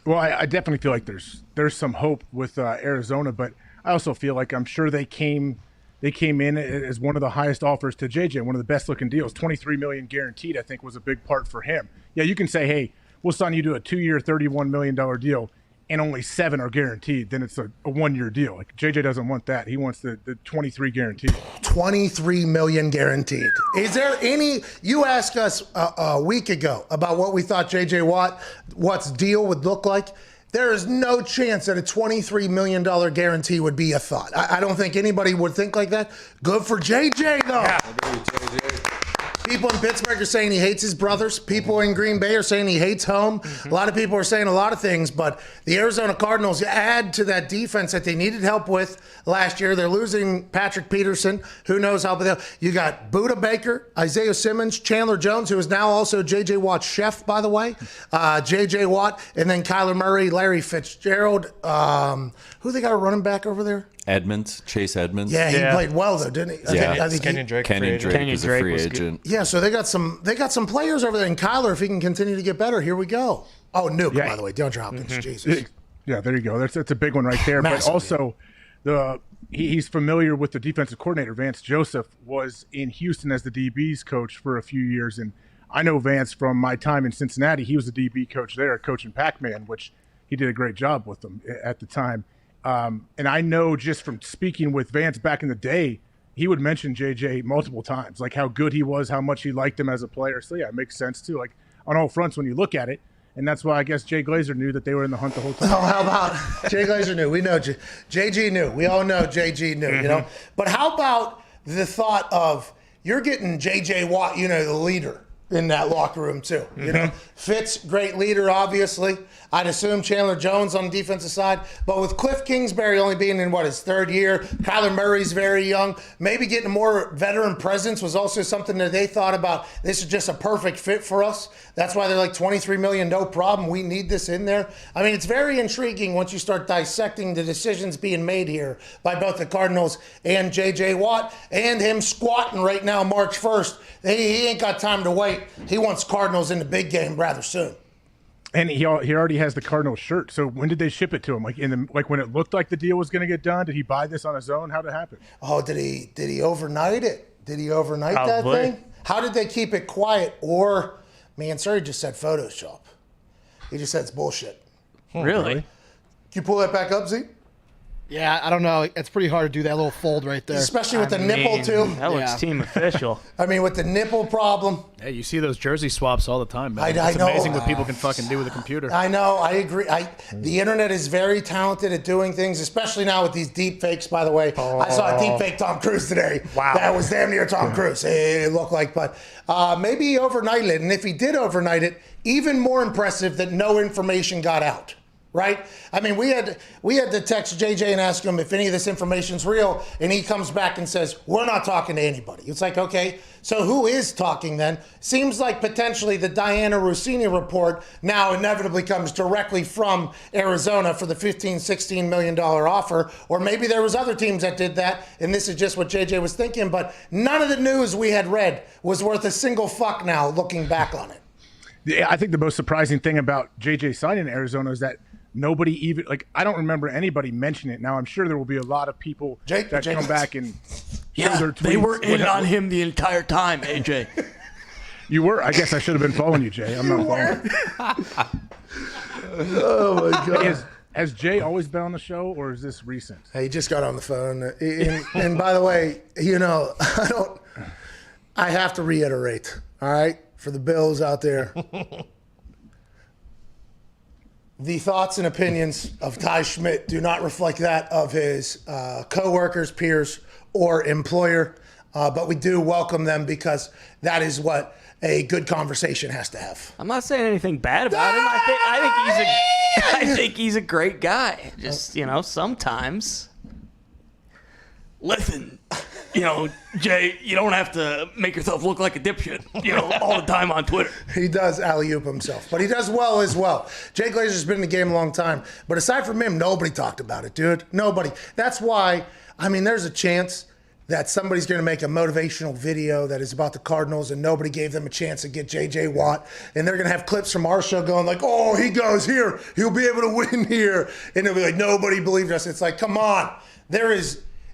Well, I definitely feel like there's some hope with Arizona, but I also feel like I'm sure they came in as one of the highest offers to JJ, one of the best looking deals. $23 million guaranteed, I think, was a big part for him. Yeah, you can say, hey, we'll sign you to a 2-year, $31 million deal, and only 7 are guaranteed. Then it's a 1-year deal. Like, JJ doesn't want that. He wants the 23 guaranteed. $23 million guaranteed. Is there any? You asked us a week ago about what we thought JJ Watt's deal would look like. There is no chance that a $23 million guarantee would be a thought. I don't think anybody would think like that. Good for JJ, though. Yeah. People in Pittsburgh are saying he hates his brothers. People in Green Bay are saying he hates home. A lot of people are saying a lot of things, but the Arizona Cardinals add to that defense that they needed help with last year. They're losing Patrick Peterson. Who knows how? But you got Budda Baker, Isaiah Simmons, Chandler Jones, who is now also J.J. Watt's chef, by the way. J.J. Watt, and then Kyler Murray, Larry Fitzgerald. Who they got a running back over there? Chase Edmonds. Yeah, he played well though, didn't he? Yeah, I think Kenyon Drake. Kenyon Drake is a free agent. Yeah, so they got some players over there. And Kyler, if he can continue to get better, here we go. Oh, Nuke, by the way, DeAndre Hopkins. Jesus. Yeah, there you go. That's a big one right there. But also, he's familiar with the defensive coordinator. Vance Joseph was in Houston as the DB's coach for a few years, and I know Vance from my time in Cincinnati. He was the DB coach there, coaching Pac-Man, which he did a great job with them at the time. And I know just from speaking with Vance back in the day, he would mention JJ multiple times, like how good he was, how much he liked him as a player. So yeah, it makes sense too, like on all fronts when you look at it. And that's why I guess Jay Glazer knew that they were in the hunt the whole time. Oh, how about Jay Glazer knew? We know JG knew. We all know JG knew, you know. But how about the thought of you're getting JJ Watt, you know, the leader in that locker room too. You know, Fitz, great leader, obviously. I'd assume Chandler Jones on the defensive side, but with Cliff Kingsbury only being in his third year, Kyler Murray's very young. Maybe getting more veteran presence was also something that they thought about. This is just a perfect fit for us. That's why they're like $23 million, no problem. We need this in there. I mean, it's very intriguing once you start dissecting the decisions being made here by both the Cardinals and J.J. Watt, and him squatting right now March 1st. He ain't got time to wait. He wants Cardinals in the big game rather soon. And he already has the Cardinals shirt. So when did they ship it to him? Like when it looked like the deal was going to get done? Did he buy this on his own? How did it happen? Oh, did he overnight it? Did he overnight that thing? How did they keep it quiet? Or, man, sorry, just said Photoshop. He just said it's bullshit. Really? Can you pull that back up, Z? Yeah, I don't know. It's pretty hard to do that little fold right there. Especially with the nipple, too. That looks team official. I mean, with the nipple problem. Hey, you see those jersey swaps all the time, man. I It's know. amazing what people can fucking do with a computer. I know. I agree. The internet is very talented at doing things, especially now with these deep fakes, by the way. I saw a deep fake Tom Cruise today. Wow. That was damn near Tom Cruise. It looked like, but maybe he overnighted it. And if he did overnight it, even more impressive that no information got out. Right? I mean, we had to text JJ and ask him if any of this information's real, and he comes back and says, we're not talking to anybody. It's like, okay, so who is talking then? Seems like potentially the Diana Rossini report now inevitably comes directly from Arizona for the $15-16 million offer, or maybe there was other teams that did that, and this is just what JJ was thinking, but none of the news we had read was worth a single fuck now looking back on it. Yeah, I think the most surprising thing about JJ signing in Arizona is that nobody even, I don't remember anybody mention it. Now, I'm sure there will be a lot of people that come back and show their tweets. They were in on him the entire time, AJ. You were? I guess I should have been following you, Jay. I'm not following. Oh, my God. Hey, has Jay always been on the show, or is this recent? He just got on the phone. And by the way, you know, I have to reiterate, all right, for the Bills out there. The thoughts and opinions of Ty Schmidt do not reflect that of his co-workers, peers, or employer, but we do welcome them because that is what a good conversation has to have. I'm not saying anything bad about him. I think he's a great guy. Just, you know, sometimes. Listen, you know, Jay, you don't have to make yourself look like a dipshit, you know, all the time on Twitter. He does alley-oop himself, but he does well as well. Jay Glazer's been in the game a long time, but aside from him, nobody talked about it, dude. Nobody. That's why, I mean, there's a chance that somebody's going to make a motivational video that is about the Cardinals and nobody gave them a chance to get J.J. Watt. And they're going to have clips from our show going like, oh, he goes here. He'll be able to win here. And they'll be like, nobody believed us. It's like, come on.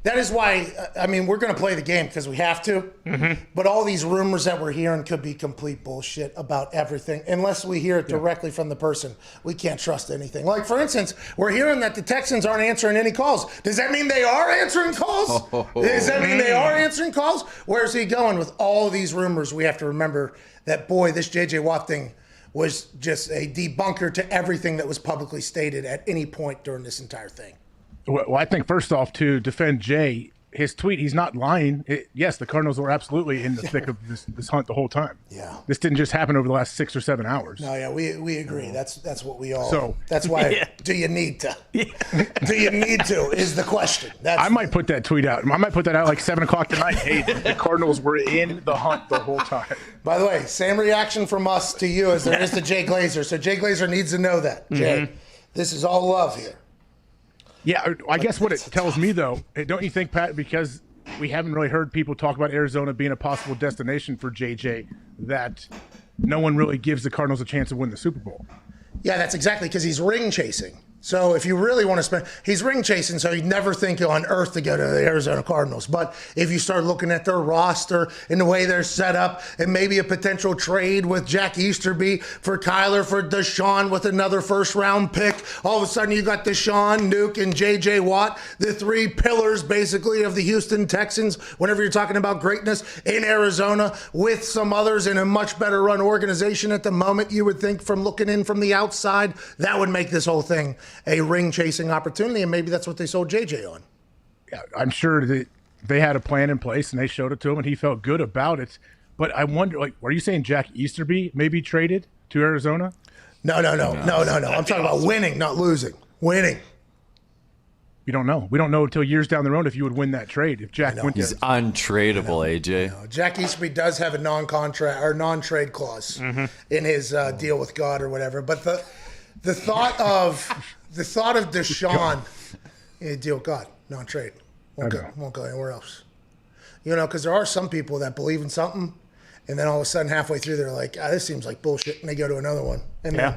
That is why, I mean, we're going to play the game because we have to. Mm-hmm. But all these rumors that we're hearing could be complete bullshit about everything. Unless we hear it directly from the person, we can't trust anything. Like, for instance, we're hearing that the Texans aren't answering any calls. Does that mean they are answering calls? Does that mean they are answering calls? Where's he going with all of these rumors? We have to remember that, boy, this J.J. Watt thing was just a debunker to everything that was publicly stated at any point during this entire thing. Well, I think first off, to defend Jay, his tweet, he's not lying. Yes, the Cardinals were absolutely in the thick of this hunt the whole time. Yeah. This didn't just happen over the last 6 or 7 hours. No, yeah, we agree. That's what we all. So that's why. Do you need to? Do you need to? Is the question. I might put that tweet out. I might put that out like 7 o'clock tonight. Hey, the Cardinals were in the hunt the whole time. By the way, same reaction from us to you as there is to Jay Glazer. So Jay Glazer needs to know that. Jay, this is all love here. Yeah, I guess what it tells me, though, don't you think, Pat, because we haven't really heard people talk about Arizona being a possible destination for JJ, that no one really gives the Cardinals a chance to win the Super Bowl? Yeah, that's exactly because he's ring chasing. So if you really want to spend, he's ring chasing, so you'd never think on earth to go to the Arizona Cardinals. But if you start looking at their roster and the way they're set up, and maybe a potential trade with Jack Easterby for Kyler, for Deshaun with another first-round pick, all of a sudden you got Deshaun, Nuke, and J.J. Watt, the 3 pillars basically of the Houston Texans. Whenever you're talking about greatness in Arizona, with some others in a much better run organization at the moment, you would think from looking in from the outside, that would make this whole thing a ring-chasing opportunity, and maybe that's what they sold JJ on. Yeah, I'm sure that they had a plan in place, and they showed it to him, and he felt good about it. But I wonder, like, are you saying Jack Easterby maybe traded to Arizona? No. I'm talking about winning, not losing. Winning. We don't know. We don't know until years down the road if you would win that trade. If Jack went He's untradeable, AJ. Jack Easterby does have a non-contract or non-trade clause in his deal with God or whatever. But the thought of Deshaun, deal with God, non-trade, won't go anywhere else. You know, because there are some people that believe in something, and then all of a sudden halfway through they're like, this seems like bullshit, and they go to another one. And then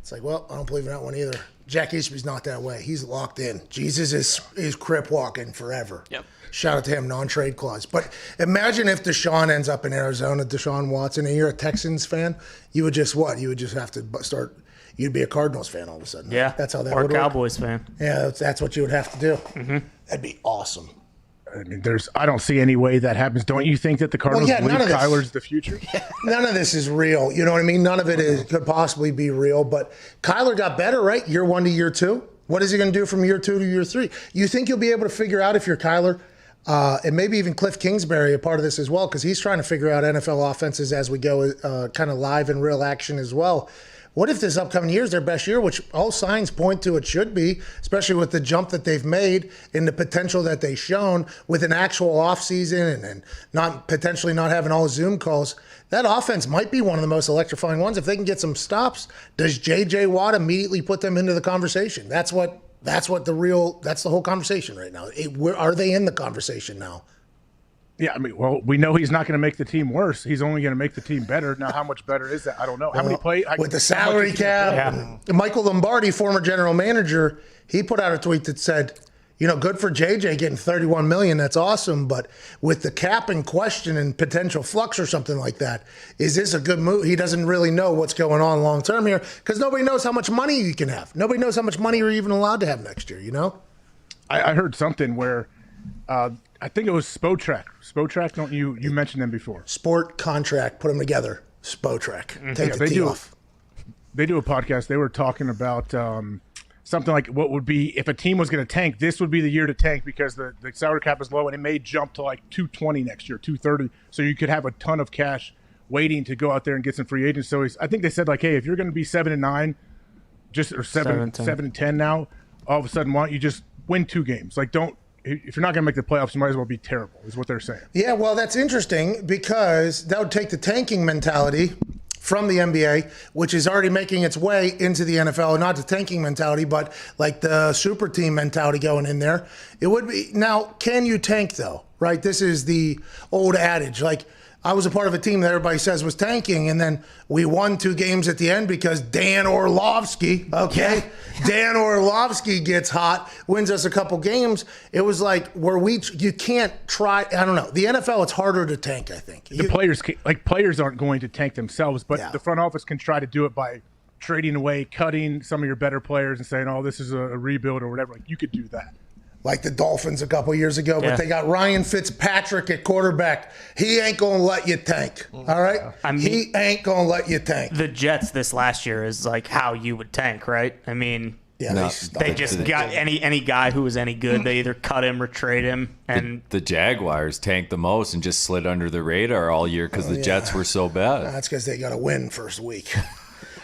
it's like, well, I don't believe in that one either. Jack Easterby's not that way. He's locked in. Jesus is crip walking forever. Yep. Shout out to him, non-trade clause. But imagine if Deshaun ends up in Arizona, Deshaun Watson, and you're a Texans fan, you would just what? You would just have to start. You'd be a Cardinals fan all of a sudden. Yeah, that's how that or would a Cowboys work. fan. Yeah, that's what you would have to do. That'd be awesome. I mean, I don't see any way that happens. Don't you think that the Cardinals believe Kyler's the future? None of this is real. You know what I mean? None of it could possibly be real. But Kyler got better, right? Year 1 to year 2. What is he going to do from year 2 to year 3? You think you'll be able to figure out if you're Kyler, and maybe even Cliff Kingsbury a part of this as well, because he's trying to figure out NFL offenses as we go, kind of live in real action as well. What if this upcoming year is their best year, which all signs point to it should be, especially with the jump that they've made and the potential that they've shown with an actual offseason and not potentially not having all Zoom calls? That offense might be one of the most electrifying ones. If they can get some stops, does J.J. Watt immediately put them into the conversation? That's the whole conversation right now. Are they in the conversation now? Yeah, I mean, well, we know he's not going to make the team worse. He's only going to make the team better. Now, how much better is that? I don't know. How many play with the salary cap? Michael Lombardi, former general manager, he put out a tweet that said, good for JJ getting $31 million. That's awesome. But with the cap in question and potential flux or something like that, is this a good move? He doesn't really know what's going on long term here because nobody knows how much money you can have. Nobody knows how much money you're even allowed to have next year, I heard something where I think it was Spotrac. Spotrac, don't you mentioned them before. Sport contract, put them together. Spotrac. Take the T off. They do a podcast. They were talking about something like what would be if a team was going to tank, this would be the year to tank because the salary cap is low and it may jump to like 220 next year, 230. So you could have a ton of cash waiting to go out there and get some free agents. So I think they said like, hey, if you're going to be 7-9, or 7-10 now, all of a sudden, why don't you just win 2 games? Like if you're not going to make the playoffs, you might as well be terrible, is what they're saying. Yeah, well, that's interesting because that would take the tanking mentality from the NBA, which is already making its way into the NFL, not the tanking mentality, but like the super team mentality going in there. It would be. Now, can you tank, though, right? This is the old adage. Like, I was a part of a team that everybody says was tanking, and then we won 2 games at the end because Dan Orlovsky, Dan Orlovsky gets hot, wins us a couple games. It was like you can't try. I don't know. The NFL, it's harder to tank, I think. Players aren't going to tank themselves, but the front office can try to do it by trading away, cutting some of your better players and saying, oh, this is a rebuild or whatever. Like, you could do that. Like the Dolphins a couple years ago, but they got Ryan Fitzpatrick at quarterback. He ain't going to let you tank, all right? He ain't going to let you tank. The Jets this last year is like how you would tank, right? I mean, Yeah, they just got any guy who was any good. They either cut him or trade him. And the Jaguars tanked the most and just slid under the radar all year because the Jets were so bad. That's because they got a win first week.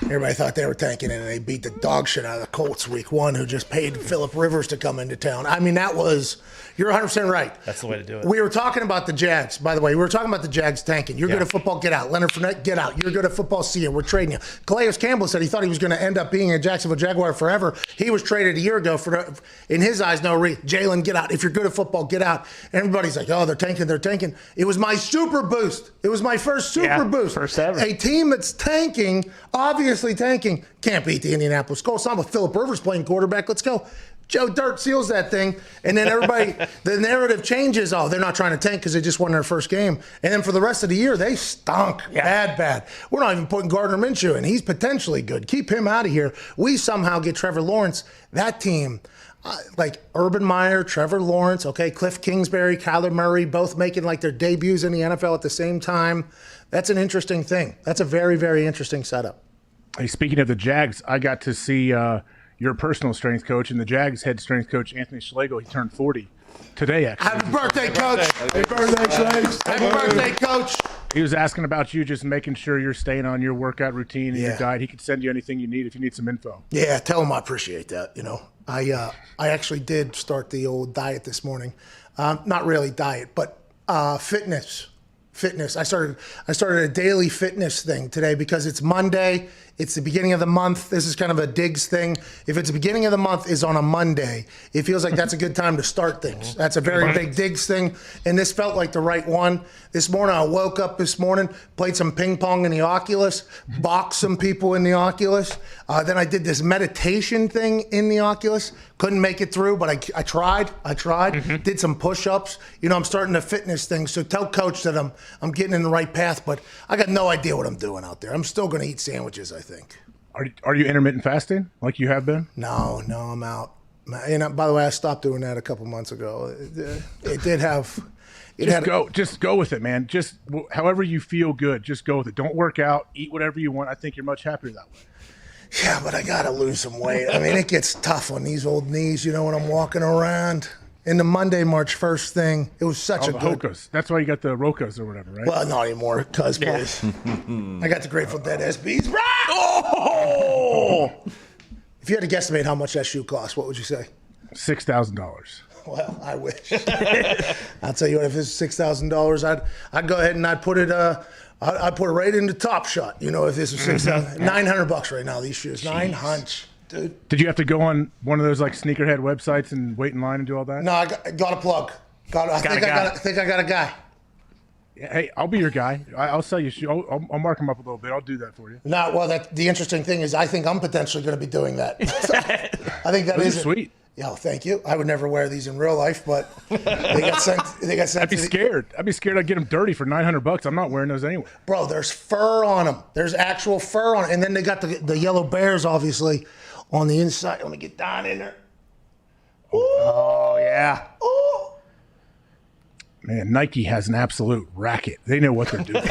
Everybody thought they were tanking it, and they beat the dog shit out of the Colts week 1, who just paid Phillip Rivers to come into town. I mean, you're 100% right. That's the way to do it. We were talking about the Jags, by the way. We were talking about the Jags tanking. You're good at football, get out. Leonard Fournette, get out. You're good at football, see you. We're trading you. Calais Campbell said he thought he was going to end up being a Jacksonville Jaguar forever. He was traded a year ago for, in his eyes, no reason. Jalen, get out. If you're good at football, get out. Everybody's like, oh, they're tanking. It was my super boost. It was my first super boost. First ever. A team that's tanking, obviously tanking, can't beat the Indianapolis Colts. Not with Phillip Rivers playing quarterback. Let's go. Joe Dirt seals that thing, and then everybody, the narrative changes. Oh, they're not trying to tank because they just won their first game. And then for the rest of the year, they stunk. Bad. We're not even putting Gardner Minshew in. He's potentially good. Keep him out of here. We somehow get Trevor Lawrence. That team, like Urban Meyer, Trevor Lawrence, okay, Cliff Kingsbury, Kyler Murray, both making like their debuts in the NFL at the same time. That's an interesting thing. That's a very, very interesting setup. Hey, speaking of the Jags, I got to see your personal strength coach and the Jags head strength coach, Anthony Schlegel. He turned 40 today, actually. Happy birthday, Coach. Happy birthday, Schlegel. Happy birthday, Coach. He was asking about you, just making sure you're staying on your workout routine and your diet. He could send you anything you need if you need some info. Yeah, tell him I appreciate that. You know, I actually did start the old diet this morning. Not really diet, but fitness. I started a daily fitness thing today because it's Monday. It's the beginning of the month. This is kind of a Diggs thing. If it's the beginning of the month is on a Monday, it feels like that's a good time to start things. That's a very big Diggs thing, and this felt like the right one. This morning, I woke up this morning, played some ping pong in the Oculus, boxed some people in the Oculus. Then I did this meditation thing in the Oculus. Couldn't make it through, but I tried. Did some push-ups. You know, I'm starting a fitness thing, so tell Coach that I'm getting in the right path, but I got no idea what I'm doing out there. I'm still going to eat sandwiches, I think. Are you intermittent fasting like you have been? No, I'm out. And by the way, I stopped doing that a couple months ago. It did have... Just go with it, man. Just however you feel good, just go with it. Don't work out. Eat whatever you want. I think you're much happier that way. Yeah, but I got to lose some weight. I mean, it gets tough on these old knees, you know, when I'm walking around. In the Monday, March 1st thing, it was such a good... Hokas. That's why you got the Rokas or whatever, right? Well, not anymore, please. I got the Grateful Dead SBs. Oh! If you had to guesstimate how much that shoe cost, what would you say? $6,000. Well, I wish. I'll tell you what, if it's $6,000, I'd go ahead and I'd put it I'd put it right into Top Shot. You know, if this was $6,000, $900 right now, these shoes. Jeez. 900. Dude. Did you have to go on one of those like sneakerhead websites and wait in line and do all that? No, I got a plug. I think I got a guy. Yeah, hey, I'll be your guy. I'll sell you shoes. I'll mark them up a little bit. I'll do that for you. No, well, the interesting thing is I think I'm potentially going to be doing that. I think that is sweet. Yeah, thank you. I would never wear these in real life, but they got sent. I'd be scared. I'd get them dirty for $900. I'm not wearing those anyway. Bro, there's fur on them. There's actual fur on it, and then they got the yellow bears, obviously, on the inside. Let me get down in there. Ooh. Oh yeah. Ooh. Man, Nike has an absolute racket. They know what they're doing.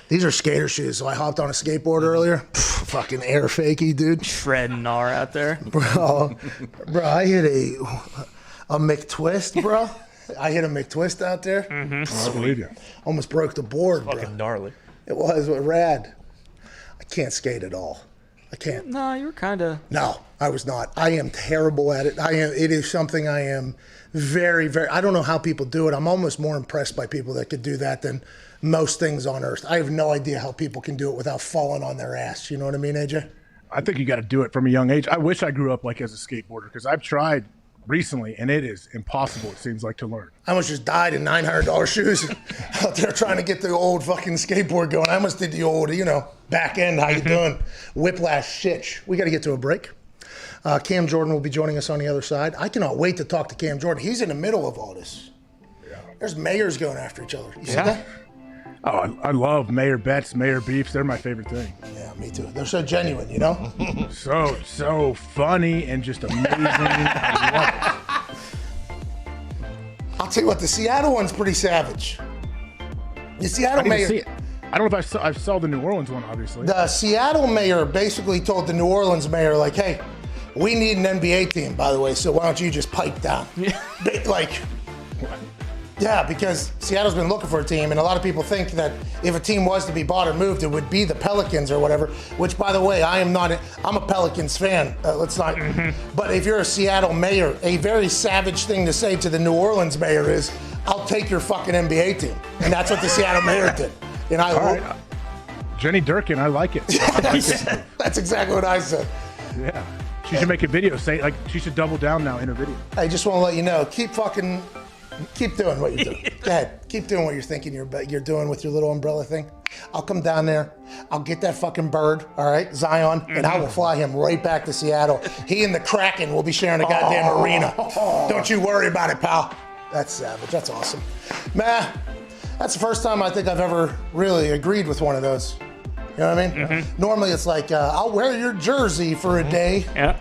These are skater shoes. So I hopped on a skateboard earlier. Fucking air fakey, dude. Shredding gnar out there. Bro, I hit a McTwist, bro. I hit a McTwist out there. Mm-hmm. I believe you. Almost broke the board, bro. Fucking gnarly. It was rad. I can't skate at all. I can't. No, you were kind of. No, I was not. I am terrible at it. It is something I am very, very. I don't know how people do it. I'm almost more impressed by people that could do that than most things on earth. I have no idea how people can do it without falling on their ass. You know what I mean, AJ? I think you got to do it from a young age. I wish I grew up like as a skateboarder because I've tried recently and it is impossible, it seems like, to learn. I almost just died in $900 shoes out there trying to get the old fucking skateboard going. I almost did the old, back end, how you doing? Whiplash shitch. We got to get to a break. Cam Jordan will be joining us on the other side. I cannot wait to talk to Cam Jordan. He's in the middle of all this. Yeah. There's mayors going after each other. You see that? Oh, I love Mayor Betts, Mayor Beefs. They're my favorite thing. Yeah, me too. They're so genuine, you know? so funny and just amazing. I love it. I'll tell you what, the Seattle one's pretty savage. The Seattle mayor. I don't know if I saw the New Orleans one, obviously. The Seattle mayor basically told the New Orleans mayor, like, hey, We need an NBA team, by the way, so why don't you just pipe down? Like, yeah, because Seattle's been looking for a team, and a lot of people think that if a team was to be bought or moved, it would be the Pelicans or whatever, which, by the way, I'm a Pelicans fan. Let's not. But if you're a Seattle mayor, a very savage thing to say to the New Orleans mayor is, I'll take your fucking NBA team. And that's what the Seattle mayor did. And All right. Jenny Durkin, I like it. That's exactly what I said. Yeah. She should make a video. She should double down now in her video. I just want to let you know, keep doing what you're doing. Go ahead. Keep doing what you're thinking you're doing with your little umbrella thing. I'll come down there. I'll get that fucking bird, all right, Zion, and I will fly him right back to Seattle. He and the Kraken will be sharing a goddamn arena. Don't you worry about it, pal. That's savage. That's awesome. Man, that's the first time I think I've ever really agreed with one of those. You know what I mean? Normally it's like, I'll wear your jersey for a day. Yeah.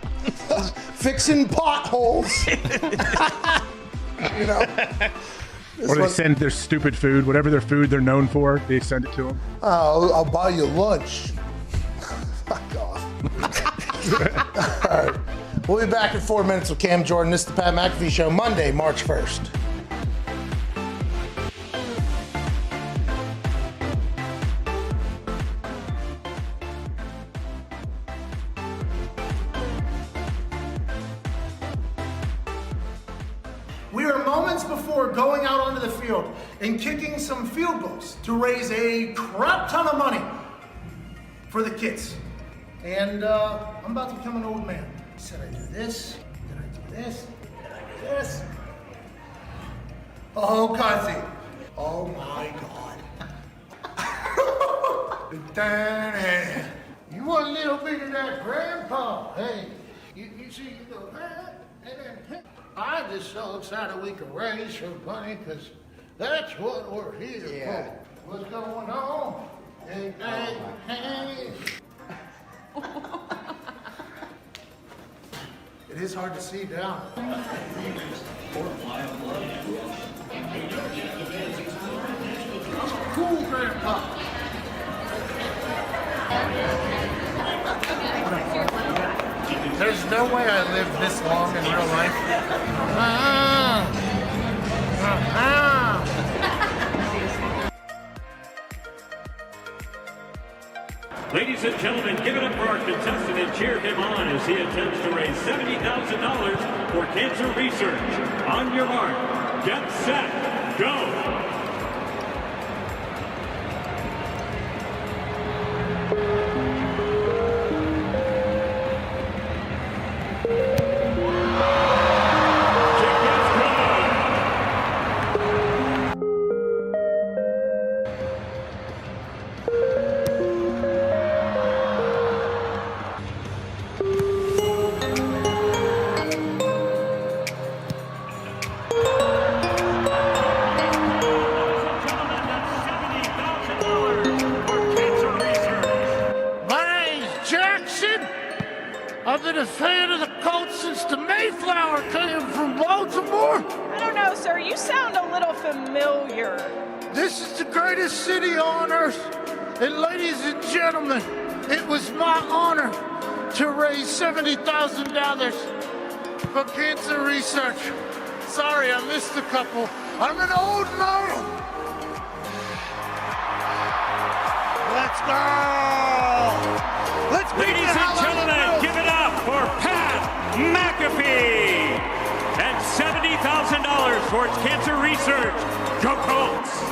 Fixing potholes. You know? Or they send their stupid food, whatever their food they're known for, they send it to them. I'll buy you lunch. Fuck off. All right. We'll be back in 4 minutes with Cam Jordan. This is the Pat McAfee Show, Monday, March 1st. We are moments before going out onto the field and kicking some field goals to raise a crap ton of money for the kids. And I'm about to become an old man. Said I do this, then I do this, then I do this. Oh, Kazi. Oh my God. You want a little bit of that, Grandpa? Hey, you see, you go, and then, I'm just so excited we can raise some money because that's what we're here for. What's going on? Hey, hey, hey. It is hard to see down. Cool, Grandpa. There's no way I lived this long in real life. Ladies and gentlemen, give it up for our contestant and cheer him on as he attempts to raise $70,000 for cancer research. On your mark, get set, go! I've been a fan of the Colts since the Mayflower came from Baltimore. I don't know, sir. You sound a little familiar. This is the greatest city on earth. And ladies and gentlemen, it was my honor to raise $70,000 for cancer research. Sorry, I missed a couple. I'm an old man. Let's go. Let's Ladies and gentlemen, give it up for Pat McAfee and $70,000 towards cancer research. Go Colts!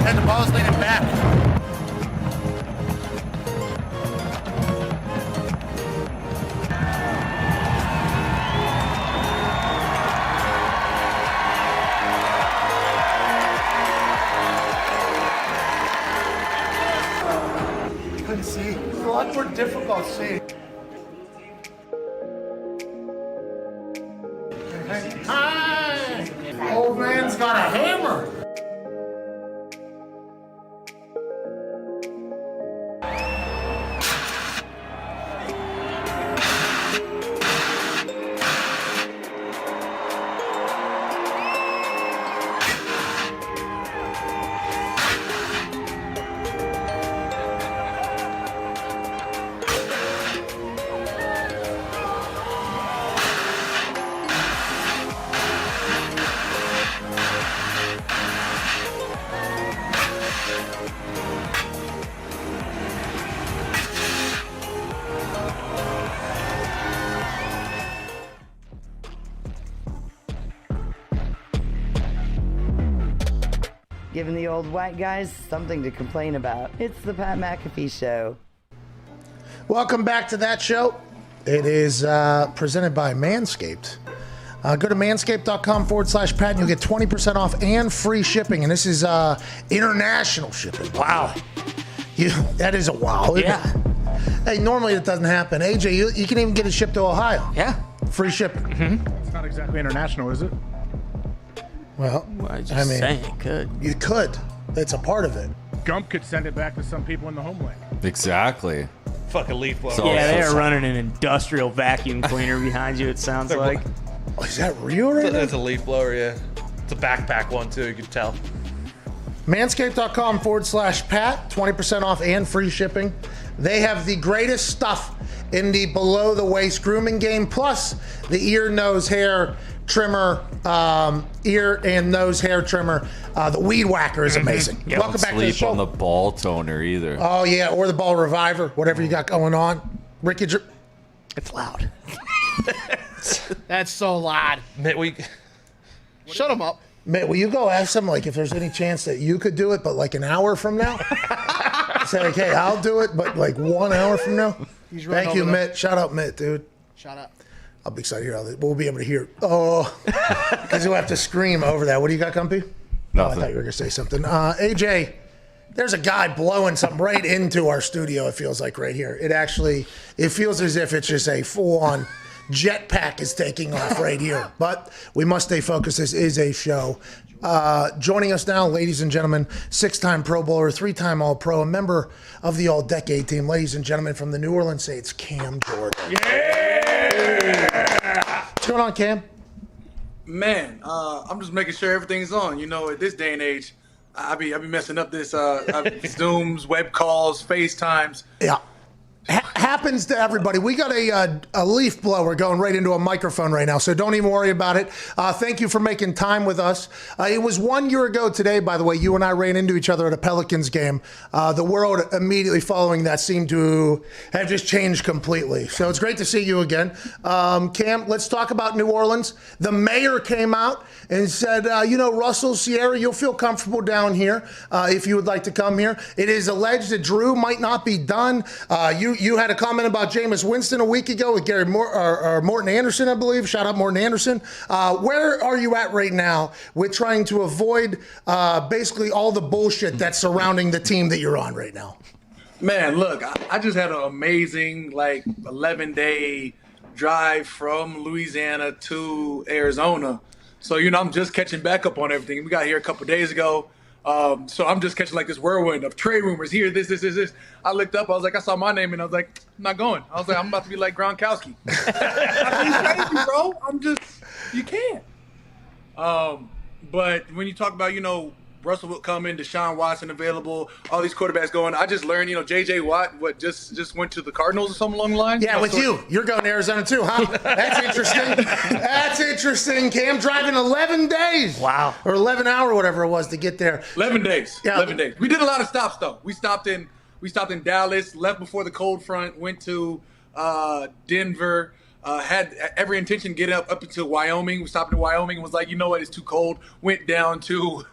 And the ball's leaning back. Couldn't see. It's a lot more difficult seeing. Hi! Old man's got a hammer. giving the old white guys something to complain about. It's the Pat McAfee Show. Welcome back to that show. It is presented by Manscaped. Go to manscaped.com/Pat and you'll get 20% off and free shipping. And this is international shipping. Wow. That is a wow. Yeah. Hey, normally it doesn't happen. AJ, you can even get it shipped to Ohio. Yeah. Free shipping. It's not exactly international, is it? Well, I mean, saying it could. You could. It's a part of it. Gump could send it back to some people in the homeland. Exactly. Fucking leaf blower. Yeah, they're running an industrial vacuum cleaner behind you, it sounds like. Oh, is that real right now? It's a leaf blower, yeah. It's a backpack one, too, you can tell. Manscaped.com/Pat, 20% off and free shipping. They have the greatest stuff in the below-the-waist grooming game, plus the ear, nose, hair trimmer, ear and nose hair trimmer. The Weed Whacker is amazing. Yeah, Welcome back to the sleep show. on the ball toner either. Oh, yeah, or the ball reviver, whatever you got going on. Ricky, it's loud. That's so loud. Mitt, Shut him up. Mitt, will you go ask them, like, if there's any chance that you could do it, but like an hour from now? Say, like, hey, I'll do it, but like 1 hour from now? He's right Thank you, over there. Mitt. Shout out, Mitt, dude. Shut up. I'll be excited to hear all this. We'll be able to hear. Oh, because you'll have to scream over that. What do you got, Gumpy? No, I thought you were going to say something. AJ, there's a guy blowing something right into our studio, it feels like, right here. It feels as if it's just a full-on jetpack is taking off right here. But we must stay focused. This is a show. Joining us now, ladies and gentlemen, 6-time Pro Bowler, 3-time All-Pro, a member of the All-Decade team. Ladies and gentlemen, from the New Orleans Saints, Cam Jordan. What's going on, Cam? Man, I'm just making sure everything's on. You know, at this day and age, I be messing up this Zooms, web calls, FaceTimes. Yeah. Happens to everybody. We got a leaf blower going right into a microphone right now, so don't even worry about it. Thank you for making time with us. It was 1 year ago today, by the way, you and I ran into each other at a Pelicans game. The world immediately following that seemed to have just changed completely. So it's great to see you again. Cam, let's talk about New Orleans. The mayor came out and said, Russell, Sierra, you'll feel comfortable down here if you would like to come here. It is alleged that Drew might not be done. You had a comment about Jameis Winston a week ago with Gary Morton Anderson, I believe. Shout out Morton Anderson. Where are you at right now with trying to avoid basically all the bullshit that's surrounding the team that you're on right now? Man, look, I just had an amazing 11-day drive from Louisiana to Arizona. So, I'm just catching back up on everything. We got here a couple days ago. So I'm just catching this whirlwind of trade rumors here, this. I looked up, I saw my name and I was like, I'm not going. I was like, I'm about to be like Gronkowski. I mean, crazy, bro. You can't. But when you talk about, Russell will come in, Deshaun Watson available, all these quarterbacks going. I just learned, J.J. Watt, just went to the Cardinals or something along the line. Yeah, with you. You're going to Arizona too, huh? That's interesting. That's interesting. Cam driving 11 days. Wow. Or 11 hours, whatever it was, to get there. 11 days. Yeah. 11 days. We did a lot of stops, though. We stopped in Dallas, left before the cold front, went to Denver. Had every intention to get up into Wyoming. We stopped in Wyoming and was like, you know what, it's too cold. Went down to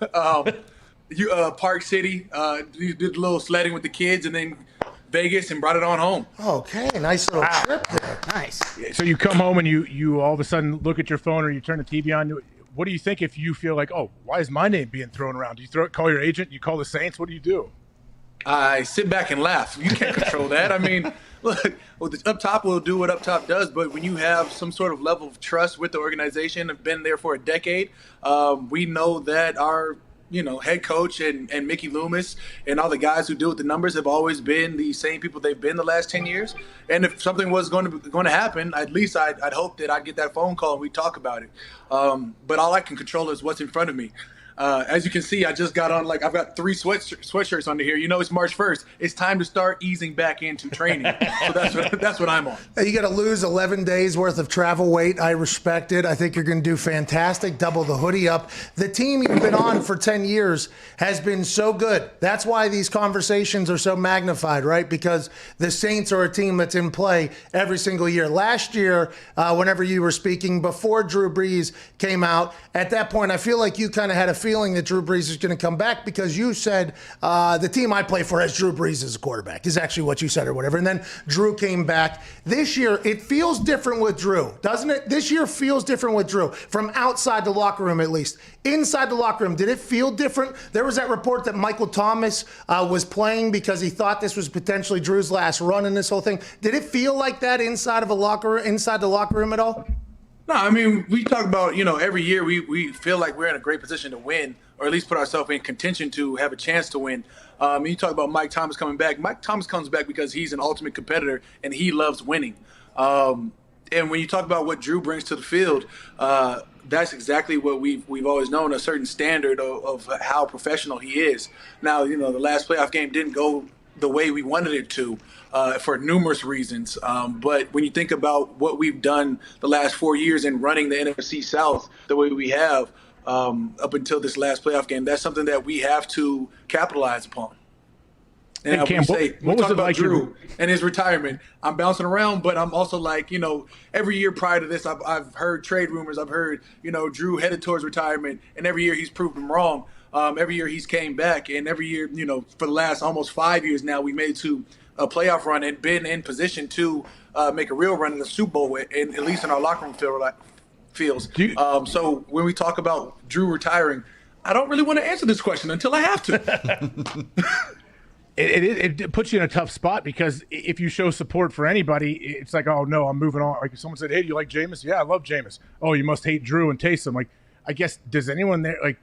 Park City, did a little sledding with the kids, and then Vegas and brought it on home. Okay, nice little trip there. Nice. So you come home and you all of a sudden look at your phone or you turn the TV on. What do you think if you feel like, oh, why is my name being thrown around? Do you call your agent? You call the Saints? What do you do? I sit back and laugh. You can't control that. I mean, look, up top will do what up top does, but when you have some sort of level of trust with the organization, have been there for a decade, we know that our head coach and Mickey Loomis and all the guys who deal with the numbers have always been the same people they've been the last 10 years. And if something was going to happen, at least I'd hope that I'd get that phone call and we talk about it. But all I can control is what's in front of me. As you can see, I just got on, I've got 3 sweatshirts under here. It's March 1st. It's time to start easing back into training. So that's what I'm on. You got to lose 11 days worth of travel weight. I respect it. I think you're going to do fantastic. Double the hoodie up. The team you've been on for 10 years has been so good. That's why these conversations are so magnified, right? Because the Saints are a team that's in play every single year. Last year, whenever you were speaking, before Drew Brees came out, at that point, I feel like you kind of had a feeling that Drew Brees is going to come back because you said the team I play for has Drew Brees as a quarterback, is actually what you said or whatever. And then Drew came back. This year, it feels different with Drew, doesn't it? This year feels different with Drew, from outside the locker room at least. Inside the locker room, did it feel different? There was that report that Michael Thomas was playing because he thought this was potentially Drew's last run in this whole thing. Did it feel like that inside the locker room at all? No, I mean, we talk about, every year we feel like we're in a great position to win, or at least put ourselves in contention to have a chance to win. You talk about Mike Thomas coming back. Mike Thomas comes back because he's an ultimate competitor and he loves winning. And when you talk about what Drew brings to the field, that's exactly what we've always known, a certain standard of how professional he is. Now, the last playoff game didn't go the way we wanted it to for numerous reasons. But when you think about what we've done the last 4 years in running the NFC South the way we have up until this last playoff game, that's something that we have to capitalize upon. And Cam, we talk about Drew and his retirement. I'm bouncing around, but I'm also like, every year prior to this, I've heard trade rumors. I've heard, Drew headed towards retirement, and every year he's proved them wrong. Every year he's came back, and every year, for the last almost 5 years now, we made it to a playoff run and been in position to make a real run in the Super Bowl, and at least in our locker room feels. So when we talk about Drew retiring, I don't really want to answer this question until I have to. It puts you in a tough spot because if you show support for anybody, it's like, oh, no, I'm moving on. Like if someone said, hey, do you like Jameis? Yeah, I love Jameis. Oh, you must hate Drew and Taysom. Like, I guess, does anyone there, like,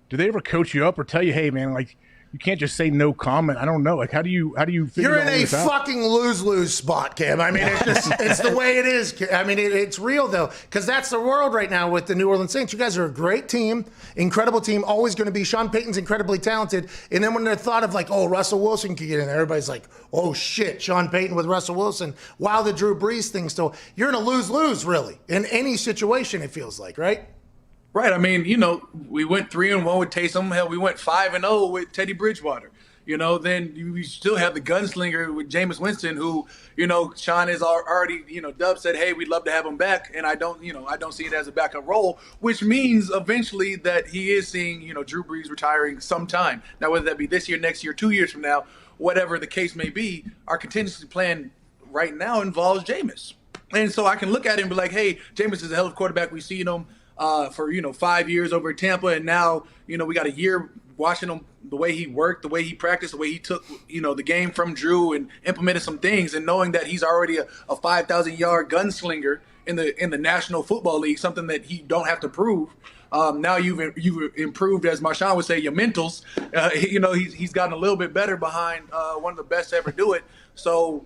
do they ever coach you up or tell you, hey, man, like, you can't just say no comment? I don't know. Like, how do you figure You're in all a this out? fucking lose-lose spot, Cam. I mean, it's the way it is. I mean, it's real, though, because that's the world right now with the New Orleans Saints. You guys are a great team, incredible team, always going to be. Sean Payton's incredibly talented. And then when they're thought of like, oh, Russell Wilson could get in there, everybody's like, oh, shit, Sean Payton with Russell Wilson. While the Drew Brees thing still, you're in a lose-lose, really, in any situation, it feels like, right? Right. I mean, we went 3-1 with Taysom. Hell, we went 5-0 with Teddy Bridgewater. Then you still have the gunslinger with Jameis Winston, who, Sean has already, Dub said, hey, we'd love to have him back. And I don't see it as a backup role, which means eventually that he is seeing, Drew Brees retiring sometime. Now, whether that be this year, next year, 2 years from now, whatever the case may be, our contingency plan right now involves Jameis. And so I can look at him and be like, hey, Jameis is a hell of a quarterback. We've seen him for 5 years over at Tampa, and now we got a year watching him, the way he worked, the way he practiced, the way he took the game from Drew and implemented some things, and knowing that he's already a 5,000-yard gunslinger in the National Football League, something that he don't have to prove. Now you've improved, as Marshawn would say, your mentals. He's gotten a little bit better behind one of the best to ever do it. So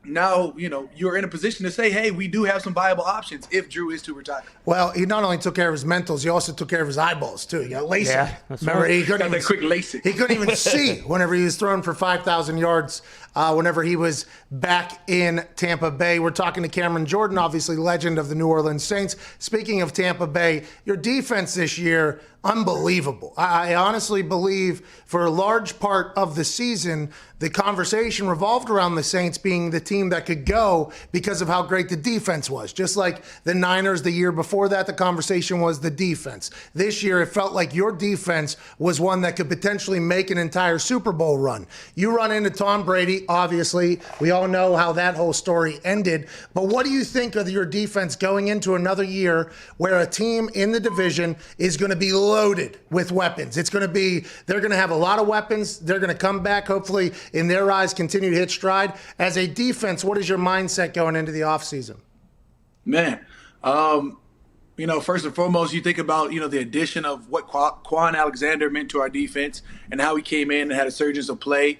now, you're in a position to say, hey, we do have some viable options if Drew is to retire. Well, he not only took care of his mentals, he also took care of his eyeballs, too. He got LASIK. Yeah, Remember, right. he couldn't Got that quick LASIK. He couldn't even see whenever he was thrown for 5,000 yards whenever he was back in Tampa Bay. We're talking to Cameron Jordan, obviously legend of the New Orleans Saints. Speaking of Tampa Bay, your defense this year, unbelievable. I honestly believe for a large part of the season, the conversation revolved around the Saints being the team that could go because of how great the defense was. Just like the Niners the year before that, the conversation was the defense. This year, it felt like your defense was one that could potentially make an entire Super Bowl run. You run into Tom Brady, obviously. We all know how that whole story ended. But what do you think of your defense going into another year where a team in the division is going to be loaded with weapons? They're going to have a lot of weapons. They're going to come back, hopefully, in their eyes, continue to hit stride. As a defense, what is your mindset going into the offseason? Man, first and foremost, you think about, the addition of what Quan Alexander meant to our defense and how he came in and had a surge of play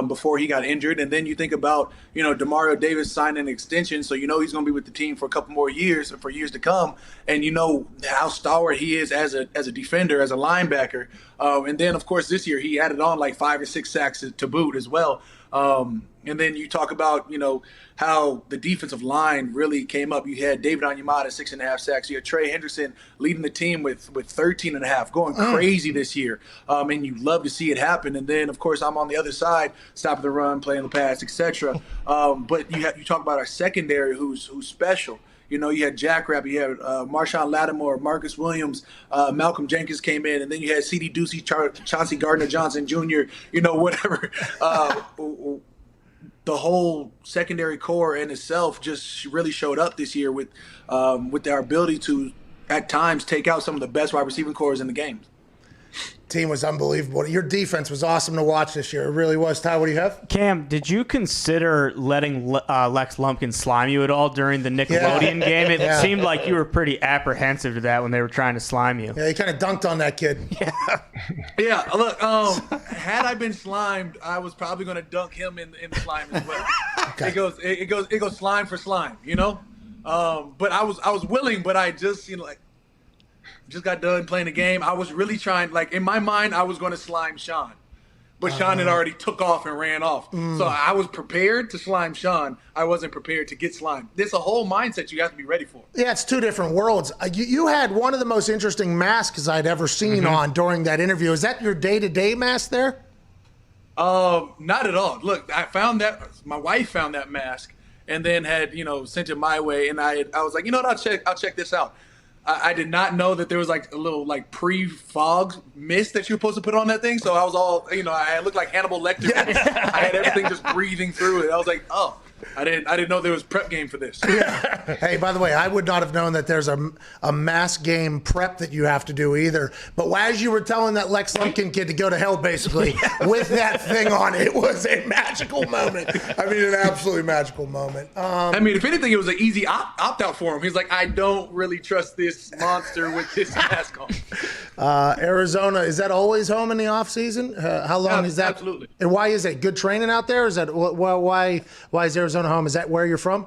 before he got injured. And then you think about, Demario Davis signed an extension, so he's going to be with the team for a couple more years, or for years to come. And how stalwart he is as a defender, as a linebacker. And then, of course, this year he added on like 5 or 6 sacks to boot as well. And then you talk about, how the defensive line really came up. You had David Onyemata, 6.5 sacks. You had Trey Henderson leading the team with 13.5, going crazy this year. And you love to see it happen. And then, of course, I'm on the other side, stopping the run, playing the pass, etc. But you talk about our secondary, who's special. You know, you had Jackrabbit, you had Marshawn Lattimore, Marcus Williams, Malcolm Jenkins came in, and then you had C.D. Ducey, Chauncey Gardner-Johnson Jr., you know, whatever. The whole secondary core in itself just really showed up this year with their ability to, at times, take out some of the best wide receiving cores in the game. Team was unbelievable. Your defense was awesome to watch this year. It really was. Ty, what do you have? Cam, did you consider letting Lex Lumpkin slime you at all during the Nickelodeon game? It seemed like you were pretty apprehensive to that when they were trying to slime you. Yeah, he kind of dunked on that kid. Yeah, look, had I been slimed, I was probably going to dunk him in the slime as well. Okay. It goes slime for slime, you know? But I was willing, but I just, you know, like, just got done playing the game. I was really trying, like, in my mind, I was going to slime Sean. But Sean had already took off and ran off. So I was prepared to slime Sean. I wasn't prepared to get slimed. There's a whole mindset you have to be ready for. Yeah, it's two different worlds. You had one of the most interesting masks I'd ever seen on during that interview. Is that your day-to-day mask there? Not at all. Look, I found that, my wife found that mask and then had, you know, sent it my way. And I was like, you know what, I'll check this out. I did not know that there was like a little like pre-fog mist that you're supposed to put on that thing. So I was all, you know, I looked like Hannibal Lecter. I had everything just breathing through it. I was like, oh, I didn't know there was prep game for this. Hey, by the way, I would not have known that there's a mass game prep that you have to do either. But as you were telling that Lex Lumpkin kid to go to hell, basically, with that thing on, it was a magical moment. I mean, an absolutely magical moment. I mean, if anything, it was an easy opt-out for him. He's like, I don't really trust this monster with this mask on. Arizona, is that always home in the offseason? How long is that? Absolutely. And why is it? Good training out there? Is that why is Arizona home? Is that where you're from?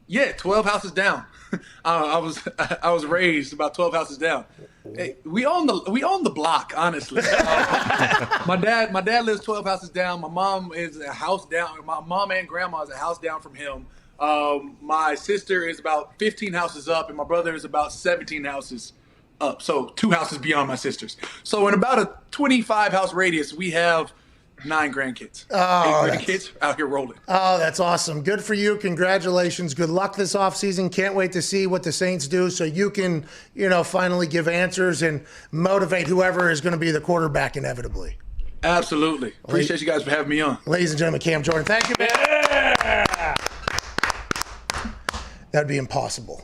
Yeah, 12 houses down. I was raised about 12 houses down. Hey, we own the block, honestly. My dad lives 12 houses down. My mom is a house down. My mom and grandma is a house down from him. My sister is about 15 houses up, and my brother is about 17 houses up. So 2 houses beyond my sister's. So in about a 25 house radius, we have 9 grandkids. 8 grandkids out here rolling. Oh, that's awesome. Good for you. Congratulations. Good luck this offseason. Can't wait to see what the Saints do so you can, you know, finally give answers and motivate whoever is going to be the quarterback inevitably. Absolutely. Appreciate you guys for having me on. Ladies and gentlemen, Cam Jordan. Thank you, man. Yeah! That'd be impossible,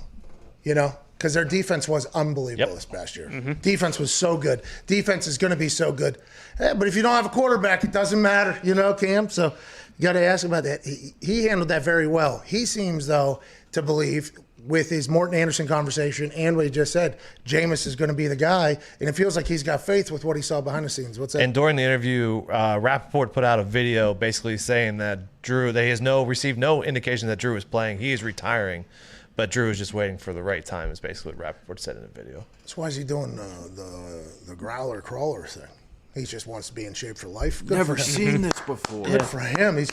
you know? Because their defense was unbelievable this past year. Defense was so good. Defense is going to be so good. But if you don't have a quarterback, it doesn't matter, you know, Cam? So you got to ask him about that. He handled that very well. He seems, though, to believe with his Morton Anderson conversation and what he just said, Jameis is going to be the guy. And it feels like he's got faith with what he saw behind the scenes. What's that? And during the interview, Rappaport put out a video basically saying that Drew, they has received no indication that Drew is playing. He is retiring. But Drew is just waiting for the right time, is basically what Rappaport said in the video. That's why is he doing the growler crawler thing. He just wants to be in shape for life. Good Never for him. seen this before. Good for him.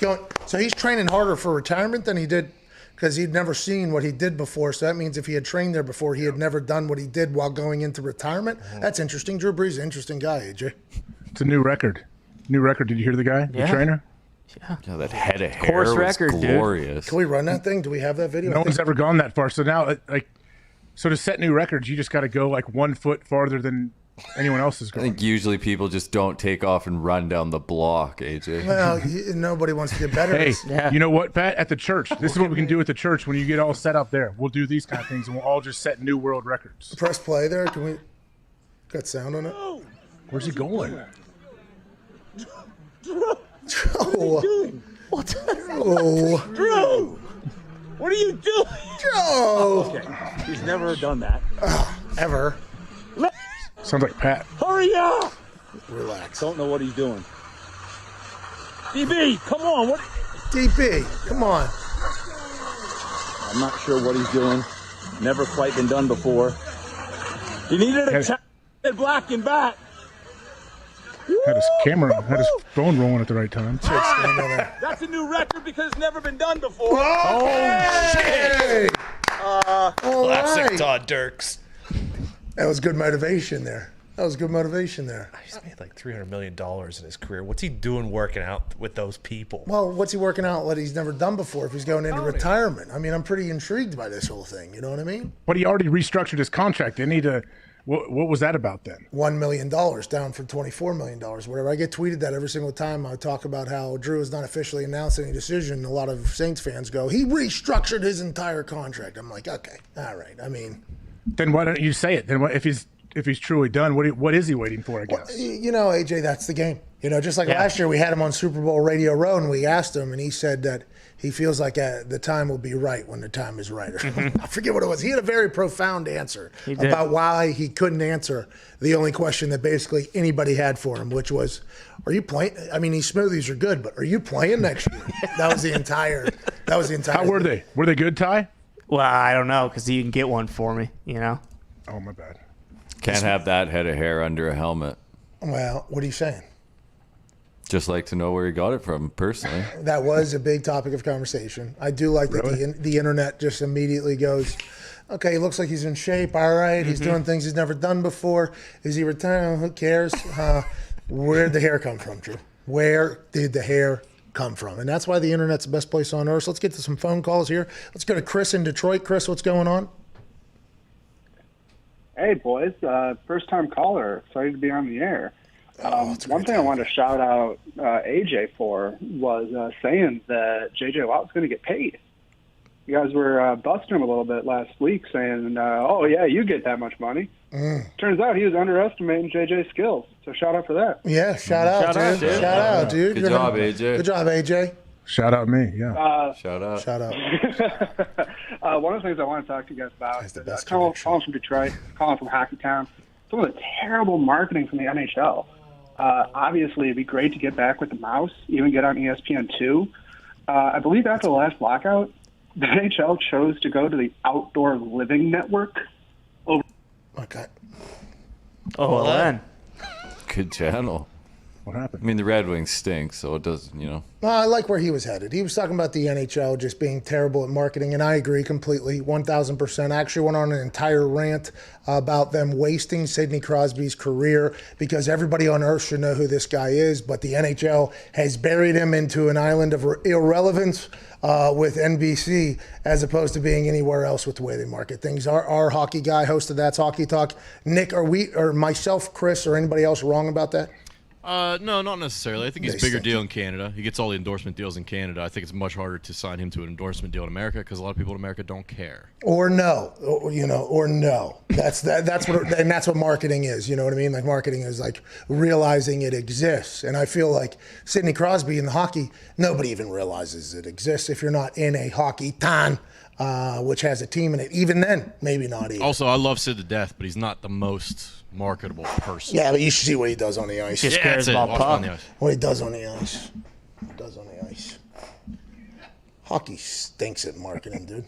So he's training harder for retirement than he did because he'd never seen what he did before. So that means if he had trained there before, he had never done what he did while going into retirement. That's interesting. Drew Brees is an interesting guy, AJ. It's a new record. Did you hear the guy, the trainer? Yeah, that head of hair was record, glorious. Dude. Can we run that thing? Do we have that video? No one's ever gone that far. So now, so to set new records, you just got to go like 1 foot farther than anyone else is going. I think usually people just don't take off and run down the block, AJ. Well, nobody wants to get better. Hey, you know what, Pat? At the church, this is what we can do at the church when you get all set up there. We'll do these kind of things, and we'll all just set new world records. Press play there. Can we got sound on it? Where's he going? Joe. What? Drew! What are you doing? Joe! Okay. He's never done that. Ever. Sounds like Pat. Hurry up! Relax. Don't know what he's doing. DB, come on. What? DB, come on. I'm not sure what he's doing. Never quite been done before. He needed a black and back. Had his phone rolling at the right time. That's a new record because it's never been done before. Shit! Classic Todd Dirks. That was good motivation there. That was good motivation there. He's made like $300 million in his career. What's he doing working out with those people? Well, what's he working out what he's never done before if he's going into retirement? I mean, I'm pretty intrigued by this whole thing. You know what I mean? But he already restructured his contract. Didn't he? What was that about then? $1 million down from $24 million, whatever. I get tweeted that every single time I talk about how Drew has not officially announced any decision. A lot of Saints fans go, he restructured his entire contract. I'm like, okay, all right. I mean, then why don't you say it? Then if he's truly done, what is he waiting for? I guess. Well, you know, AJ, that's the game. You know, just like last year, we had him on Super Bowl Radio Row, and we asked him, and he said that he feels like the time will be right when the time is right. I forget what it was. He had a very profound answer about why he couldn't answer the only question that basically anybody had for him, which was, are you playing? I mean, these smoothies are good, but are you playing next year? That was the entire How were they? Were they good, Ty? Well, I don't know, because you can get one for me, you know? Oh, my bad. Can't have that head of hair under a helmet. Well, what are you saying? Just like to know where he got it from, personally. That was a big topic of conversation. I do like that the internet just immediately goes, okay, he looks like he's in shape. All right, he's doing things he's never done before. Is he retiring? Who cares? Where did the hair come from, Drew? Where did the hair come from? And that's why the internet's the best place on earth. So let's get to some phone calls here. Let's go to Chris in Detroit. Chris, what's going on? Hey, boys. First-time caller. Excited to be on the air. One thing I wanted to shout out AJ for was saying that J.J. Watt was going to get paid. You guys were busting him a little bit last week saying, oh, yeah, you get that much money. Turns out he was underestimating J.J.'s skills. So shout out for that. Yeah, shout out, dude. Shout out, dude. Good job, AJ. Good job, AJ. Shout out me, yeah. Shout out. Shout out. One of the things I want to talk to you guys about is calling from Detroit, calling from Hockey Town. Some of the terrible marketing from the NHL. Obviously, it'd be great to get back with the mouse, even get on ESPN2. I believe after the last lockout, the NHL chose to go to the Outdoor Living Network. Okay. Oh, well then. Good channel. What happened? I mean, the Red Wings stink, so it doesn't, you know. I like where he was headed. He was talking about the NHL just being terrible at marketing, and I agree completely, 1,000%. I actually went on an entire rant about them wasting Sidney Crosby's career because everybody on earth should know who this guy is, but the NHL has buried him into an island of irrelevance with NBC as opposed to being anywhere else with the way they market things. Our hockey guy hosted That's Hockey Talk. Nick, are we, or myself, Chris, or anybody else wrong about that? No, not necessarily. I think he's a bigger deal in Canada. He gets all the endorsement deals in Canada. I think it's much harder to sign him to an endorsement deal in America because a lot of people in America don't care. Or no, or no. That's what marketing is. You know what I mean? Like marketing is like realizing it exists. And I feel like Sidney Crosby in the hockey, nobody even realizes it exists if you're not in a hockey town. Which has a team in it. Even then, maybe not even. Also, I love Sid to death, but he's not the most marketable person. Yeah, but you should see what he does on the ice. He just cares about puck. What he does on the ice. Hockey stinks at marketing, dude.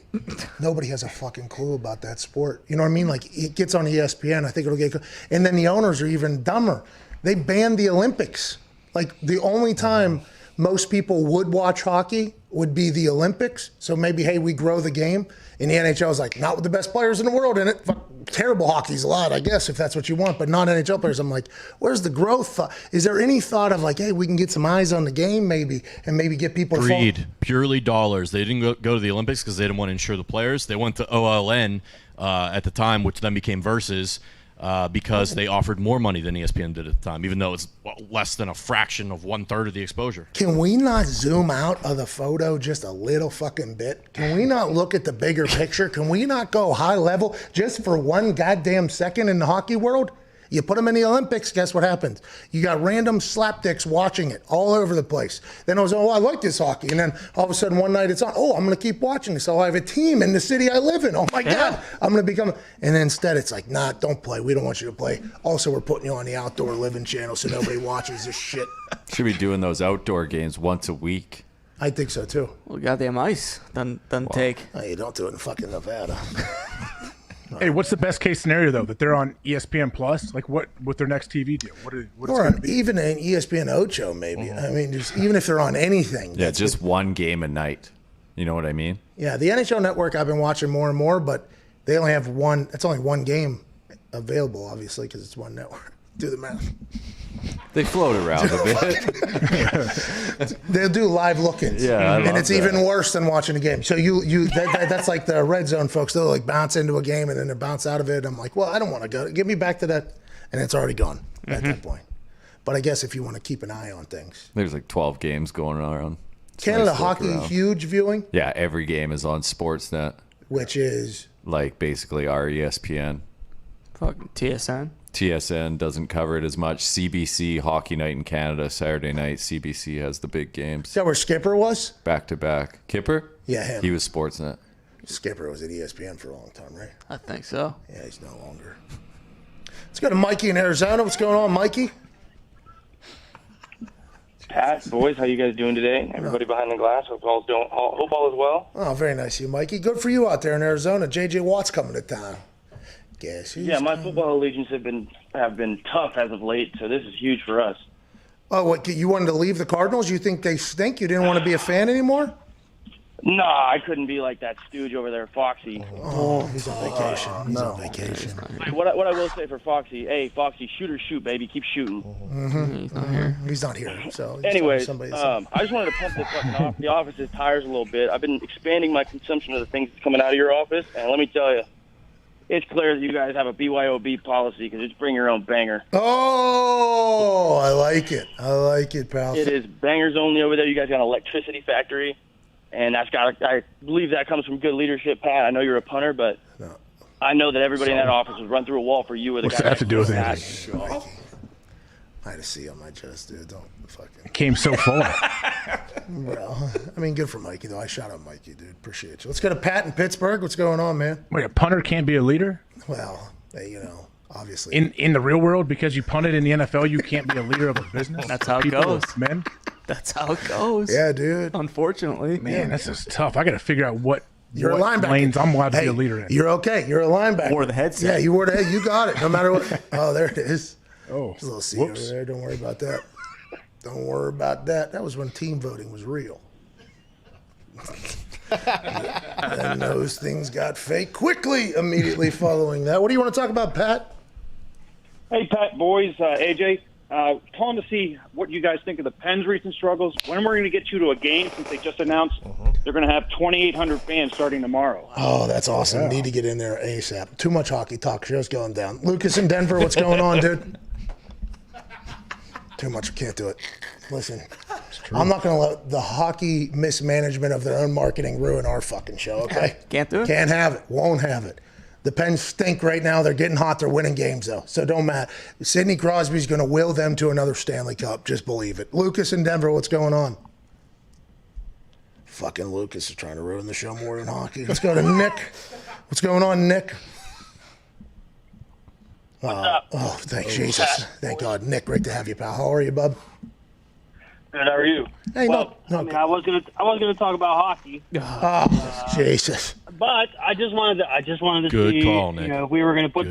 Nobody has a fucking clue about that sport. You know what I mean? Like, it gets on ESPN. I think it'll get... And then the owners are even dumber. They banned the Olympics. Like, the only time most people would watch hockey would be the Olympics. So maybe, hey, we grow the game. And the NHL is like, not with the best players in the world in it. Terrible hockey's allowed, I guess, if that's what you want. But not NHL players. I'm like, where's the growth? Is there any thought of like, hey, we can get some eyes on the game maybe, and maybe get people Greed, purely dollars. They didn't go to the Olympics because they didn't want to insure the players. They went to OLN at the time, which then became Versus. Because they offered more money than ESPN did at the time, even though it's less than a fraction of 1/3 of the exposure. Can we not zoom out of the photo just a little fucking bit? Can we not look at the bigger picture? Can we not go high level just for one goddamn second in the hockey world? You put them in the Olympics, guess what happens? You got random slapdicks watching it all over the place. Then I was, I like this hockey. And then all of a sudden one night it's on, I'm going to keep watching this. I have a team in the city I live in. Oh my God, I'm going to become. And then instead it's like, nah, don't play. We don't want you to play. Also, we're putting you on the Outdoor Living channel so nobody watches this shit. Should be doing those outdoor games once a week. I think so too. Well, goddamn ice. Doesn't take. Oh, you don't do it in fucking Nevada. Hey, what's the best case scenario though? That they're on ESPN Plus? Like what with their next TV deal? Or even an ESPN Ocho maybe. I mean, just even if they're on anything. Yeah, just one game a night. You know what I mean? Yeah, the NHL Network I've been watching more and more, but they only have one. It's only one game available, obviously, because it's one network. Do the math. They float around a bit. They'll do live look-ins. Yeah, and it's even worse than watching a game. So that's like the red zone folks. They'll like bounce into a game and then they bounce out of it. I'm like, well, I don't want to go. Get me back to that, and it's already gone at that point. But I guess if you want to keep an eye on things, there's like 12 games going around. It's Canada nice to look hockey around. huge viewing, Yeah, every game is on Sportsnet. which is Like basically our ESPN. Fucking TSN. TSN doesn't cover it as much. CBC, Hockey Night in Canada, Saturday night. CBC has the big games. Is that where Skipper was? Back to back. Kipper? Yeah, him. He was Sportsnet. Skipper was at ESPN for a long time, right? I think so. Yeah, he's no longer. Let's go to Mikey in Arizona. What's going on, Mikey? Pat, boys, how you guys doing today? Everybody behind the glass, hope all is well. Oh, very nice of you, Mikey. Good for you out there in Arizona. J.J. Watt's coming to town. Guess who's Yeah, my coming? football allegiance have been tough as of late, so this is huge for us. Oh, what? You wanted to leave the Cardinals? You think they stink? You didn't want to be a fan anymore? Nah, I couldn't be like that stooge over there, Foxy. Oh, he's on vacation. He's on vacation. What I will say for Foxy, hey, Foxy, shoot or shoot, baby, keep shooting. Mm-hmm. He's not here. So Anyways, somebody's I just wanted to pump the office's tires a little bit. I've been expanding my consumption of the things that's coming out of your office, and let me tell you, it's clear that you guys have a BYOB policy because it's bring your own banger. Oh, I like it. I like it, pal. It is bangers only over there. You guys got an electricity factory, and I believe that comes from good leadership, Pat. I know you're a punter, but I know that everybody in that office would run through a wall for you. What's that have to do with anything? I had a C on my chest, dude. Don't fucking. It came so far. Well, I mean, good for Mikey, though. I shout out Mikey, dude. Appreciate you. Let's go to Pat in Pittsburgh. What's going on, man? Wait, a punter can't be a leader? Well, obviously. In the real world, because you punted in the NFL, you can't be a leader of a business? That's how it People, goes. Men? That's how it goes. Yeah, dude. Unfortunately. Man, this is tough. I got to figure out what You're a linebacker. lanes I'm allowed to be a leader in. You're okay. You're a linebacker. Wore the headset. Yeah, you wore the head. You got it. No matter what. Oh, there it is. Oh, there's a little C over there. Don't worry about that. Don't worry about that. That was when team voting was real. And those things got fake quickly immediately following that. What do you want to talk about, Pat? Hey, Pat, boys, AJ, calling to see what you guys think of the Pens' recent struggles. When we're going to get you to a game, since they just announced they're going to have 2,800 fans starting tomorrow. Oh, that's awesome. Yeah. Need to get in there ASAP. Too much hockey talk. Show's going down. Lucas in Denver, what's going on, dude? Too much. Can't do it. Listen, I'm not going to let the hockey mismanagement of their own marketing ruin our fucking show, okay? Can't do it? Can't have it. Won't have it. The Pens stink right now. They're getting hot. They're winning games, though. So don't matter. Sidney Crosby's going to will them to another Stanley Cup. Just believe it. Lucas in Denver, what's going on? Fucking Lucas is trying to ruin the show more than hockey. Let's go to Nick. What's going on, Nick? Oh, thank Jesus. Thank God. Nick, great to have you, pal. How are you, bub? Good, how are you? Hey, well, I was gonna talk about hockey. Oh, Jesus. But I just wanted to Good see call, Nick. if we were gonna put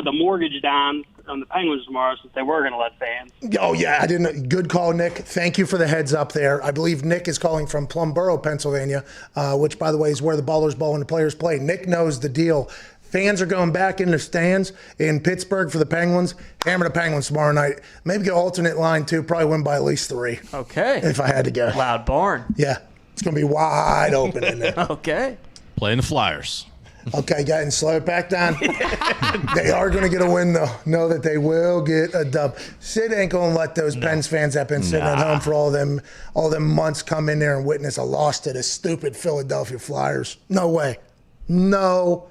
the mortgage down on the Penguins tomorrow since they were gonna let fans. Oh, yeah, I didn't. Good call, Nick. Thank you for the heads up there. I believe Nick is calling from Plumboro, Pennsylvania, which, by the way, is where the Ballers Ball and the players play. Nick knows the deal. Fans are going back in the stands in Pittsburgh for the Penguins. Hammer the Penguins tomorrow night. Maybe go alternate line, too. Probably win by at least 3. Okay. If I had to go. Loud barn. Yeah. It's going to be wide open in there. Okay. Playing the Flyers. Okay, guys, slow it back down. They are going to get a win, though. Know that they will get a dub. Sid ain't going to let those Pens fans that have been sitting at home for all them months come in there and witness a loss to the stupid Philadelphia Flyers. No way. No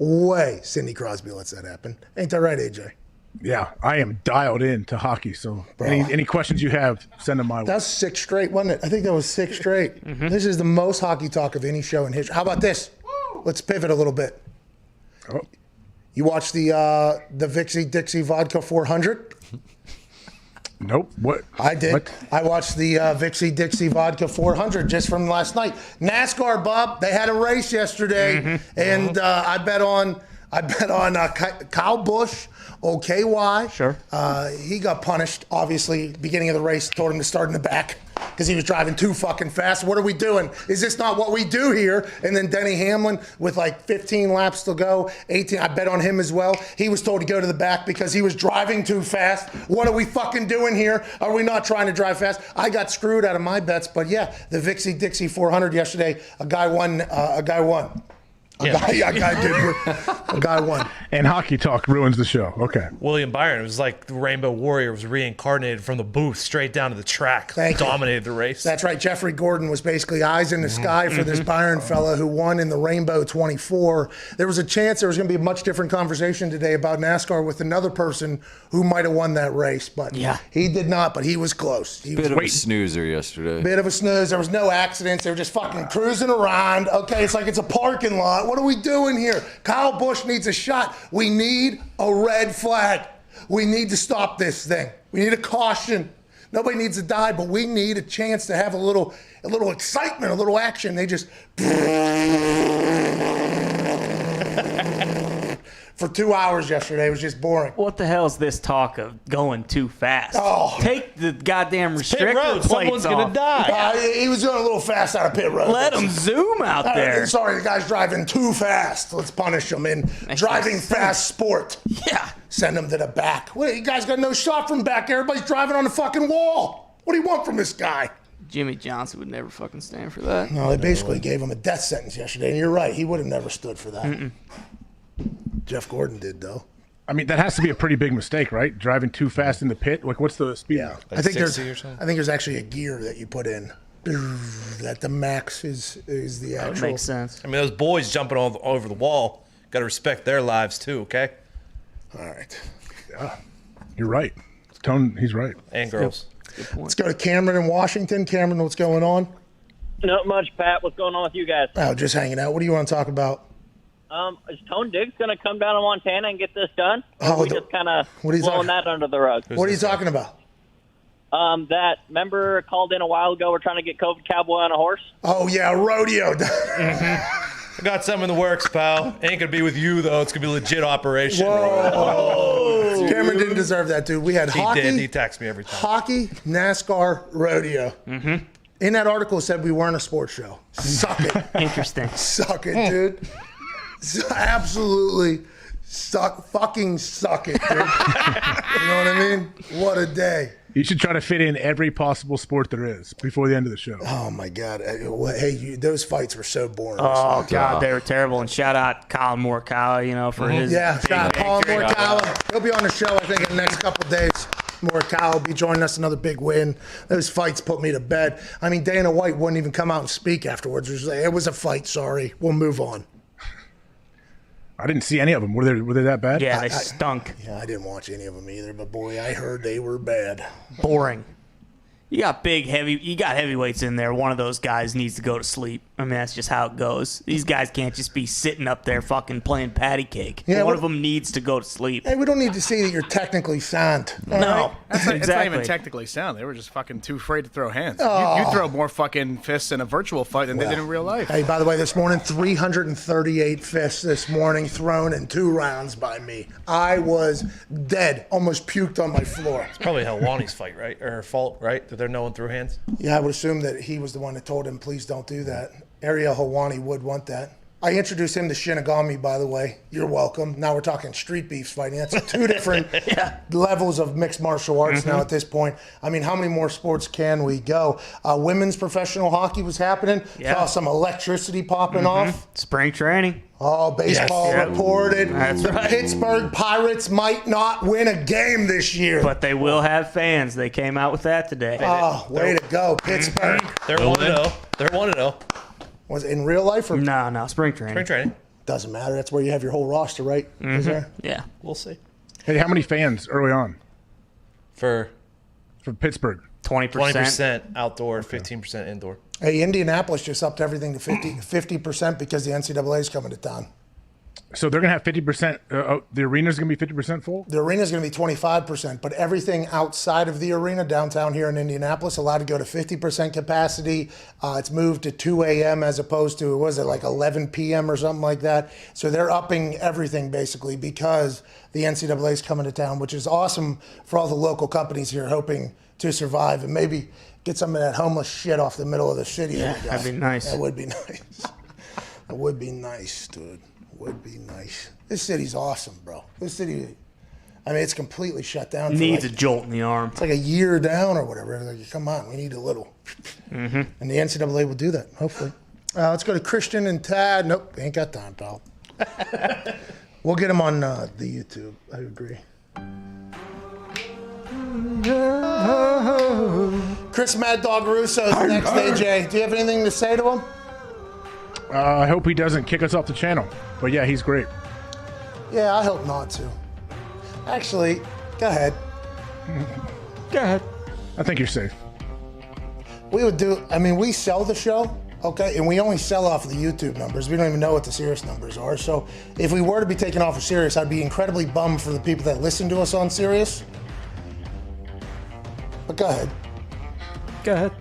way Sidney Crosby lets that happen. Ain't that right, AJ? Yeah, I am dialed in to hockey. So any questions you have, send them my way. That's 6 straight, wasn't it? I think that was 6 straight. This is the most hockey talk of any show in history. How about this? Let's pivot a little bit. Oh. You watched the Vixie Dixie Vodka 400? Nope. What? I did. What? I watched the Vixie Dixie Vodka 400 just from last night. NASCAR, Bob. They had a race yesterday, and I bet on Kyle Busch, OKY. Sure. He got punished. Obviously, beginning of the race, told him to start in the back. because he was driving too fucking fast. What are we doing? Is this not what we do here? And then Denny Hamlin with like 15 laps to go, 18. I bet on him as well. He was told to go to the back because he was driving too fast. What are we fucking doing here? Are we not trying to drive fast? I got screwed out of my bets, but yeah, the Vixie Dixie 400 yesterday, a guy won. A guy won. A guy won. And hockey talk ruins the show. Okay. William Byron, it was like the Rainbow Warrior was reincarnated from the booth straight down to the track. Dominated the race. That's right. Jeffrey Gordon was basically eyes in the sky for this Byron fella who won in the Rainbow 24. There was a chance there was going to be a much different conversation today about NASCAR with another person who might have won that race, but he did not, but he was close. He Bit of a snoozer yesterday. Bit of a snooze. There was no accidents. They were just fucking cruising around. Okay, it's like it's a parking lot. What are we doing here? Kyle Busch needs a shot. We need a red flag. We need to stop this thing. We need a caution. Nobody needs to die, but we need a chance to have a little excitement, a little action. They just for 2 hours yesterday. It was just boring. What the hell is this talk of going too fast? Oh. Take the goddamn restrictor road. plates Someone's off. gonna die. He was going a little fast out of pit road. Let him zoom out there. Sorry, the guy's driving too fast. Let's punish him in driving fast sport. Yeah. Send him to the back. What, you guys got no shot from back. Everybody's driving on the fucking wall. What do you want from this guy? Jimmy Johnson would never fucking stand for that. No, they basically gave him a death sentence yesterday, and you're right. He would have never stood for that. Jeff Gordon did, though. I mean, that has to be a pretty big mistake, right? Driving too fast in the pit. Like, what's the speed? Yeah, I think there's actually a gear that you put in that the max is the actual. That makes sense. I mean, those boys jumping all over the wall. Got to respect their lives too. Okay. All right. Yeah, you're right. Tone, he's right. And girls. Let's go to Cameron in Washington. Cameron, what's going on? Not much, Pat. What's going on with you guys? Oh, just hanging out. What do you want to talk about? Is Tone Diggs going to come down to Montana and get this done? Or are we just kind of what are you blowing that under the rug? What are you talking about? That member called in a while ago. We're trying to get COVID Cowboy on a horse. Oh, yeah, rodeo. I got some in the works, pal. Ain't gonna be with you though. It's gonna be a legit operation. Whoa. Cameron didn't deserve that, dude. We had hockey. He did. He texts me every time. Hockey, NASCAR, rodeo. In that article, it said we weren't a sports show. Suck it. Interesting. Suck it, dude. Absolutely fucking suck it, dude. You know what I mean? What a day. You should try to fit in every possible sport there is before the end of the show. Oh, my God. Hey, those fights were so boring. Oh, God, they were terrible. And shout out Colin Morikawa, for his... Yeah, shout out Colin Morikawa. He'll be on the show, I think, in the next couple of days. Morikawa will be joining us, another big win. Those fights put me to bed. I mean, Dana White wouldn't even come out and speak afterwards. It was a fight, sorry. We'll move on. I didn't see any of them. Were they that bad? Yeah, they stunk. Yeah, I didn't watch any of them either, but boy, I heard they were bad. Boring. You got heavyweights in there. One of those guys needs to go to sleep. I mean, that's just how it goes. These guys can't just be sitting up there fucking playing patty cake. Yeah, one of them needs to go to sleep. Hey, we don't need to see that you're technically sound. No, It's not even technically sound. They were just fucking too afraid to throw hands. You throw more fucking fists in a virtual fight than they did in real life. Hey, by the way, this morning, 338 fists this morning thrown in 2 rounds by me. I was dead, almost puked on my floor. It's probably Helwani's fight, right? Or her fault, right? That they're no one threw hands? Yeah, I would assume that he was the one that told him, please don't do that. Ariel Helwani would want that. I introduced him to Shinigami, by the way. You're welcome. Now we're talking street beefs fighting. That's 2 different levels of mixed martial arts now at this point. I mean, how many more sports can we go? Women's professional hockey was happening. Saw some electricity popping off. Spring training. Oh, baseball reported. That's the right. Pittsburgh Pirates might not win a game this year. But they will have fans. They came out with that today. Oh, way to go, Pittsburgh. They're 1-0. They're 1-0. Was it in real life or no? Spring training. Spring training. Doesn't matter. That's where you have your whole roster, right? Is there? Yeah, we'll see. Hey, how many fans early on for Pittsburgh? 20% outdoor, 15% indoor. Hey, Indianapolis just upped everything to 50% because the NCAA is coming to town. So they're going to have 50%. The arena's going to be 50% full? The arena's going to be 25%, but everything outside of the arena downtown here in Indianapolis allowed to go to 50% capacity. It's moved to 2 a.m. as opposed to, like 11 p.m. or something like that. So they're upping everything basically because the NCAA is coming to town, which is awesome for all the local companies here hoping to survive and maybe Get some of that homeless shit off the middle of the city. Yeah, that'd be nice. That would be nice. That would be nice, dude. Would be nice. This city's awesome, bro. This city, I mean, it's completely shut down. Needs a jolt in the arm. It's like a year down or whatever. Like, come on, we need a little. Mm-hmm. And the NCAA will do that, hopefully. Let's go to Christian and Tad. Nope, ain't got time, pal. We'll get them on the YouTube. I agree. Chris Mad Dog Russo's next, AJ. Do you have anything to say to him? I hope he doesn't kick us off the channel. But yeah, he's great. Yeah, I hope not to. Actually, go ahead. Go ahead. I think you're safe. We would do, I mean, we sell the show, okay, and we only sell off of the YouTube numbers. We don't even know what the Sirius numbers are. So if we were to be taken off of Sirius, I'd be incredibly bummed for the people that listen to us on Sirius. But go ahead. Go ahead.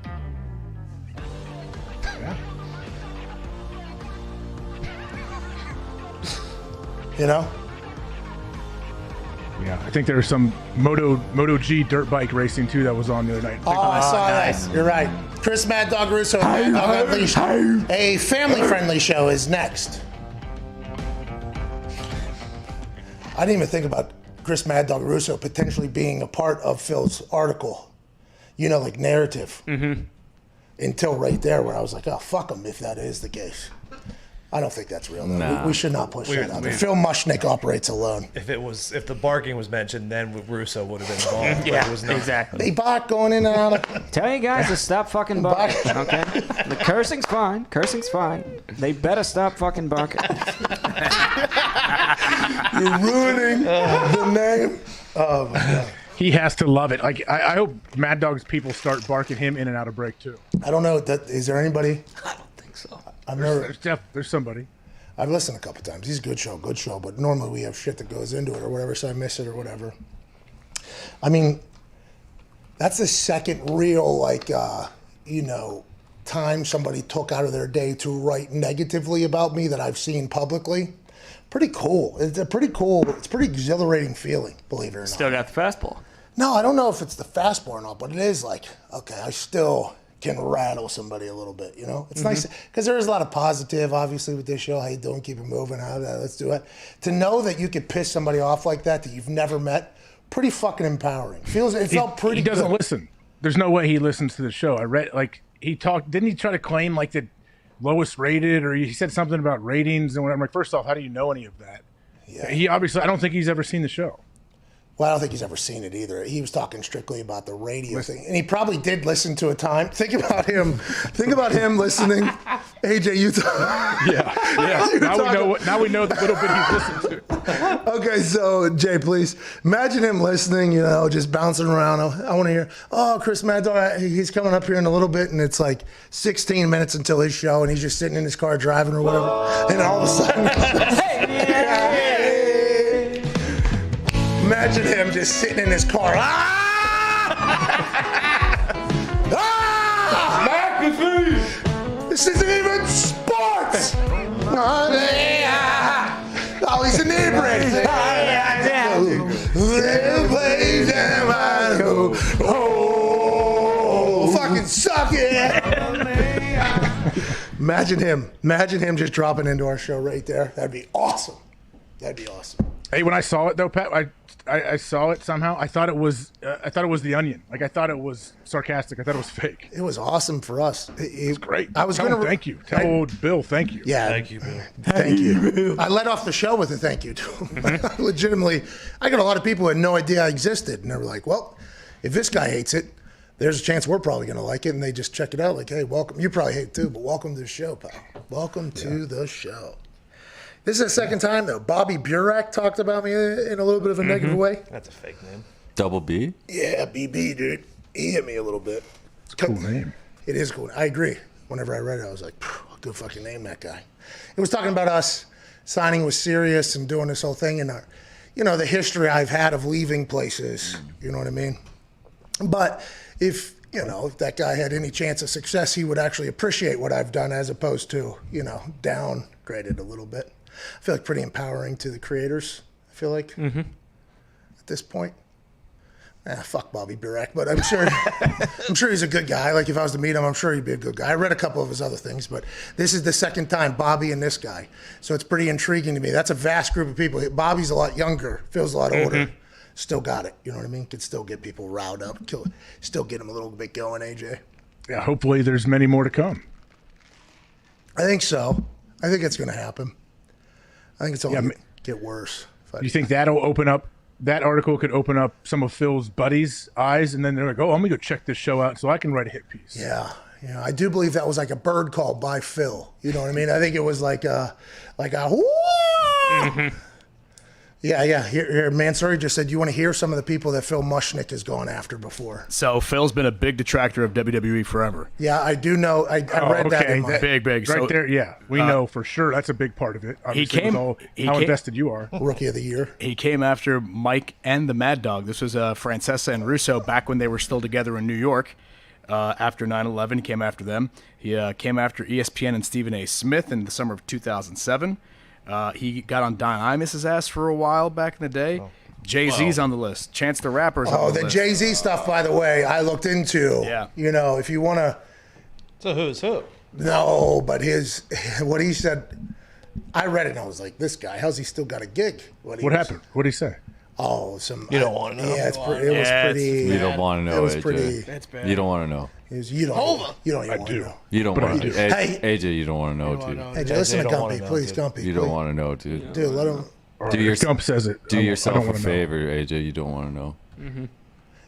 You know? Yeah, I think there was some Moto G dirt bike racing too that was on the other night. Oh, I saw that. You're right. Chris Mad Dog Russo, Mad Dog Unleashed. A family-friendly show is next. I didn't even think about Chris Mad Dog Russo potentially being a part of Phil's article. You know, like narrative. Mm-hmm. Until right there where I was like, oh, fuck him if that is the case. I don't think that's real, though. Nah. We should not push that out there. Phil Mushnick operates alone. If the barking was mentioned, then Russo would have been involved. Yeah, but it was not. exactly. They bark going in and out of... Tell you guys to stop fucking barking, okay? The cursing's fine. Cursing's fine. They better stop fucking barking. You're ruining the name. Oh, my God. He has to love it. Like I hope Mad Dog's people start barking him in and out of break too. I don't know. Is there anybody? I don't think so. I've never. There's somebody. I've listened a couple times. He's a good show. But normally we have shit that goes into it or whatever, so I miss it or whatever. I mean, that's the second real, time somebody took out of their day to write negatively about me that I've seen publicly. Pretty cool. It's pretty exhilarating feeling, believe it or not. Still got the fastball. No, I don't know if it's the fastball or not, but it is like, okay, I still can rattle somebody a little bit, you know? It's nice, because there is a lot of positive, obviously, with this show. How you doing? Keep it moving. Let's do it. To know that you could piss somebody off like that you've never met, pretty fucking empowering. It felt pretty good. He doesn't listen. There's no way he listens to the show. I read, didn't he try to claim, the lowest rated, or he said something about ratings and whatever. I'm like, first off, how do you know any of that? Yeah. He obviously, I don't think he's ever seen the show. Well, I don't think he's ever seen it either. He was talking strictly about the radio thing. And he probably did listen to a time. Think about him listening. AJ, you talk. Yeah. Now we know the little bit he's listened to. Okay, so, Jay, please. Imagine him listening, just bouncing around. I want to hear, Chris Mad Dog, he's coming up here in a little bit, and it's like 16 minutes until his show, and he's just sitting in his car driving or whatever. And all of a sudden... Imagine him just sitting in his car. McAfee! This isn't even sports! Oh, he's inebriated. Oh, fucking suck it! Imagine him just dropping into our show right there. That'd be awesome. Hey, when I saw it though, Pat, I saw it somehow. I thought it was The Onion. Like I thought it was sarcastic. I thought it was fake. It was awesome for us. It was great. I was Tell going to him thank you. Tell old Bill thank you. Yeah, Thank you, Bill. Thank you. I led off the show with a thank you to him. Legitimately, I got a lot of people who had no idea I existed, and they were like, "Well, if this guy hates it, there's a chance we're probably going to like it." And they just check it out, like, "Hey, welcome. You probably hate it too, but welcome to the show, pal. Welcome to the show." This is the second time, though. Bobby Burak talked about me in a little bit of a negative way. That's a fake name. Double B? Yeah, BB, dude. He hit me a little bit. It's a cool name. It is cool. I agree. Whenever I read it, I was like, good fucking name, that guy. It was talking about us signing with Sirius and doing this whole thing and, the history I've had of leaving places. You know what I mean? But if that guy had any chance of success, he would actually appreciate what I've done as opposed to, downgraded a little bit. I feel like pretty empowering to the creators, I feel like, at this point. Fuck Bobby Burek, but I'm sure he's a good guy. Like, if I was to meet him, I'm sure he'd be a good guy. I read a couple of his other things, but this is the second time Bobby and this guy. So it's pretty intriguing to me. That's a vast group of people. Bobby's a lot younger, Phil's a lot older. Still got it. You know what I mean? Could still get people riled up. Still get them a little bit going, AJ. Yeah, hopefully there's many more to come. I think so. I think it's going to happen. I think it's only going to get worse. You think that'll open up? That article could open up some of Phil's buddies' eyes, and then they're like, "Oh, I'm gonna go check this show out so I can write a hit piece." Yeah, I do believe that was like a bird call by Phil. You know what I mean? I think it was like a whoo! Yeah. Here, Mansouri just said, you want to hear some of the people that Phil Mushnick has gone after before. So Phil's been a big detractor of WWE forever. Yeah, I do know. I read that. In my, big. Right so, there, yeah. We know for sure that's a big part of it. Obviously, how invested you are. Rookie of the year. He came after Mike and the Mad Dog. This was Francesa and Russo back when they were still together in New York. After 9/11, he came after them. He came after ESPN and Stephen A. Smith in the summer of 2007. He got on Don Imus's ass for a while back in the day. Jay-Z's on the list. Chance the Rapper's on the list. Jay-Z stuff, by the way, I looked into. Yeah. You know, if you want to. So who's who? No, but what he said, I read it and I was like, this guy, how's he still got a gig? What happened? What did he say? Oh, you don't want to know. Yeah, it was pretty. You don't want to know, it was AJ. Pretty. That's bad. You don't want to know. You don't even want to know. You don't want to. Hey, AJ, you don't want to know, dude. Hey, listen to Gumpy, please, Gumpy. You don't want to know, dude. Dude, let him. Gump says it. Do yourself a favor, AJ. You don't want to know.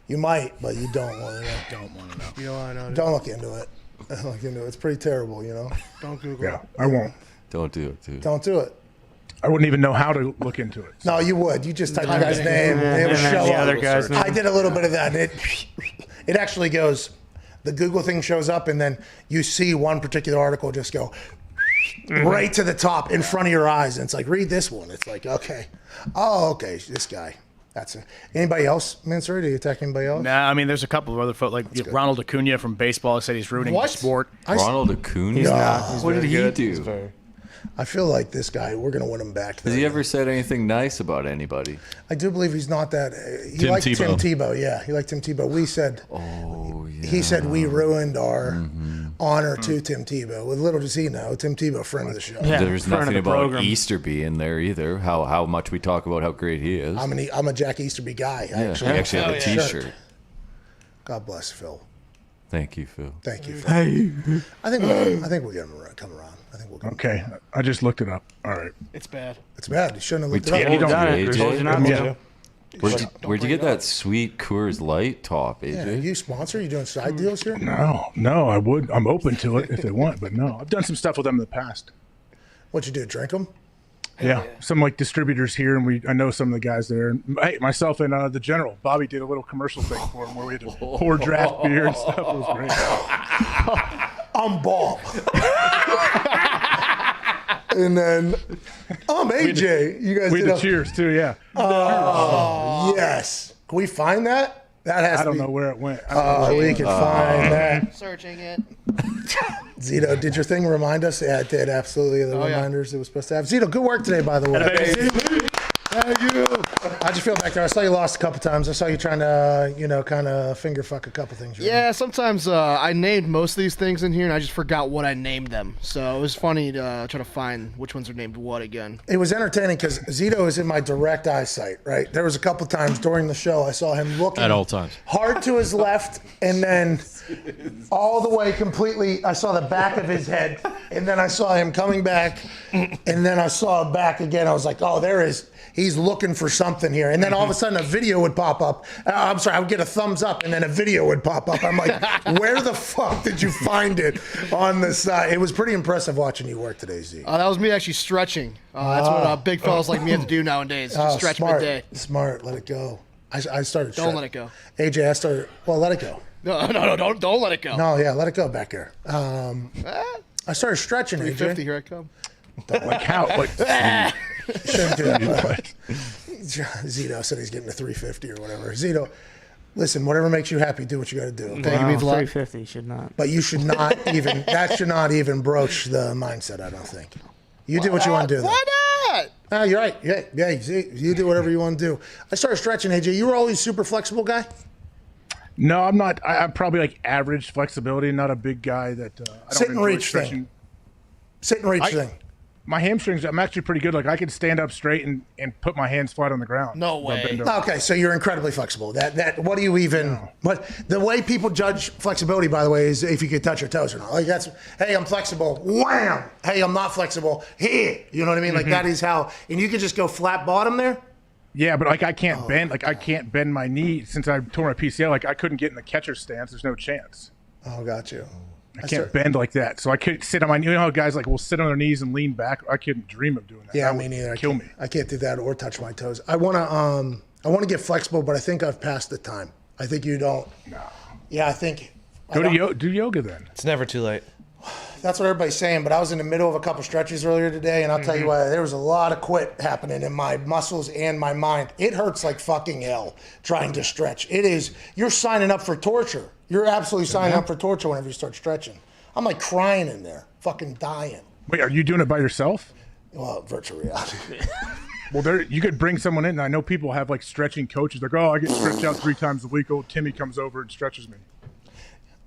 You might, but you don't want to know. Don't want to know. You don't want to know. Don't look into it. Don't look into it. It's pretty terrible, you know. Don't Google it. I won't. Don't do it, dude. Don't do it. I wouldn't even know how to look into it. No, you would. You just type the guy's name. It would show the up. other guy's name. I did a little bit of that. And it actually goes, the Google thing shows up, and then you see one particular article just go right to the top in front of your eyes. And it's like, read this one. It's like, okay. Oh, okay. This guy. That's it. Anybody else, Mansouri? Do you attack anybody else? Nah, I mean, there's a couple of other folks, like Ronald Acuna from baseball said he's ruining the sport. Ronald Acuna? He's not. What did he do? I feel like this guy, we're going to win him back. Has he ever said anything nice about anybody? I do believe he's not that. He Tim liked Tebow. Tim Tebow. Yeah, he liked Tim Tebow. We said. Oh, yeah. He said we ruined our honor to Tim Tebow. With little does he know, Tim Tebow, friend of the show. Yeah, there's nothing about Easterby in there either. How much we talk about how great he is. I'm a Jack Easterby guy. Yeah, he actually have a T-shirt. God bless Phil. Thank you, Phil. Thank you, Phil. Hey. I think we'll get him come around. I think we'll get him. Okay, I just looked it up. All right. It's bad. It's bad. You shouldn't have looked We it up. told you not to. Where'd you get that sweet Coors Light top, AJ? Yeah, are you sponsor? You doing side deals here? No, I would. I'm open to it if they want, but no. I've done some stuff with them in the past. What'd you do? Drink them? Yeah, some like distributors here, and I know some of the guys there. Hey, myself and the General, Bobby did a little commercial thing for him where we had to pour draft beer and stuff. It was great. I'm Bob. And then I'm AJ. You guys we did did the cheers too, yeah. Oh, yes. Can we find that? That has. I don't know where it went. We can find that. Searching it. Zito, did your thing remind us? Yeah, it did. Absolutely. The reminders it was supposed to have. Zito, good work today, by the way. Thank you. How'd you feel back there? I saw you lost a couple times. I saw you trying to, kind of finger fuck a couple things. Yeah, sometimes I named most of these things in here, and I just forgot what I named them. So it was funny to try to find which ones are named what again. It was entertaining because Zito is in my direct eyesight, right? There was a couple times during the show I saw him looking at all times hard to his left, and then all the way completely. I saw the back of his head, and then I saw him coming back, and then I saw it back again. I was like, oh, there is. He's looking for something here. And then all of a sudden a video would pop up. I'm sorry, I would get a thumbs up and then a video would pop up. I'm like, where the fuck did you find it on the side? It was pretty impressive watching you work today, Z. That was me actually stretching. That's what big fellas like me have to do nowadays. Just stretch midday. Smart. Let it go. I started Don't let it go. AJ, I started. Well, let it go. No, don't let it go. No, yeah, let it go back here. I started stretching, 350, AJ. here I come. Like how? Like, shouldn't do that. Zito said he's getting a 350 or whatever. Zito, listen, whatever makes you happy, do what you got to do. Okay? Thank you means a lot. 350 should not. But you should not even. That should not even broach the mindset. I don't think. You do what you want to do. Though. Why not? You're right. Yeah. You do whatever you want to do. I started stretching, AJ. You were always super flexible guy. No, I'm not. I'm probably like average flexibility, not a big guy that I don't Sit and enjoy reach stretching. thing. Sit and reach thing. My hamstrings, I'm actually pretty good. Like I can stand up straight and put my hands flat on the ground. No way. Okay, so you're incredibly flexible. What do you even? What the way people judge flexibility, by the way, is if you could touch your toes or not. Like that's, hey, I'm flexible. Wham. Hey, I'm not flexible. Here. You know what I mean? Like that is how. And you can just go flat bottom there. Yeah, but like I can't bend. Like I can't bend my knee since I tore my PCL. Like I couldn't get in the catcher stance. There's no chance. Oh, got you. I can't bend like that. So I couldn't sit on my. You know how guys like will sit on their knees and lean back. I couldn't dream of doing that. Yeah, that me neither. Kill me. I can't do that or touch my toes. I want to get flexible, but I think I've passed the time. I think you don't. No. Yeah, I think. Do yoga then. It's never too late. That's what everybody's saying, but I was in the middle of a couple stretches earlier today, and I'll tell you what, there was a lot of quit happening in my muscles and my mind. It hurts like fucking hell trying to stretch. It is. You're signing up for torture. You're absolutely signing up for torture whenever you start stretching. I'm like crying in there, fucking dying. Wait, are you doing it by yourself? Well, virtual reality. Well, you could bring someone in. And I know people have like stretching coaches. Like, I get stretched out 3 times a week. Old Timmy comes over and stretches me.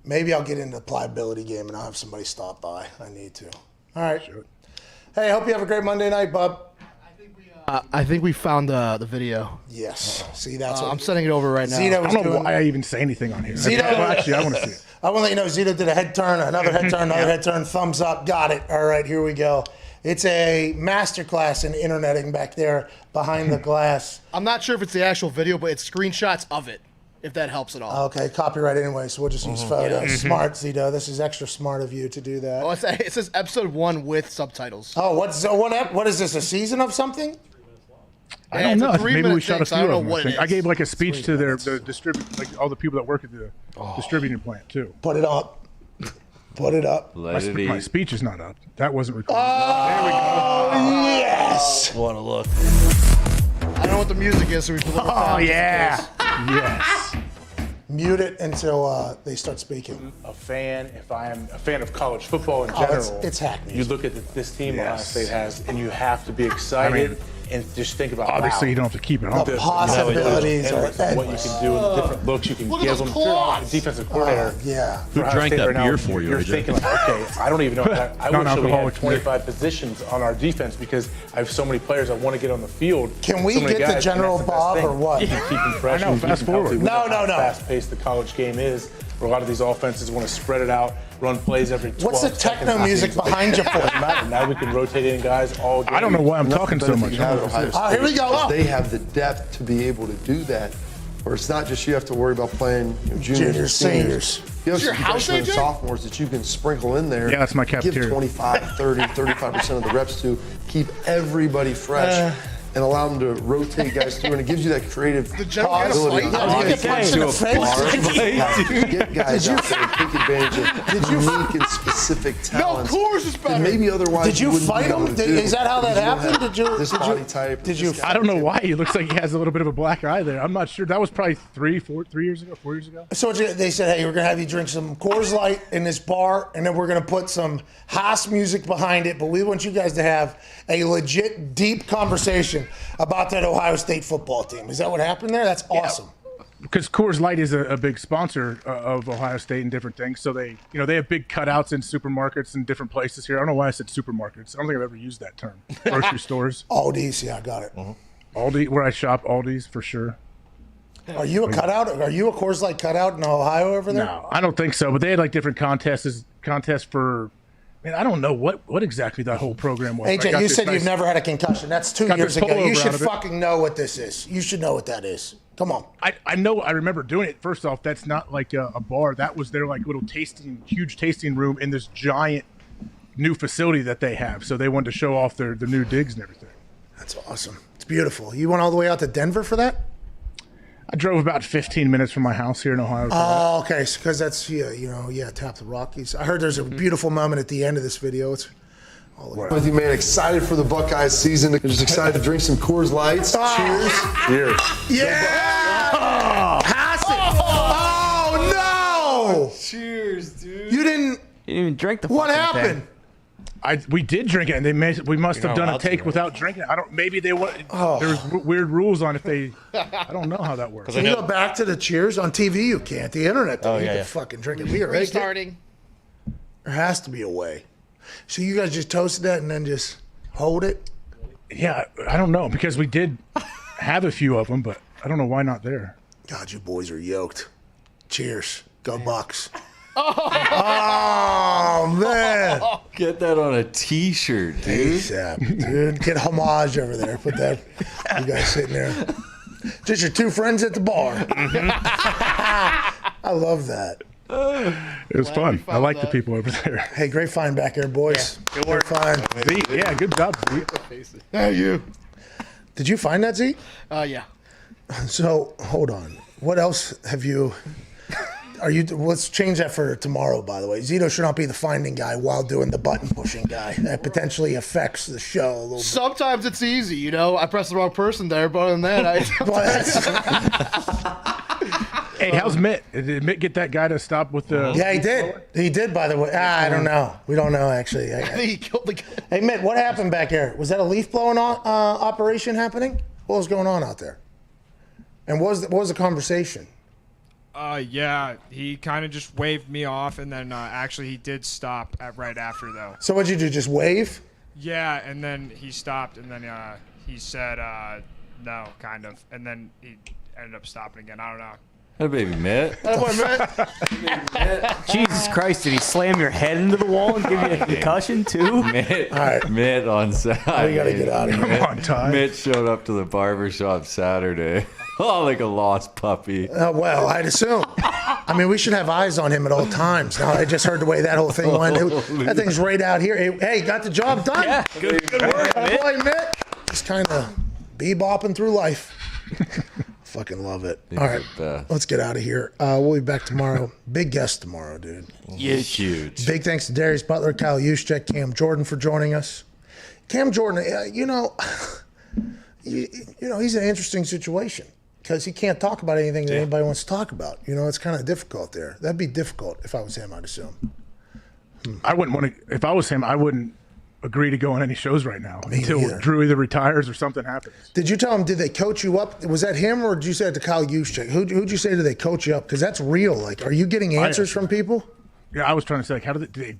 Maybe I'll get into the pliability game and I'll have somebody stop by. I need to. All right. Hey, I hope you have a great Monday night, bub. I think we found the video. Yes. See, that's what I'm sending it over right now. Zito I don't know why I even say anything on here. Actually, I want to see it. I want to let you know Zito did a head turn, another head turn, another head turn, thumbs up, got it. All right, here we go. It's a masterclass in interneting back there behind the glass. I'm not sure if it's the actual video, but it's screenshots of it, if that helps at all. Okay, copyright anyway, so we'll just use photos. Yeah. Smart, Zito. This is extra smart of you to do that. Oh, it says episode 1 with subtitles. Oh, what is this, a season of something? I don't know. Maybe we 3-minute shot a thing, so I few don't of know them. what it I is. gave like a speech to the distribute, like all the people that work at the distributing plant too. Put it up. Put it up. My speech is not up. That wasn't recorded. Yes. What a look. I don't know what the music is, so we can look Oh, yeah. Yes. Mute it until they start speaking. A fan, if I am a fan of college football in Oh, general, it's hackney. you look at this team Ohio Yes. State has, and you have to be excited and just think about Obviously, wow, you don't have to keep it on. The possibilities and are what you endless. can do, and the different looks you can Look at give those them. claws. Defensive coordinator. Yeah. Who for Ohio drank State that right now, beer for you, You're AJ? thinking like, okay, I don't even know. I wish that we had Non-alcoholic 25 positions on our defense because I have so many players I want to get on the field. Can we so many get to guys, General and that's the best Bob thing. or what? You keep them fresh. I know, you keep fast them healthy. forward. We know No. how fast-paced the college game is. Where a lot of these offenses want to spread it out, run plays every 12 What's the seconds. techno music behind you for? Doesn't matter. Now we can rotate in guys all game. I don't know why I'm talking so much. You have at Ohio State. Here we go. They have the depth to be able to do that. Where it's not just you have to worry about playing juniors and seniors. You have some freshmen and sophomores that you can sprinkle in there. Yeah, that's my cafeteria. Give 25, 30, 35% of the reps to keep everybody fresh. And allow them to rotate guys through, and it gives you that creative possibility. Get guys out there and take advantage of unique and specific talents. No, Coors is better. That maybe otherwise Did you wouldn't fight be able him? to do Is that how that because you don't happened? have Did you? This did body you? type. Did you? this guy. I don't know why. He looks like he has a little bit of a black eye there. I'm not sure. That was probably 3 years ago, 4 years ago. So they said, hey, we're going to have you drink some Coors Light in this bar, and then we're going to put some Haas music behind it, but we want you guys to have a legit, deep conversation about that Ohio State football team. Is that what happened there? That's awesome. Because Coors Light is a big sponsor of Ohio State and different things, so they have big cutouts in supermarkets and different places here. I don't know why I said supermarkets. I don't think I've ever used that term. Grocery stores. Aldi's, yeah, I got it. Aldi, where I shop, Aldi's for sure. Are you a cutout? Are you a Coors Light cutout in Ohio over there? No, I don't think so. But they had like different contests for. Man, I don't know what exactly that whole program was. AJ, you said you've never had a concussion. That's 2 got years this ago. You pullover should out of it. fucking know what this is. You should know what that is. Come on. I know. I remember doing it. First off, that's not like a bar. That was their like little huge tasting room in this giant new facility that they have. So they wanted to show off their new digs and everything. That's awesome. It's beautiful. You went all the way out to Denver for that? I drove about 15 minutes from my house here in Ohio. Oh, okay. Because that's, Tap the Rockies. I heard there's a beautiful moment at the end of this video. It's With you, man. Excited for the Buckeyes season. Just excited to drink some Coors Lights. Cheers. Cheers. Yeah! Pass it! Oh, no! Cheers, dude. You didn't even drink the What fucking happened? thing. We did drink it, and we must You're have not done a allowed to, take right? without drinking it. Maybe they were. There's weird rules on if they. I don't know how that works. Can you go back to the cheers on TV? You can't. The internet, though, you can fucking drink it. We are Restarting. There has to be a way. So you guys just toasted that and then just hold it? Yeah, I don't know because we did have a few of them, but I don't know why not there. God, you boys are yoked. Cheers. Go Bucks. Oh, man. Get that on a T-shirt, dude. ASAP, dude. Get homage over there. Put that. You guys sitting there. Just your two friends at the bar. I love that. It was fun. I like the people over there. Hey, great find back there, boys. Yeah, good work. Great find. Zeke, yeah, good job, Zeke. Yeah, you. Did you find that, Zeke? Yeah. So, hold on. What else have you... Let's change that for tomorrow, by the way. Zito should not be the finding guy while doing the button pushing guy. That potentially affects the show a little bit. Sometimes it's easy, you know. I pressed the wrong person there, but other than that, Hey, how's Mitt? Did Mitt get that guy to stop with the... Yeah, he did. He did, by the way. I don't know. We don't know, actually. I think he killed the guy. Hey, Mitt, what happened back there? Was that a leaf blowing operation happening? What was going on out there? And what was the conversation? Yeah, he kind of just waved me off, and then actually he did stop right after, though. So what'd you do, just wave? Yeah, and then he stopped, and then he said no, kind of, and then he ended up stopping again. I don't know. Hey, baby, Mitt. Jesus Christ, did he slam your head into the wall and give you a concussion, too? Mitt, All right. Mitt on Saturday. We got to get out of here. Mitt, Come on, Ty. Mitt showed up to the barbershop Saturday. Oh, like a lost puppy. Well, I'd assume. I mean, we should have eyes on him at all times. Now, I just heard the way that whole thing went. That thing's right out here. Hey, got the job done. Yeah, good work, Mitt. Boy, Mitt. Just kind of bebopping through life. Fucking love it. All right, let's get out of here. We'll be back tomorrow. Big guest tomorrow, dude. Yeah, huge. Big thanks to Darius Butler, Kyle Juszczyk, Cam Jordan for joining us. Cam Jordan, you know, he's an interesting situation because he can't talk about anything that anybody wants to talk about. You know, it's kind of difficult there. That'd be difficult if I was him, I'd assume. I wouldn't want to. If I was him, I wouldn't agree to go on any shows right now until neither. Drew either retires or something happens. Did you tell him, did they coach you up? Was that him or did you say it to Kyle Juszczyk? Who'd you say, did they coach you up? Because that's real. Like, are you getting answers from people? Yeah, I was trying to say, like, how did they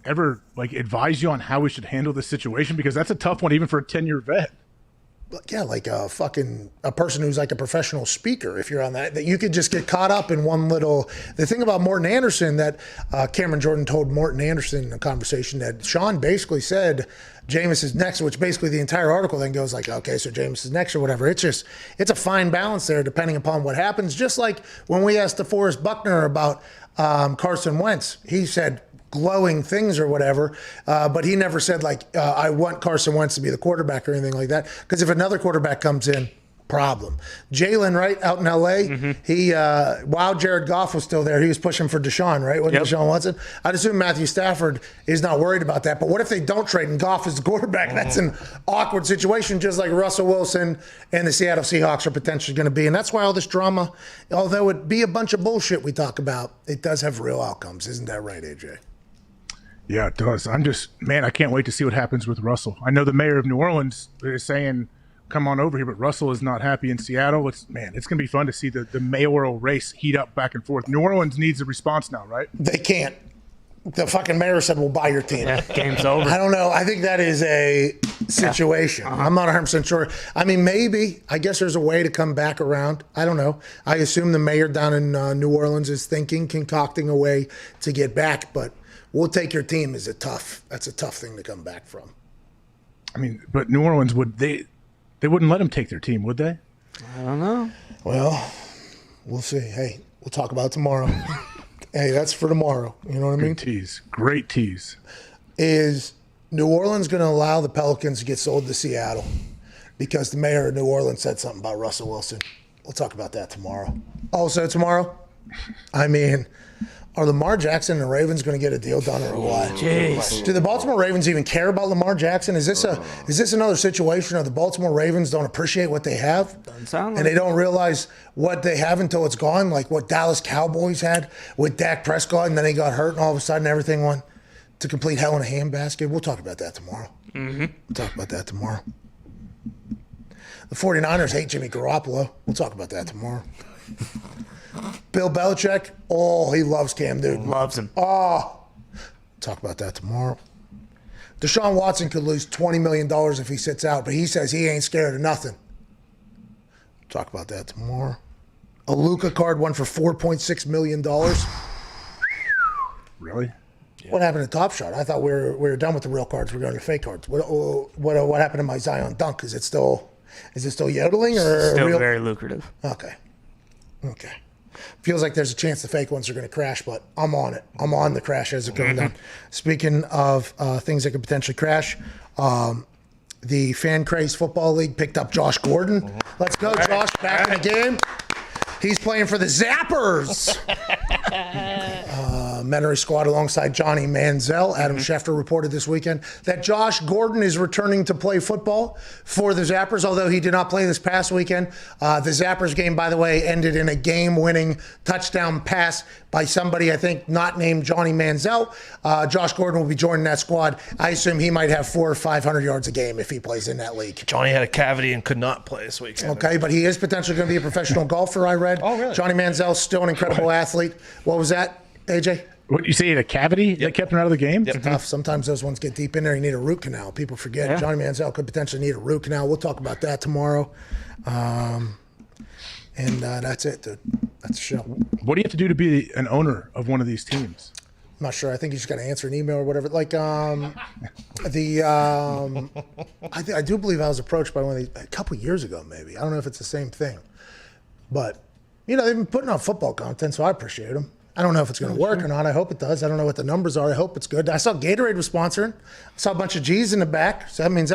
ever, like, advise you on how we should handle this situation? Because that's a tough one even for a 10-year vet. Yeah, like a person who's like a professional speaker, if you're on that you could just get caught up in one little. The thing about Morton Anderson that Cameron Jordan told Morton Anderson in a conversation that Sean basically said Jameis is next, which basically the entire article then goes like, okay, so Jameis is next or whatever. It's a fine balance there depending upon what happens. Just like when we asked DeForest Buckner about Carson Wentz, he said glowing things or whatever, but he never said like, I want Carson Wentz to be the quarterback or anything like that. Because if another quarterback comes in, problem. Jalen, right, out in L.A., he while Jared Goff was still there, he was pushing for Deshaun, right? Wasn't Deshaun Watson? I'd assume Matthew Stafford is not worried about that. But what if they don't trade and Goff is the quarterback? That's an awkward situation, just like Russell Wilson and the Seattle Seahawks are potentially going to be. And that's why all this drama, although it be a bunch of bullshit we talk about, it does have real outcomes. Isn't that right, AJ? Yeah, it does. I can't wait to see what happens with Russell. I know the mayor of New Orleans is saying, come on over here, but Russell is not happy in Seattle. It's going to be fun to see the mayoral race heat up back and forth. New Orleans needs a response now, right? They can't. The fucking mayor said, we'll buy your team. Yeah, game's over. I don't know. I think that is a situation. I'm not 100% sure. I mean, maybe. I guess there's a way to come back around. I don't know. I assume the mayor down in New Orleans is concocting a way to get back, but we'll take your team that's a tough thing to come back from. I mean, but New Orleans, they wouldn't let him take their team, would they? I don't know. Well, we'll see. Hey, we'll talk about it tomorrow. Hey, that's for tomorrow. You know what I mean? Good tease. Great tease. Is New Orleans going to allow the Pelicans to get sold to Seattle because the mayor of New Orleans said something about Russell Wilson? We'll talk about that tomorrow. Also tomorrow, I mean, are Lamar Jackson and the Ravens going to get a deal done or what? Jeez. Do the Baltimore Ravens even care about Lamar Jackson? Is this another situation of the Baltimore Ravens don't appreciate what they have? Doesn't sound like and they don't realize what they have until it's gone, like what Dallas Cowboys had with Dak Prescott, and then he got hurt and all of a sudden everything went to complete Hell in a Handbasket. We'll talk about that tomorrow. Mm-hmm. We'll talk about that tomorrow. The 49ers hate Jimmy Garoppolo. We'll talk about that tomorrow. Bill Belichick, he loves Cam Newton. Loves him. Talk about that tomorrow. Deshaun Watson could lose $20 million if he sits out, but he says he ain't scared of nothing. Talk about that tomorrow. A Luka card went for $4.6 million. Really? What happened to Top Shot? I thought we were done with the real cards. We're going to fake cards. What happened to my Zion dunk? Is it still yodeling or Still real? very lucrative. Okay. Feels like there's a chance the fake ones are going to crash, but I'm on it. I'm on the crash as it goes down. Speaking of things that could potentially crash, the Fan Craze Football League picked up Josh Gordon. Let's go, Josh. Back in the game. He's playing for the Zappers. Mentoring squad alongside Johnny Manziel. Adam Schefter reported this weekend that Josh Gordon is returning to play football for the Zappers, although he did not play this past weekend. The Zappers game, by the way, ended in a game-winning touchdown pass by somebody, I think, not named Johnny Manziel. Josh Gordon will be joining that squad. I assume he might have 400 or 500 yards a game if he plays in that league. Johnny had a cavity and could not play this weekend. Okay, but he is potentially going to be a professional golfer, I read. Oh, really? Johnny Manziel's still an incredible athlete. What was that, AJ? What, you say he had a cavity that kept him out of the game? It's tough. Sometimes those ones get deep in there. You need a root canal. People forget. Yeah. Johnny Manziel could potentially need a root canal. We'll talk about that tomorrow. And that's it, dude. That's the show. What do you have to do to be an owner of one of these teams? I'm not sure. I think you just got to answer an email or whatever. Like I do believe I was approached by one of these a couple years ago, maybe. I don't know if it's the same thing, but they've been putting out football content, so I appreciate them. I don't know if it's going to work or not. I hope it does. I don't know what the numbers are. I hope it's good. I saw Gatorade was sponsoring. I saw a bunch of G's in the back. So that means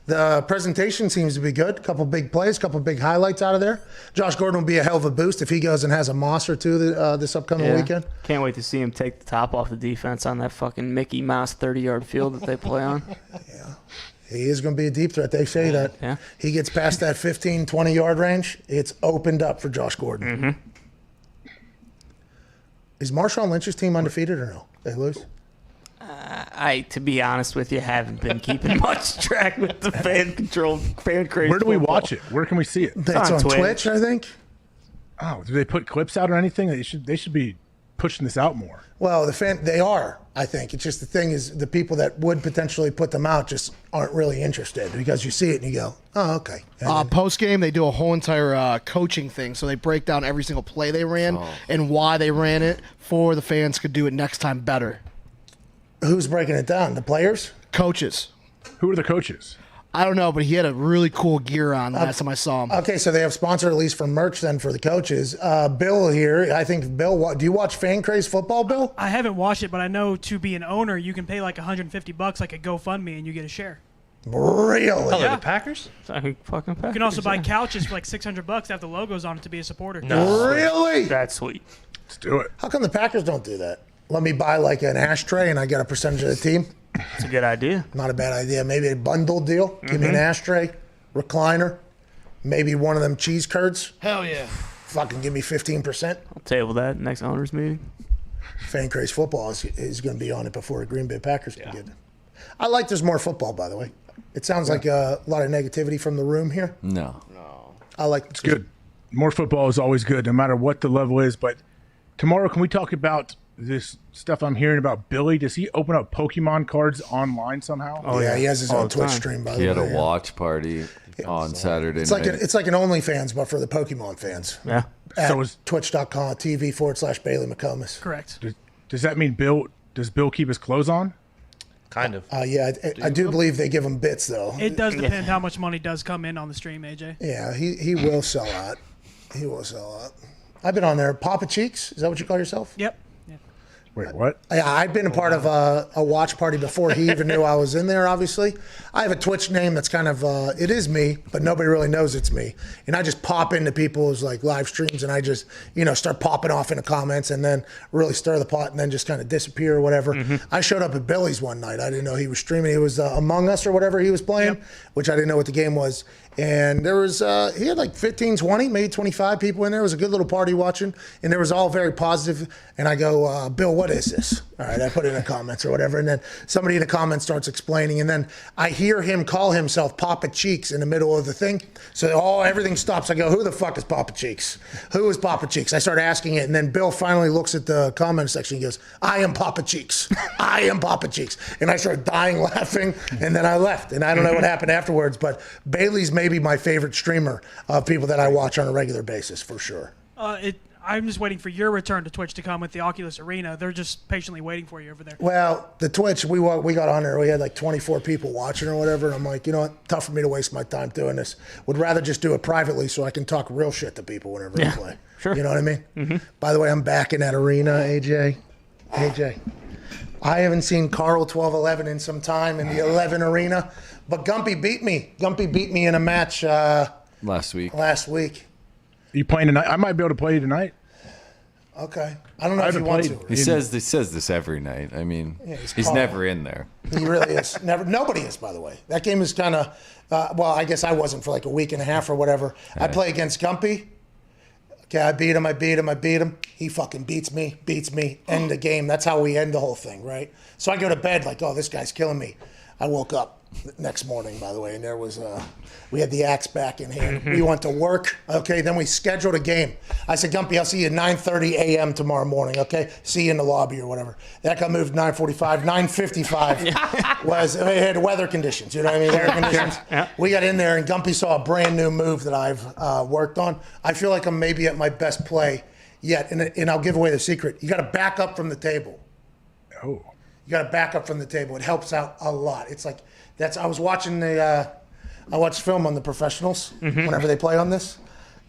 the presentation seems to be good. A couple big plays, a couple big highlights out of there. Josh Gordon will be a hell of a boost if he goes and has a moss or two this upcoming weekend. Can't wait to see him take the top off the defense on that fucking Mickey Mouse 30-yard field that they play on. He is going to be a deep threat. They say that. Yeah. He gets past that 15, 20-yard range, it's opened up for Josh Gordon. Mm-hmm. Is Marshawn Lynch's team undefeated or no? They lose? To be honest with you, haven't been keeping much track with the fan crazy. Where do we watch it? Where can we see it? It's on Twitch, I think. Oh, do they put clips out or anything? They should be pushing this out more. Well, they are, I think. It's just the thing is the people that would potentially put them out just aren't really interested because you see it and you go, oh, okay. Post game, they do a whole entire coaching thing. So they break down every single play they ran and why they ran it for the fans could do it next time better. Who's breaking it down? The players? Coaches. Who are the coaches? I don't know, but he had a really cool gear on the last time I saw him. Okay, so they have sponsored at least for merch then for the coaches. Bill here, I think, Bill, do you watch Fan Craze Football, Bill? I haven't watched it, but I know to be an owner, you can pay like $150 like a GoFundMe and you get a share. Really? Oh, Yeah. the Packers? Fucking You can also buy couches for like $600 that have the logos on it to be a supporter. Really? That's sweet. Let's do it. How come the Packers don't do that? Let me buy like an ashtray and I get a percentage of the team? It's a good idea. Not a bad idea. Maybe a bundle deal. Give me an ashtray, recliner, maybe one of them cheese curds. Hell yeah. Fucking give me 15%. I'll table that next owners meeting. Fan Craze Football is going to be on it before the Green Bay Packers can get it. I like there's more football, by the way. It sounds like a lot of negativity from the room here. No. I like It's good. More football is always good, no matter what the level is. But tomorrow, can we talk about this stuff I'm hearing about Billy? Does he open up Pokemon cards online somehow? Oh, yeah, he has his own Twitch stream, by the way. He had a watch party on Saturday It's night. like an OnlyFans, but for the Pokemon fans. Yeah. At So is- twitch.com/Bailey McComas. Correct. Does that mean does Bill keep his clothes on? Kind of. Yeah, I do believe they give him bits, though. It does depend how much money does come in on the stream, AJ. Yeah, he will sell out. He will sell out. I've been on there. Papa Cheeks, is that what you call yourself? Yep. Wait, what? Yeah, I've been a part of a watch party before he even knew I was in there, obviously. I have a Twitch name that's kind of, it is me, but nobody really knows it's me. And I just pop into people's like live streams and I just, start popping off in the comments and then really stir the pot and then just kind of disappear or whatever. I showed up at Billy's one night. I didn't know he was streaming. It was Among Us or whatever he was playing, which I didn't know what the game was. And there was, he had like 15, 20, maybe 25 people in there. It was a good little party watching. And it was all very positive. And I go, Bill, what is this? All right, I put it in the comments or whatever, and then somebody in the comments starts explaining, and then I hear him call himself Papa Cheeks in the middle of the thing. So everything stops. I go, who the fuck is Papa Cheeks? Who is Papa Cheeks? I start asking it, and then Bill finally looks at the comment section. He goes, I am Papa Cheeks. I am Papa Cheeks. And I started dying laughing, and then I left. And I don't know what happened afterwards, but Bailey's maybe my favorite streamer of people that I watch on a regular basis, for sure. I'm just waiting for your return to Twitch to come with the Oculus Arena. They're just patiently waiting for you over there. Well, the Twitch, we got on there. We had like 24 people watching or whatever. And I'm like, you know what? Tough for me to waste my time doing this. Would rather just do it privately so I can talk real shit to people whenever I play. Sure. You know what I mean? By the way, I'm back in that arena, AJ. I haven't seen Carl 1211 in some time in the 11 arena, but Gumpy beat me. Gumpy beat me in a match last week. Are you playing tonight? I might be able to play you tonight. Okay. I don't know if you want to. He says this every night. I mean, Yeah, he's never in there. He really is. Nobody is, by the way. That game is kind of, well, I guess I wasn't for like a week and a half or whatever. I play against Gumpy. Okay, I beat him. He fucking beats me. End the game. That's how we end the whole thing, right? So I go to bed like, oh, this guy's killing me. I woke up next morning, by the way, and there was we had the axe back in hand. We went to work. Okay, then we scheduled a game. I said, Gumpy, I'll see you at 9:30 a.m. tomorrow morning. Okay, see you in the lobby or whatever. That got moved 9:45. 9:55 was it had weather conditions. You know what I mean? Air conditions. Yeah. We got in there, and Gumpy saw a brand new move that I've worked on. I feel like I'm maybe at my best play yet, and I'll give away the secret. You got to back up from the table. Oh. You got to back up from the table. It helps out a lot. It's like I was watching I watched film on the professionals whenever they play on this,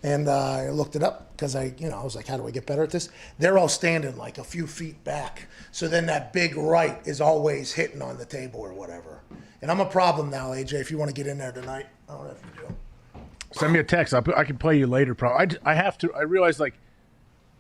and I looked it up because I was like, how do I get better at this? They're all standing like a few feet back, so then that big right is always hitting on the table or whatever. And I'm a problem now, AJ. If you want to get in there tonight, I don't know if you do. Send me a text. I can play you later. Probably. I have to. I realize like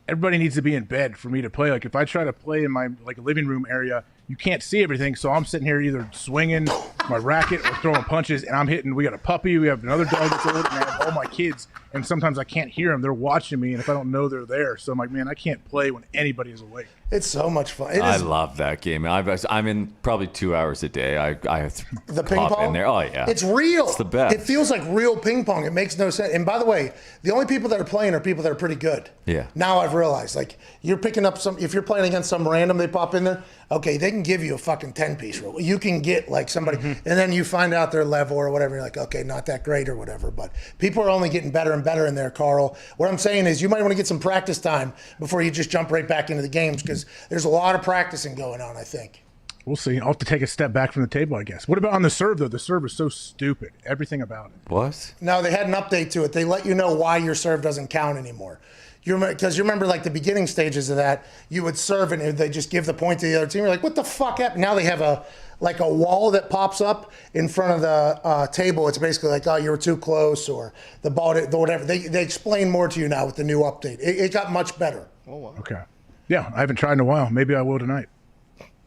everybody needs to be in bed for me to play. Like if I try to play in my like living room area, you can't see everything, so I'm sitting here either swinging my racket or throwing punches, and I'm hitting. We got a puppy, we have another dog that's old, and I have all my kids, and sometimes I can't hear them. They're watching me, and if I don't know they're there, so I'm like, man, I can't play when anybody is awake. It's so much fun. I love that game. I'm in probably 2 hours a day. I have to the ping pop pong in there. Oh yeah, it's real. It's the best. It feels like real ping pong. It makes no sense. And by the way, the only people that are playing are people that are pretty good. Yeah. Now I've realized, like, you're picking up if you're playing against some random, they pop in there. Okay, they can give you a fucking 10-piece roll. You can get like somebody, and then you find out their level or whatever. You're like, okay, not that great or whatever. But people are only getting better and better in there, Carl. What I'm saying is, you might want to get some practice time before you just jump right back into the games, because there's a lot of practicing going on, I think. We'll see. I'll have to take a step back from the table, I guess. What about on the serve, though? The serve is so stupid. Everything about it. What? No, they had an update to it. They let you know why your serve doesn't count anymore. Because you remember, like, the beginning stages of that, you would serve and they just give the point to the other team. You're like, what the fuck happened? Now they have a wall that pops up in front of the table. It's basically like, oh, you were too close, or the ball, whatever. They explain more to you now with the new update. It got much better. Oh, wow. Okay. Yeah, I haven't tried in a while. Maybe I will tonight.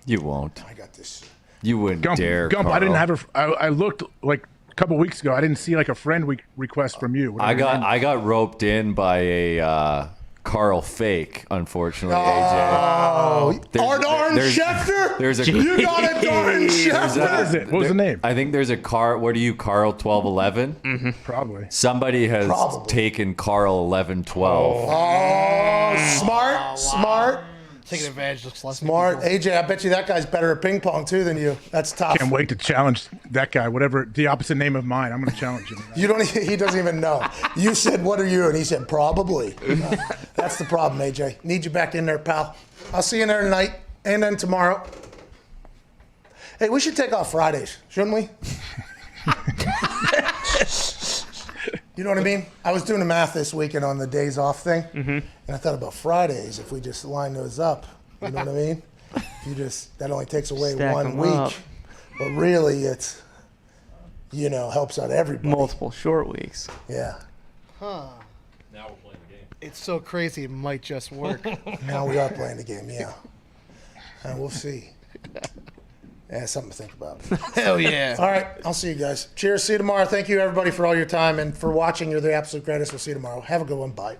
You won't. I got this. You wouldn't dare, Gump, Carl. I didn't have I looked like a couple weeks ago. I didn't see like a friend request from you. I got roped in by a Carl fake, unfortunately, AJ. Oh, our darn Schefter? You got a darn Schefter. What is it? What was the name? I think there's a Carl 1211? Mm-hmm. Probably. Somebody has taken Carl 1112. Oh, smart. Taking advantage looks less smart. AJ, I bet you that guy's better at ping pong too than you. That's tough. Can't wait to challenge that guy. Whatever the opposite name of mine, I'm going to challenge him. He doesn't even know. You said, "What are you?" And he said, "Probably." That's the problem, AJ. Need you back in there, pal. I'll see you in there tonight and then tomorrow. Hey, we should take off Fridays, shouldn't we? You know what I mean? I was doing the math this weekend on the days off thing, and I thought about Fridays. If we just line those up, you know what I mean? That only takes away Stack 1 them week, up. but really it's, helps out everybody. Multiple short weeks. Yeah. Huh. Now we're playing the game. It's so crazy it might just work. Now we are playing the game, yeah. And we'll see. Yeah, something to think about. Hell yeah. All right, I'll see you guys. Cheers. See you tomorrow. Thank you, everybody, for all your time and for watching. You're the absolute greatest. We'll see you tomorrow. Have a good one. Bye.